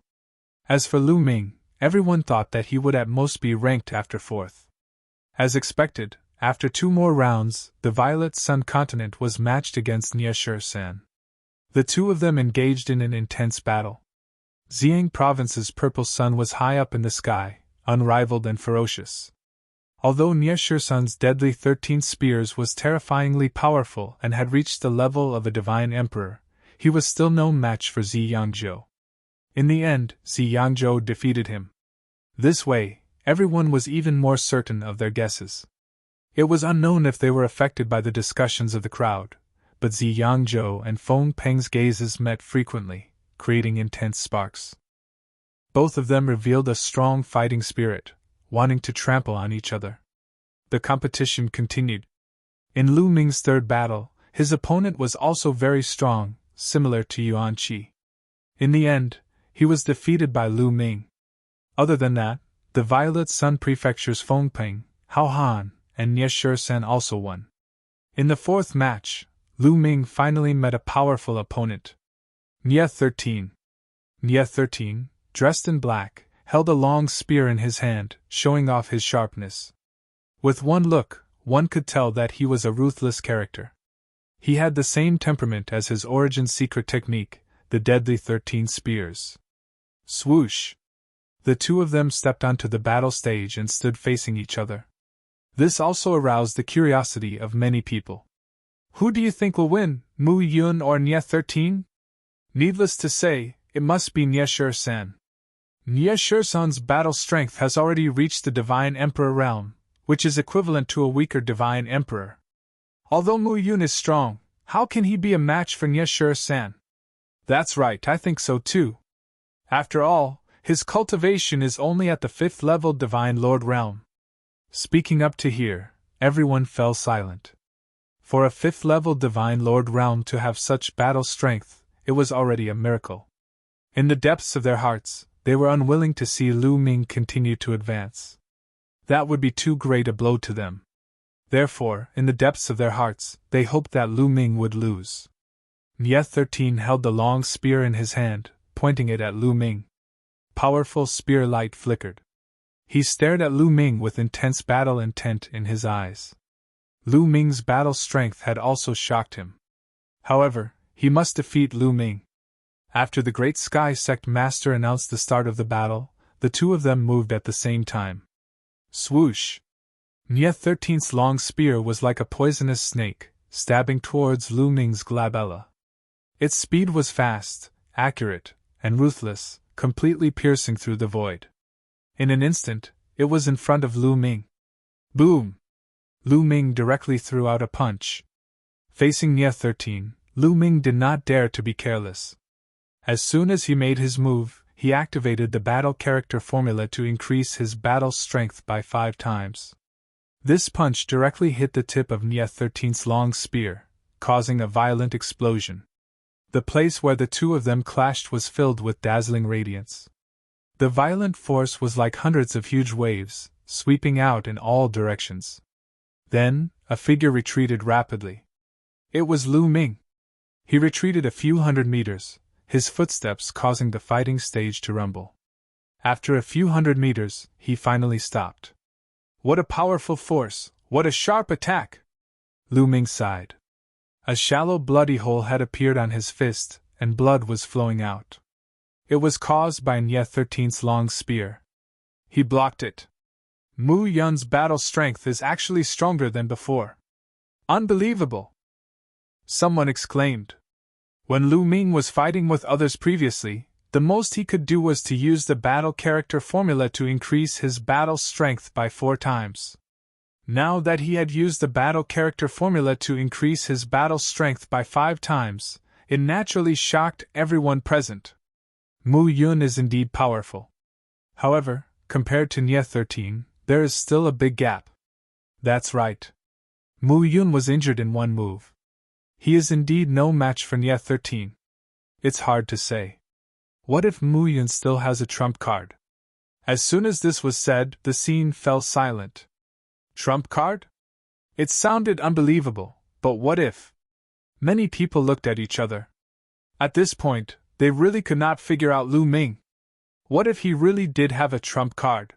As for Lu Ming, everyone thought that he would at most be ranked after fourth. As expected, after 2 more rounds, the Violet Sun continent was matched against Ye San. The two of them engaged in an intense battle. Xiang province's purple sun was high up in the sky, unrivaled and ferocious. Although Ye San's deadly 13 spears was terrifyingly powerful and had reached the level of a divine emperor, he was still no match for Xiang Zhou. In the end, Xiang Zhou defeated him. This way, everyone was even more certain of their guesses. It was unknown if they were affected by the discussions of the crowd, but Xiang Zhou and Feng Ping's gazes met frequently, creating intense sparks. Both of them revealed a strong fighting spirit, wanting to trample on each other. The competition continued. In Lu Ming's third battle, his opponent was also very strong, similar to Yuan Qi. In the end, he was defeated by Lu Ming. Other than that, the Violet Sun Prefecture's Feng Ping, Hao Han, and Ye San also won. In the fourth match, Lu Ming finally met a powerful opponent. Nye 13. Nye 13, dressed in black, held a long spear in his hand, showing off his sharpness. With one look, one could tell that he was a ruthless character. He had the same temperament as his origin secret technique, the deadly 13 spears. Swoosh! The two of them stepped onto the battle stage and stood facing each other. This also aroused the curiosity of many people. Who do you think will win, Mu Yun or Nye 13? Needless to say, it must be Nye San. Nye San's battle strength has already reached the Divine Emperor realm, which is equivalent to a weaker Divine Emperor. Although Mu Yun is strong, how can he be a match for Nye San? That's right, I think so too. After all, his cultivation is only at the 5th level Divine Lord realm. Speaking up to here, everyone fell silent. For a 5th level Divine Lord realm to have such battle strength, it was already a miracle. In the depths of their hearts, they were unwilling to see Lu Ming continue to advance. That would be too great a blow to them. Therefore, in the depths of their hearts, they hoped that Lu Ming would lose. Nye 13 held the long spear in his hand, pointing it at Lu Ming. Powerful spear light flickered. He stared at Lu Ming with intense battle intent in his eyes. Lu Ming's battle strength had also shocked him. However, he must defeat Lu Ming. After the great Sky Sect Master announced the start of the battle, the two of them moved at the same time. Swoosh! Nye 13's long spear was like a poisonous snake, stabbing towards Lu Ming's glabella. Its speed was fast, accurate, and ruthless, completely piercing through the void. In an instant, it was in front of Lu Ming. Boom! Lu Ming directly threw out a punch. Facing Nye 13, Lu Ming did not dare to be careless. As soon as he made his move, he activated the battle character formula to increase his battle strength by 5 times. This punch directly hit the tip of Nye 13's long spear, causing a violent explosion. The place where the two of them clashed was filled with dazzling radiance. The violent force was like hundreds of huge waves, sweeping out in all directions. Then, a figure retreated rapidly. It was Lu Ming. He retreated a few hundred meters, his footsteps causing the fighting stage to rumble. After a few hundred meters, he finally stopped. What a powerful force! What a sharp attack! Lu Ming sighed. A shallow bloody hole had appeared on his fist, and blood was flowing out. It was caused by Nye 13's long spear. He blocked it. Mu Yun's battle strength is actually stronger than before. Unbelievable! Someone exclaimed. When Lu Ming was fighting with others previously, the most he could do was to use the battle character formula to increase his battle strength by 4 times. Now that he had used the battle character formula to increase his battle strength by 5 times, it naturally shocked everyone present. Mu Yun is indeed powerful. However, compared to Nye 13, there is still a big gap. That's right. Mu Yun was injured in one move. He is indeed no match for Nye 13. It's hard to say. What if Mu Yun still has a trump card? As soon as this was said, the scene fell silent. Trump card? It sounded unbelievable, but what if? Many people looked at each other. At this point, they really could not figure out Lu Ming. What if he really did have a trump card?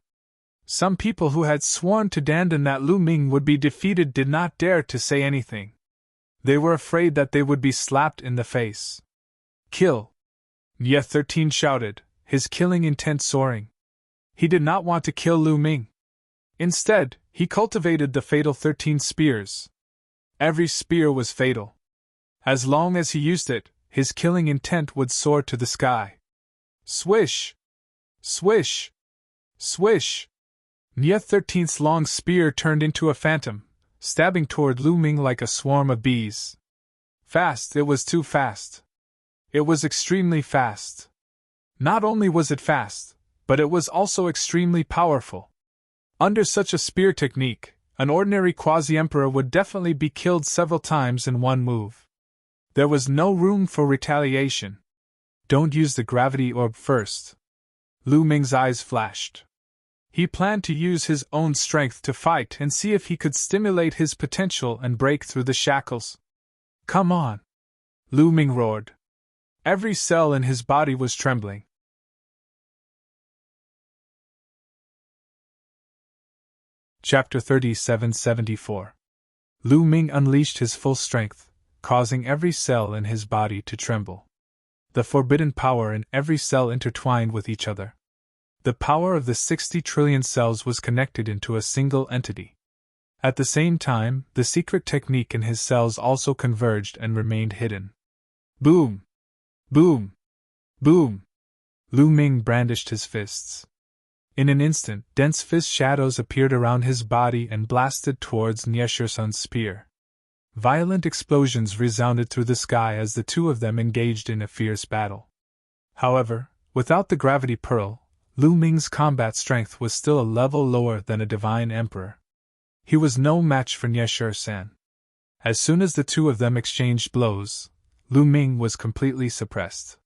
Some people who had sworn to Dandan that Lu Ming would be defeated did not dare to say anything. They were afraid that they would be slapped in the face. Kill! Nye 13 shouted, his killing intent soaring. He did not want to kill Lu Ming. Instead, he cultivated the fatal 13 spears. Every spear was fatal. As long as he used it, his killing intent would soar to the sky. Swish! Swish! Swish! Nye 13's long spear turned into a phantom, stabbing toward Lu Ming like a swarm of bees. Fast, it was too fast. It was extremely fast. Not only was it fast, but it was also extremely powerful. Under such a spear technique, an ordinary quasi-emperor would definitely be killed several times in one move. There was no room for retaliation. Don't use the gravity orb first. Lu Ming's eyes flashed. He planned to use his own strength to fight and see if he could stimulate his potential and break through the shackles. Come on! Lu Ming roared. Every cell in his body was trembling. Chapter 3774. Lu Ming unleashed his full strength, causing every cell in his body to tremble. The forbidden power in every cell intertwined with each other. The power of the 60 trillion cells was connected into a single entity. At the same time, the secret technique in his cells also converged and remained hidden. Boom! Boom! Boom! Lu Ming brandished his fists. In an instant, dense fist shadows appeared around his body and blasted towards Nye Shursun's spear. Violent explosions resounded through the sky as the two of them engaged in a fierce battle. However, without the gravity pearl, Lu Ming's combat strength was still a level lower than a divine emperor. He was no match for Nye Shursun. As soon as the two of them exchanged blows, Lu Ming was completely suppressed.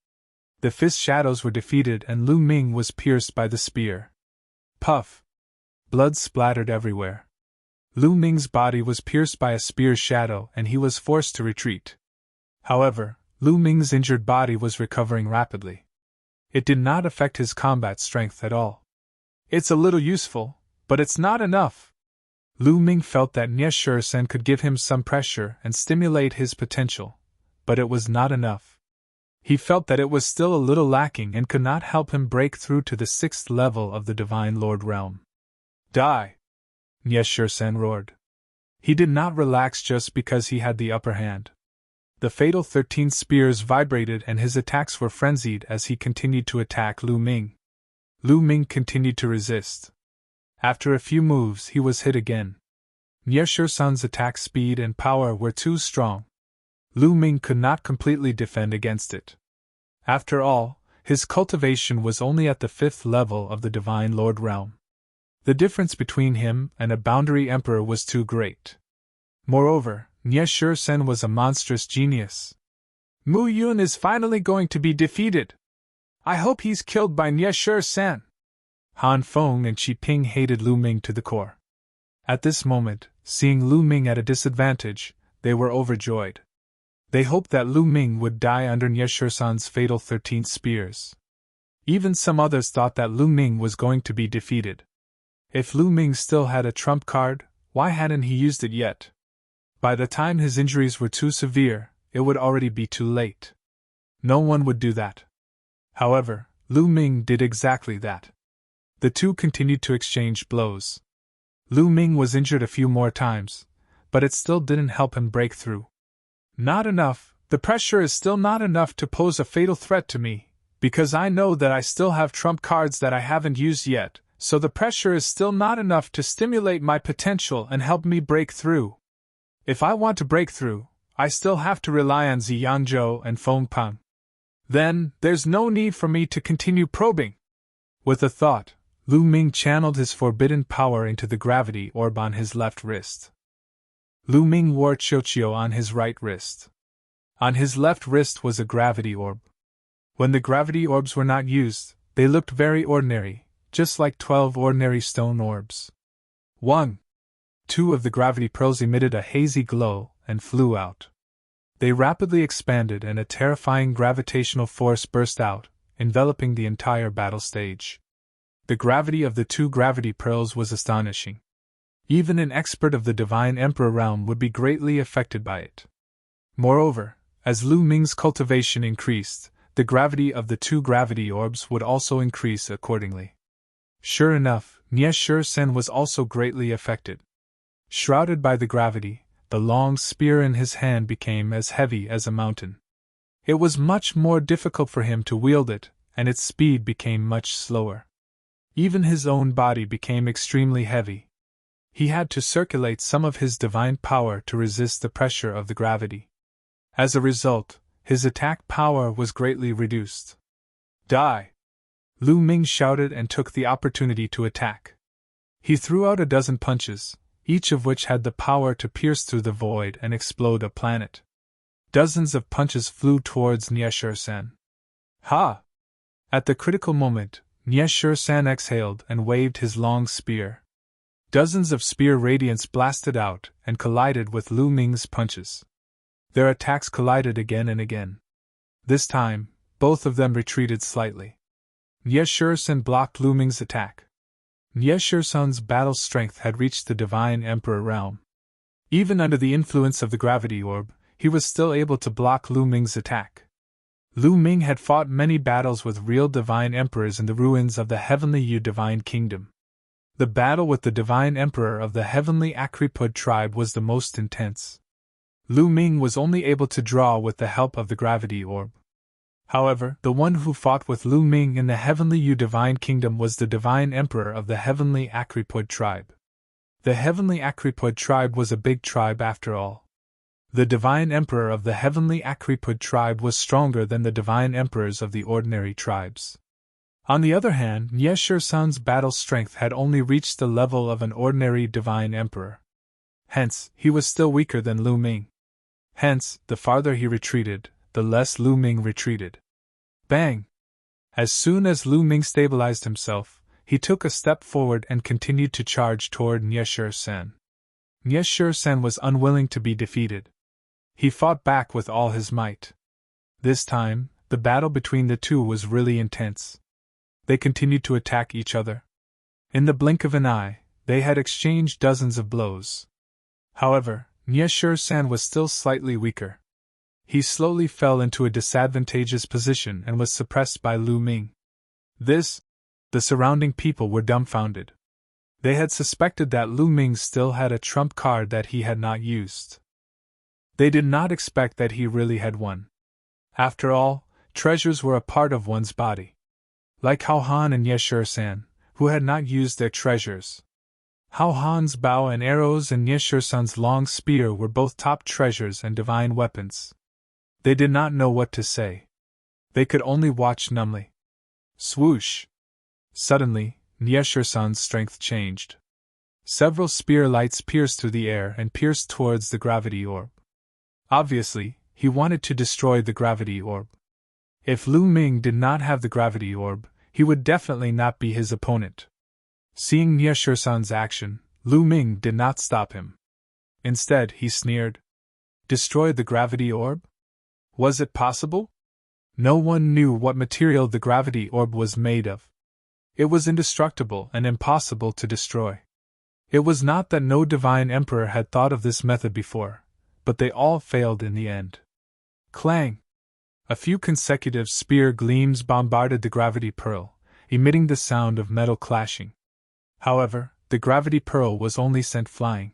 The fist shadows were defeated and Lu Ming was pierced by the spear. Puff! Blood splattered everywhere. Lu Ming's body was pierced by a spear's shadow and he was forced to retreat. However, Lu Ming's injured body was recovering rapidly. It did not affect his combat strength at all. It's a little useful, but it's not enough. Lu Ming felt that Nye Shursun could give him some pressure and stimulate his potential, but it was not enough. He felt that it was still a little lacking and could not help him break through to the 6th level of the Divine Lord realm. Die! Nye Shursun roared. He did not relax just because he had the upper hand. The fatal 13 spears vibrated and his attacks were frenzied as he continued to attack Lu Ming. Lu Ming continued to resist. After a few moves he was hit again. Nye Shursun's attack speed and power were too strong. Lu Ming could not completely defend against it. After all, his cultivation was only at the 5th level of the Divine Lord realm. The difference between him and a boundary emperor was too great. Moreover, Nye Shursun was a monstrous genius. Mu Yun is finally going to be defeated. I hope he's killed by Nye Shursun. Han Feng and Qi Ping hated Lu Ming to the core. At this moment, seeing Lu Ming at a disadvantage, they were overjoyed. They hoped that Lu Ming would die under Nie Shisan's fatal 13th spears. Even some others thought that Lu Ming was going to be defeated. If Lu Ming still had a trump card, why hadn't he used it yet? By the time his injuries were too severe, it would already be too late. No one would do that. However, Lu Ming did exactly that. The two continued to exchange blows. Lu Ming was injured a few more times, but it still didn't help him break through. Not enough, the pressure is still not enough to pose a fatal threat to me, because I know that I still have trump cards that I haven't used yet, so the pressure is still not enough to stimulate my potential and help me break through. If I want to break through, I still have to rely on Ziyanzhou and Feng Pang. Then, there's no need for me to continue probing. With a thought, Lu Ming channeled his forbidden power into the gravity orb on his left wrist. Lu Ming wore Qiuqiu on his right wrist. On his left wrist was a gravity orb. When the gravity orbs were not used, they looked very ordinary, just like 12 ordinary stone orbs. 1. 2 of the gravity pearls emitted a hazy glow and flew out. They rapidly expanded and a terrifying gravitational force burst out, enveloping the entire battle stage. The gravity of the 2 gravity pearls was astonishing. Even an expert of the Divine Emperor realm would be greatly affected by it. Moreover, as Lu Ming's cultivation increased, the gravity of the 2 gravity orbs would also increase accordingly. Sure enough, Nie Shisen was also greatly affected. Shrouded by the gravity, the long spear in his hand became as heavy as a mountain. It was much more difficult for him to wield it, and its speed became much slower. Even his own body became extremely heavy. He had to circulate some of his divine power to resist the pressure of the gravity. As a result, his attack power was greatly reduced. Die! Lu Ming shouted and took the opportunity to attack. He threw out a dozen punches, each of which had the power to pierce through the void and explode a planet. Dozens of punches flew towards Nie Shisen. Ha! At the critical moment, Nie Shisen exhaled and waved his long spear. Dozens of spear radiance blasted out and collided with Lu Ming's punches. Their attacks collided again and again. This time, both of them retreated slightly. Nie Shisen blocked Lu Ming's attack. Nie Shisen's battle strength had reached the Divine Emperor realm. Even under the influence of the gravity orb, he was still able to block Lu Ming's attack. Lu Ming had fought many battles with real Divine Emperors in the ruins of the Heavenly Yu Divine Kingdom. The battle with the Divine Emperor of the Heavenly Akripud tribe was the most intense. Lu Ming was only able to draw with the help of the gravity orb. However, the one who fought with Lu Ming in the Heavenly Yu Divine Kingdom was the Divine Emperor of the Heavenly Akripud tribe. The Heavenly Akripud tribe was a big tribe after all. The Divine Emperor of the Heavenly Akripud tribe was stronger than the Divine Emperors of the ordinary tribes. On the other hand, Nie Shisen's battle strength had only reached the level of an ordinary Divine Emperor. Hence, he was still weaker than Lu Ming. Hence, the farther he retreated, the less Lu Ming retreated. Bang! As soon as Lu Ming stabilized himself, he took a step forward and continued to charge toward Nie Shisen. Nie Shisen was unwilling to be defeated. He fought back with all his might. This time, the battle between the two was really intense. They continued to attack each other. In the blink of an eye, they had exchanged dozens of blows. However, Nie Shisen was still slightly weaker. He slowly fell into a disadvantageous position and was suppressed by Lu Ming. The surrounding people were dumbfounded. They had suspected that Lu Ming still had a trump card that he had not used. They did not expect that he really had won. After all, treasures were a part of one's body. Like Hao Han and Nie Shisen, who had not used their treasures. Hao Han's bow and arrows and Nie Shisen's long spear were both top treasures and divine weapons. They did not know what to say. They could only watch numbly. Swoosh! Suddenly, Nie Shisen's strength changed. Several spear lights pierced through the air and pierced towards the gravity orb. Obviously, he wanted to destroy the gravity orb. If Lu Ming did not have the gravity orb, he would definitely not be his opponent. Seeing Nie Shisen's action, Lu Ming did not stop him. Instead, he sneered. Destroy the gravity orb? Was it possible? No one knew what material the gravity orb was made of. It was indestructible and impossible to destroy. It was not that no divine emperor had thought of this method before, but they all failed in the end. Clang! A few consecutive spear gleams bombarded the gravity pearl, emitting the sound of metal clashing. However, the gravity pearl was only sent flying.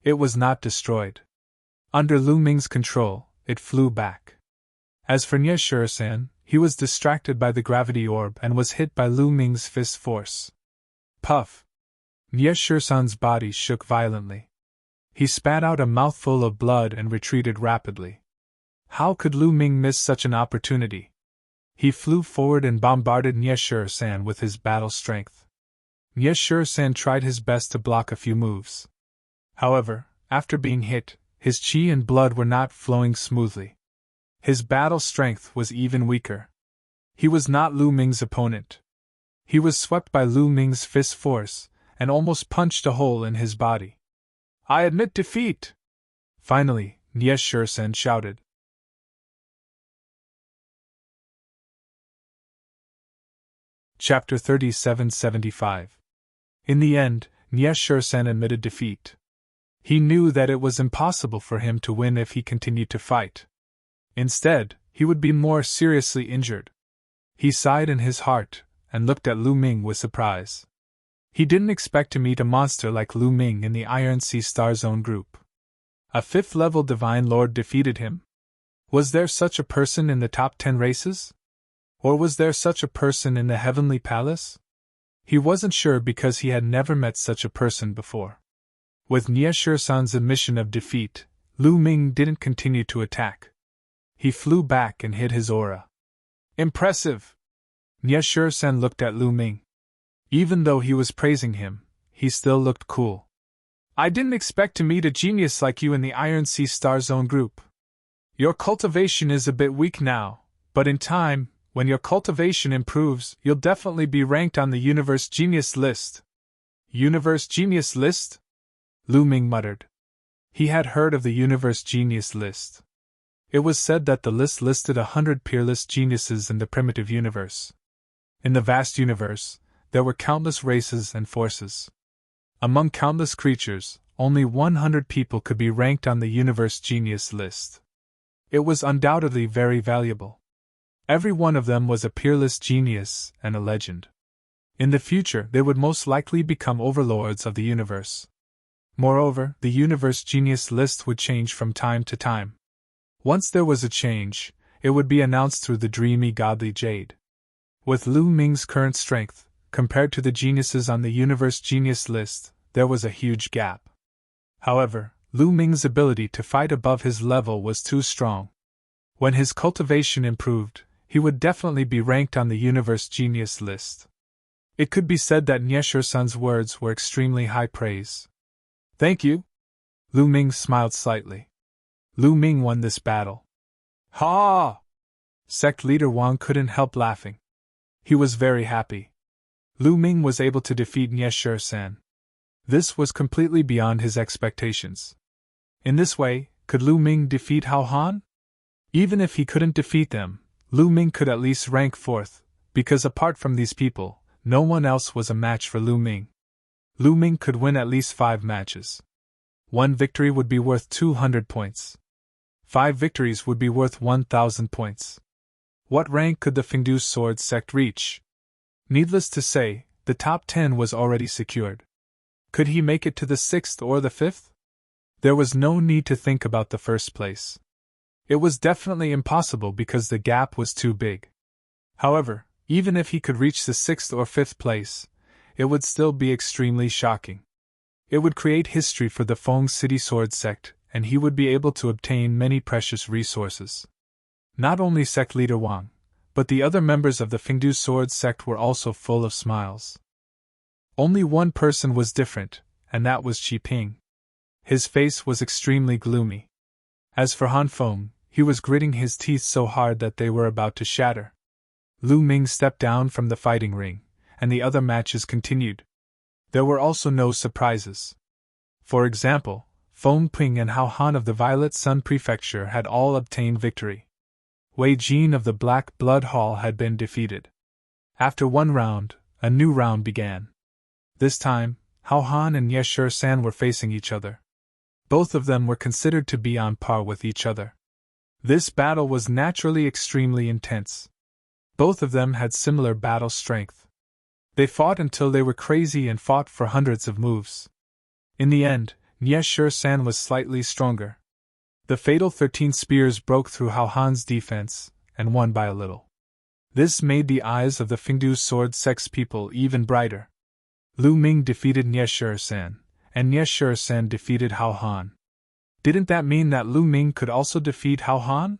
It was not destroyed. Under Lu Ming's control, it flew back. As for Nie Shurisan, he was distracted by the gravity orb and was hit by Lu Ming's fist force. Puff! Nie Shurisan's body shook violently. He spat out a mouthful of blood and retreated rapidly. How could Lu Ming miss such an opportunity? He flew forward and bombarded Nie Shurisan with his battle strength. Nie Shurisan tried his best to block a few moves. However, after being hit, his chi and blood were not flowing smoothly. His battle strength was even weaker. He was not Lu Ming's opponent. He was swept by Lu Ming's fist force, and almost punched a hole in his body. I admit defeat! Finally, Nie Shurisan shouted. Chapter 3775. In the end, Nie Shurisan admitted defeat. He knew that it was impossible for him to win if he continued to fight. Instead, he would be more seriously injured. He sighed in his heart, and looked at Lu Ming with surprise. He didn't expect to meet a monster like Lu Ming in the Iron Sea Star Zone group. A 5th-level Divine Lord defeated him? Was there such a person in the top 10 races? Or was there such a person in the Heavenly Palace? He wasn't sure because he had never met such a person before. With Nie Shurisan's admission of defeat, Lu Ming didn't continue to attack. He flew back and hid his aura. Impressive! Nie Shurisan looked at Lu Ming. Even though he was praising him, he still looked cool. I didn't expect to meet a genius like you in the Iron Sea Star Zone group. Your cultivation is a bit weak now, but in time, when your cultivation improves, you'll definitely be ranked on the Universe Genius list. Universe Genius list? Lu Ming muttered. He had heard of the Universe Genius list. It was said that the list listed 100 peerless geniuses in the primitive universe. In the vast universe, there were countless races and forces. Among countless creatures, only 100 people could be ranked on the Universe Genius list. It was undoubtedly very valuable. Every one of them was a peerless genius and a legend. In the future, they would most likely become overlords of the universe. Moreover, the Universe Genius list would change from time to time. Once there was a change, it would be announced through the dreamy godly jade. With Lu Ming's current strength, compared to the geniuses on the Universe Genius list, there was a huge gap. However, Lu Ming's ability to fight above his level was too strong. When his cultivation improved, he would definitely be ranked on the Universe Genius list. It could be said that Nie Shurisan's words were extremely high praise. Thank you. Lu Ming smiled slightly. Lu Ming won this battle. Ha! Sect leader Wang couldn't help laughing. He was very happy. Lu Ming was able to defeat Nie Shurisan. This was completely beyond his expectations. In this way, could Lu Ming defeat Hao Han? Even if he couldn't defeat them, Lu Ming could at least rank 4th, because apart from these people, no one else was a match for Lu Ming. Lu Ming could win at least 5 matches. 1 victory would be worth 200 points. 5 victories would be worth 1,000 points. What rank could the Fengdu Sword sect reach? Needless to say, the top 10 was already secured. Could he make it to the 6th or the 5th? There was no need to think about the first place. It was definitely impossible because the gap was too big. However, even if he could reach the 6th or 5th place, it would still be extremely shocking. It would create history for the Feng City Sword sect, and he would be able to obtain many precious resources. Not only sect leader Wang, but the other members of the Fengdu Sword sect were also full of smiles. Only one person was different, and that was Qi Ping. His face was extremely gloomy. As for Han Feng, he was gritting his teeth so hard that they were about to shatter. Lu Ming stepped down from the fighting ring, and the other matches continued. There were also no surprises. For example, Feng Ping and Hao Han of the Violet Sun Prefecture had all obtained victory. Wei Jin of the Black Blood Hall had been defeated. After one round, a new round began. This time, Hao Han and Ye San were facing each other. Both of them were considered to be on par with each other. This battle was naturally extremely intense. Both of them had similar battle strength. They fought until they were crazy and fought for hundreds of moves. In the end, Ye San was slightly stronger. The fatal 13 spears broke through Hao Han's defense, and won by a little. This made the eyes of the Fengdu sword sect's people even brighter. Lu Ming defeated Ye San, and Ye San defeated Hao Han. Didn't that mean that Lu Ming could also defeat Hao Han?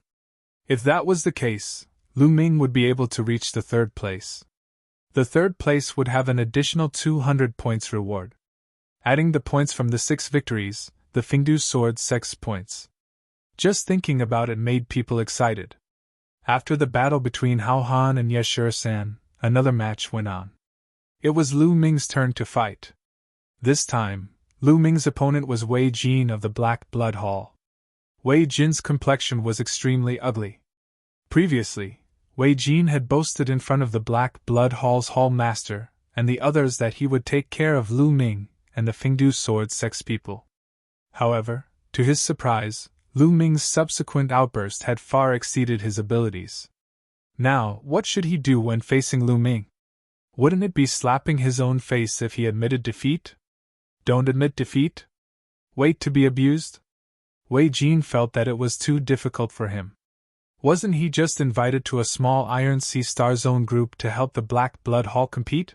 If that was the case, Lu Ming would be able to reach the third place. The third place would have an additional 200 points reward. Adding the points from the 6 victories, the Fengdu sword sect's points. Just thinking about it made people excited. After the battle between Hao Han and Ye San, another match went on. It was Lu Ming's turn to fight. This time, Lu Ming's opponent was Wei Jin of the Black Blood Hall. Wei Jin's complexion was extremely ugly. Previously, Wei Jin had boasted in front of the Black Blood Hall's Hall Master and the others that he would take care of Lu Ming and the Fengdu sword sect's people. However, to his surprise, Lu Ming's subsequent outburst had far exceeded his abilities. Now, what should he do when facing Lu Ming? Wouldn't it be slapping his own face if he admitted defeat? Don't admit defeat? Wait to be abused? Wei Jin felt that it was too difficult for him. Wasn't he just invited to a small Iron Sea Star Zone group to help the Black Blood Hall compete?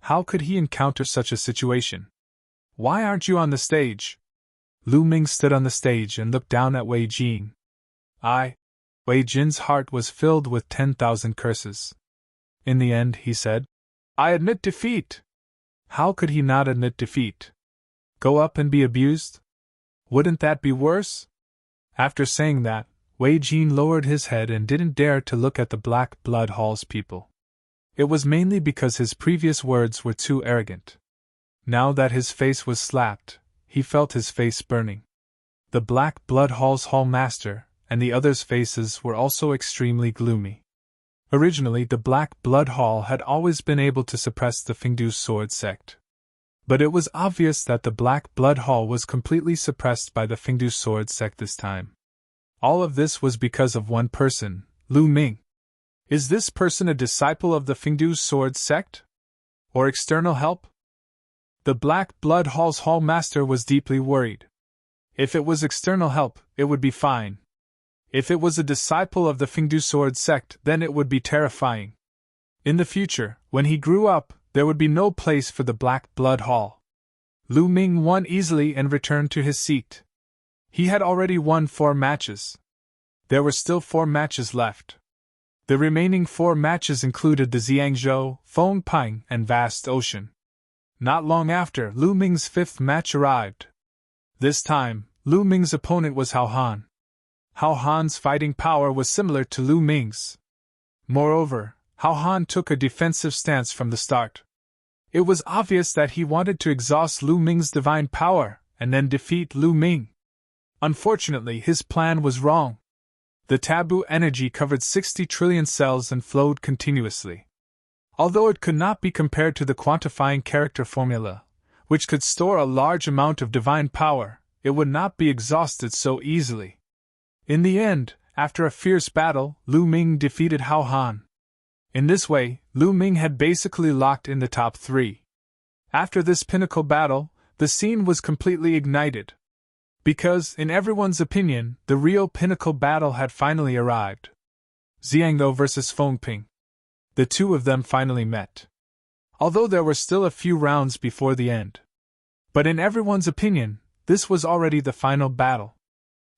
How could he encounter such a situation? Why aren't you on the stage? Lu Ming stood on the stage and looked down at Wei Jin. Wei Jin's heart was filled with 10,000 curses. In the end, he said, I admit defeat. How could he not admit defeat? Go up and be abused? Wouldn't that be worse? After saying that, Wei Jin lowered his head and didn't dare to look at the Black Blood Hall's people. It was mainly because his previous words were too arrogant. Now that his face was slapped, he felt his face burning. The Black Blood Hall's Hall Master and the others' faces were also extremely gloomy. Originally, the Black Blood Hall had always been able to suppress the Fengdu sword sect. But it was obvious that the Black Blood Hall was completely suppressed by the Fengdu sword sect this time. All of this was because of one person, Lu Ming. Is this person a disciple of the Fengdu sword sect? Or external help? The Black Blood Hall's Hall Master was deeply worried. If it was external help, it would be fine. If it was a disciple of the Fengdu sword sect, then it would be terrifying. In the future, when he grew up, there would be no place for the Black Blood Hall. Lu Ming won easily and returned to his seat. He had already won 4 matches. There were still 4 matches left. The remaining 4 matches included the Xiangzhou, Feng Ping, and Vast Ocean. Not long after, Lu Ming's 5th match arrived. This time, Lu Ming's opponent was Hao Han. Hao Han's fighting power was similar to Lu Ming's. Moreover, Hao Han took a defensive stance from the start. It was obvious that he wanted to exhaust Lu Ming's divine power and then defeat Lu Ming. Unfortunately, his plan was wrong. The taboo energy covered 60 trillion cells and flowed continuously. Although it could not be compared to the quantifying character formula, which could store a large amount of divine power, it would not be exhausted so easily. In the end, after a fierce battle, Lu Ming defeated Hao Han. In this way, Lu Ming had basically locked in the top 3. After this pinnacle battle, the scene was completely ignited. Because, in everyone's opinion, the real pinnacle battle had finally arrived. Xiangzhou versus Feng Ping. The two of them finally met. Although there were still a few rounds before the end. But in everyone's opinion, this was already the final battle.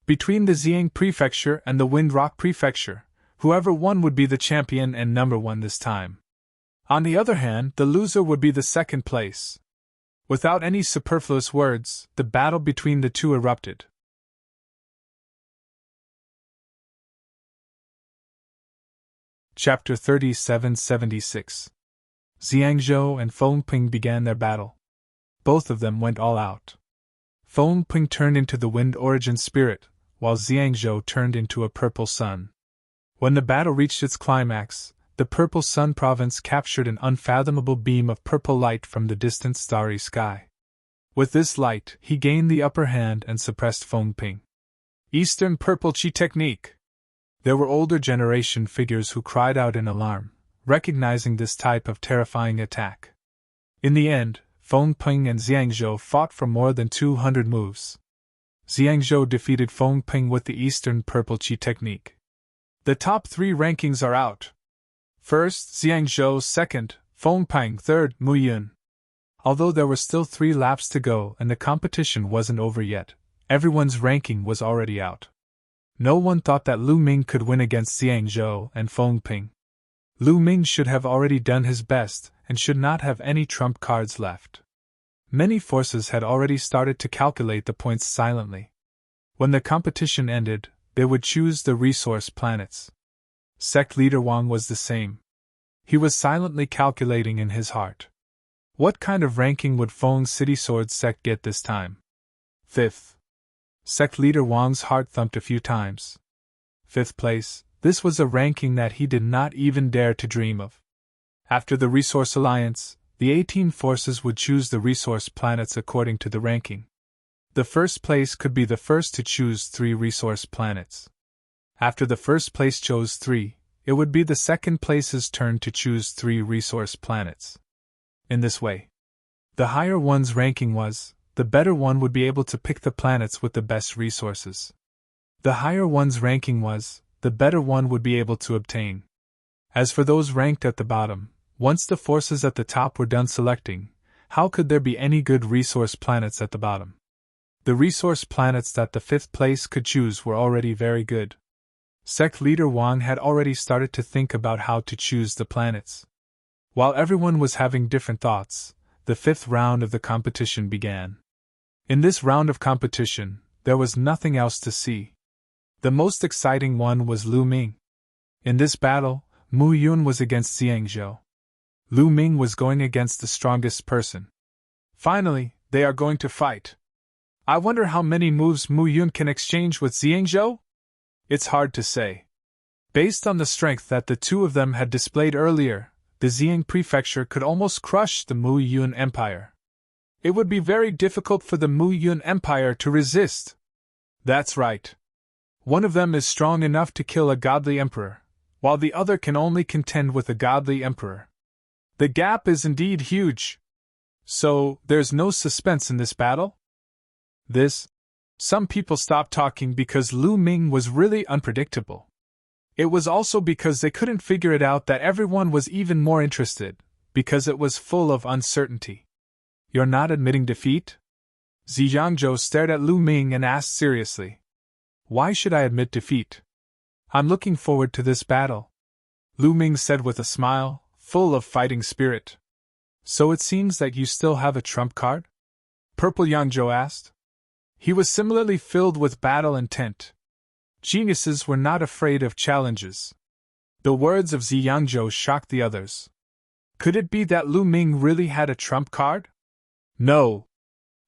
Between the Xiang Prefecture and the Wind Rock Prefecture, whoever won would be the champion and number 1 this time. On the other hand, the loser would be the 2nd place. Without any superfluous words, the battle between the two erupted. Chapter 3776. Xiangzhou and Feng Ping began their battle. Both of them went all out. Feng Ping turned into the Wind Origin Spirit, while Xiangzhou turned into a purple sun. When the battle reached its climax, the Purple Sun province captured an unfathomable beam of purple light from the distant starry sky. With this light, he gained the upper hand and suppressed Feng Ping. Eastern Purple Chi Technique! There were older generation figures who cried out in alarm, recognizing this type of terrifying attack. In the end, Feng Ping and Xiangzhou fought for more than 200 moves. Xiangzhou defeated Feng Ping with the Eastern Purple Chi Technique. The top 3 rankings are out. First, Xiangzhou; second, Feng Ping; third, Mu Yun. Although there were still 3 laps to go and the competition wasn't over yet, everyone's ranking was already out. No one thought that Lu Ming could win against Xiangzhou and Feng Ping. Lu Ming should have already done his best and should not have any trump cards left. Many forces had already started to calculate the points silently. When the competition ended, they would choose the resource planets. Sect leader Wang was the same. He was silently calculating in his heart. What kind of ranking would Feng City Sword Sect get this time? 5th. Sect leader Wang's heart thumped a few times. 5th place, this was a ranking that he did not even dare to dream of. After the Resource Alliance, the 18 forces would choose the resource planets according to the ranking. The first place could be the first to choose 3 resource planets. After the first place chose 3, it would be the second place's turn to choose 3 resource planets. In this way, the higher one's ranking was, the better one would be able to pick the planets with the best resources. The higher one's ranking was, the better one would be able to obtain. As for those ranked at the bottom, once the forces at the top were done selecting, how could there be any good resource planets at the bottom? The resource planets that the 5th place could choose were already very good. Sect leader Wang had already started to think about how to choose the planets. While everyone was having different thoughts, the 5th round of the competition began. In this round of competition, there was nothing else to see. The most exciting one was Lu Ming. In this battle, Mu Yun was against Xiangzhou. Lu Ming was going against the strongest person. Finally, they are going to fight. I wonder how many moves Mu Yun can exchange with Xiangzhou? It's hard to say. Based on the strength that the 2 of them had displayed earlier, the Xiang Prefecture could almost crush the Mu Yun Empire. It would be very difficult for the Mu Yun Empire to resist. That's right. One of them is strong enough to kill a godly emperor, while the other can only contend with a godly emperor. The gap is indeed huge. So, there's no suspense in this battle? Some people stopped talking because Lu Ming was really unpredictable. It was also because they couldn't figure it out that everyone was even more interested, because it was full of uncertainty. You're not admitting defeat? Xiangzhou stared at Lu Ming and asked seriously. Why should I admit defeat? I'm looking forward to this battle. Lu Ming said with a smile, full of fighting spirit. So it seems that you still have a trump card? Purple Yangzhou asked. He was similarly filled with battle intent. Geniuses were not afraid of challenges. The words of Xiangzhou shocked the others. Could it be that Lu Ming really had a trump card? No.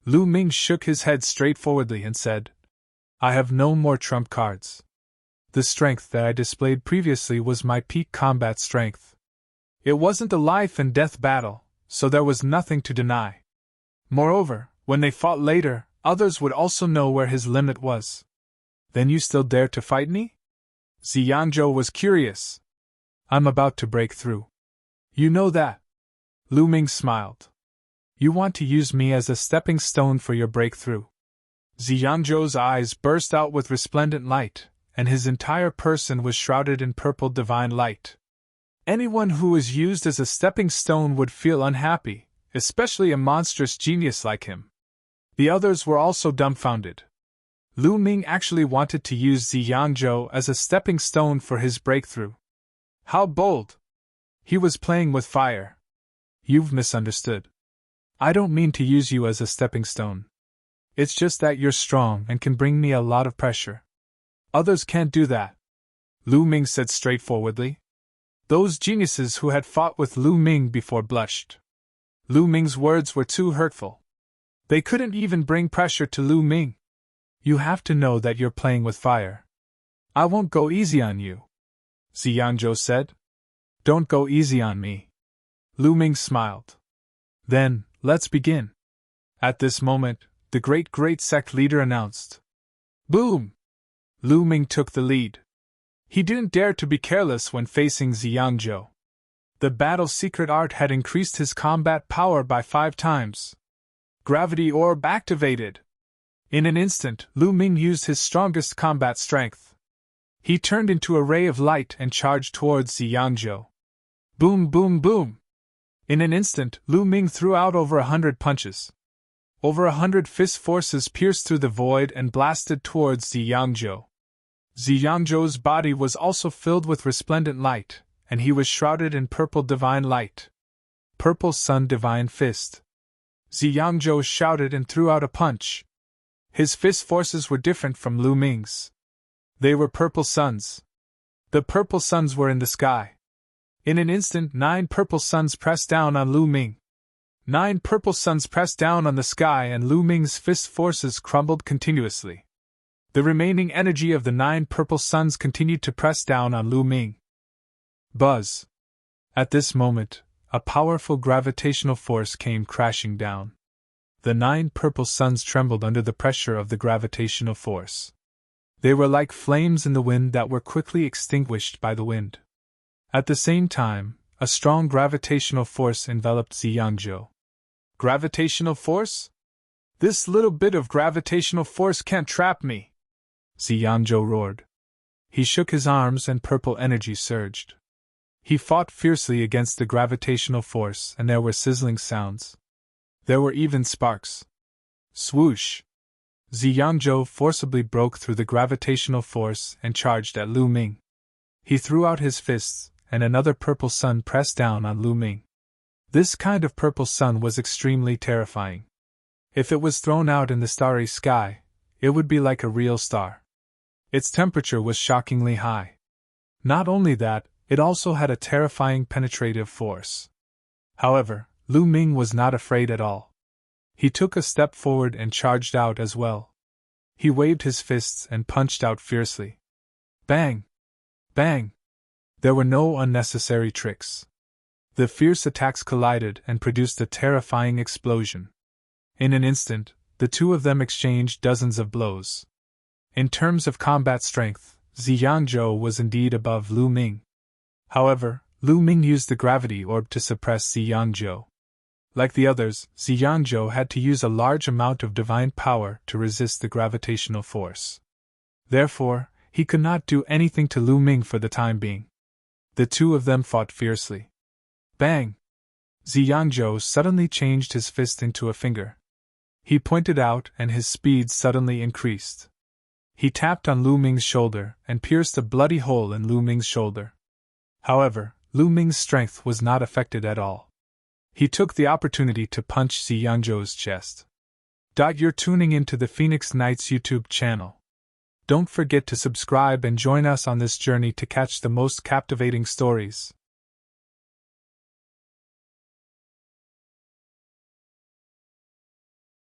Lu Ming shook his head straightforwardly and said, I have no more trump cards. The strength that I displayed previously was my peak combat strength. It wasn't a life and death battle, so there was nothing to deny. Moreover, when they fought later, others would also know where his limit was. Then you still dare to fight me? Xiangzhou was curious. I'm about to break through. You know that. Lu Ming smiled. You want to use me as a stepping stone for your breakthrough. Xiangzhou's eyes burst out with resplendent light, and his entire person was shrouded in purple divine light. Anyone who was used as a stepping stone would feel unhappy, especially a monstrous genius like him. The others were also dumbfounded. Lu Ming actually wanted to use Xiangzhou as a stepping stone for his breakthrough. How bold! He was playing with fire. You've misunderstood. I don't mean to use you as a stepping stone. It's just that you're strong and can bring me a lot of pressure. Others can't do that, Lu Ming said straightforwardly. Those geniuses who had fought with Lu Ming before blushed. Lu Ming's words were too hurtful. They couldn't even bring pressure to Lu Ming. You have to know that you're playing with fire. I won't go easy on you. Xianzhou said. Don't go easy on me. Lu Ming smiled. Then, let's begin. At this moment, the great sect leader announced. Boom! Lu Ming took the lead. He didn't dare to be careless when facing Xianzhou. The battle's secret art had increased his combat power by 5 times. Gravity orb activated. In an instant, Lu Ming used his strongest combat strength. He turned into a ray of light and charged towards Xianzhou. Boom, boom, boom! In an instant, Lu Ming threw out over 100 punches. Over 100 fist forces pierced through the void and blasted towards Xianzhou. Xianzhou's body was also filled with resplendent light, and he was shrouded in purple divine light. Purple Sun Divine Fist. Xianzhou shouted and threw out a punch. His fist forces were different from Lu Ming's. They were purple suns. The purple suns were in the sky. In an instant, 9 purple suns pressed down on Lu Ming. 9 purple suns pressed down on the sky, and Lu Ming's fist forces crumbled continuously. The remaining energy of the 9 purple suns continued to press down on Lu Ming. Buzz! At this moment, a powerful gravitational force came crashing down. The 9 purple suns trembled under the pressure of the gravitational force. They were like flames in the wind that were quickly extinguished by the wind. At the same time, a strong gravitational force enveloped Xianzhou. Gravitational force? This little bit of gravitational force can't trap me! Xianzhou roared. He shook his arms and purple energy surged. He fought fiercely against the gravitational force, and there were sizzling sounds. There were even sparks. Swoosh! Xianzhou forcibly broke through the gravitational force and charged at Lu Ming. He threw out his fists, and another purple sun pressed down on Lu Ming. This kind of purple sun was extremely terrifying. If it was thrown out in the starry sky, it would be like a real star. Its temperature was shockingly high. Not only that, it also had a terrifying penetrative force. However, Lu Ming was not afraid at all. He took a step forward and charged out as well. He waved his fists and punched out fiercely. Bang! Bang! There were no unnecessary tricks. The fierce attacks collided and produced a terrifying explosion. In an instant, the two of them exchanged dozens of blows. In terms of combat strength, Xianzhou was indeed above Lu Ming. However, Lu Ming used the gravity orb to suppress Xianzhou. Like the others, Xianzhou had to use a large amount of divine power to resist the gravitational force. Therefore, he could not do anything to Lu Ming for the time being. The two of them fought fiercely. Bang! Xianzhou suddenly changed his fist into a finger. He pointed out, and his speed suddenly increased. He tapped on Lu Ming's shoulder and pierced a bloody hole in Lu Ming's shoulder. However, Lu Ming's strength was not affected at all. He took the opportunity to punch Xianzhou's chest. You're tuning into the Phoenix Knights YouTube channel. Don't forget to subscribe and join us on this journey to catch the most captivating stories.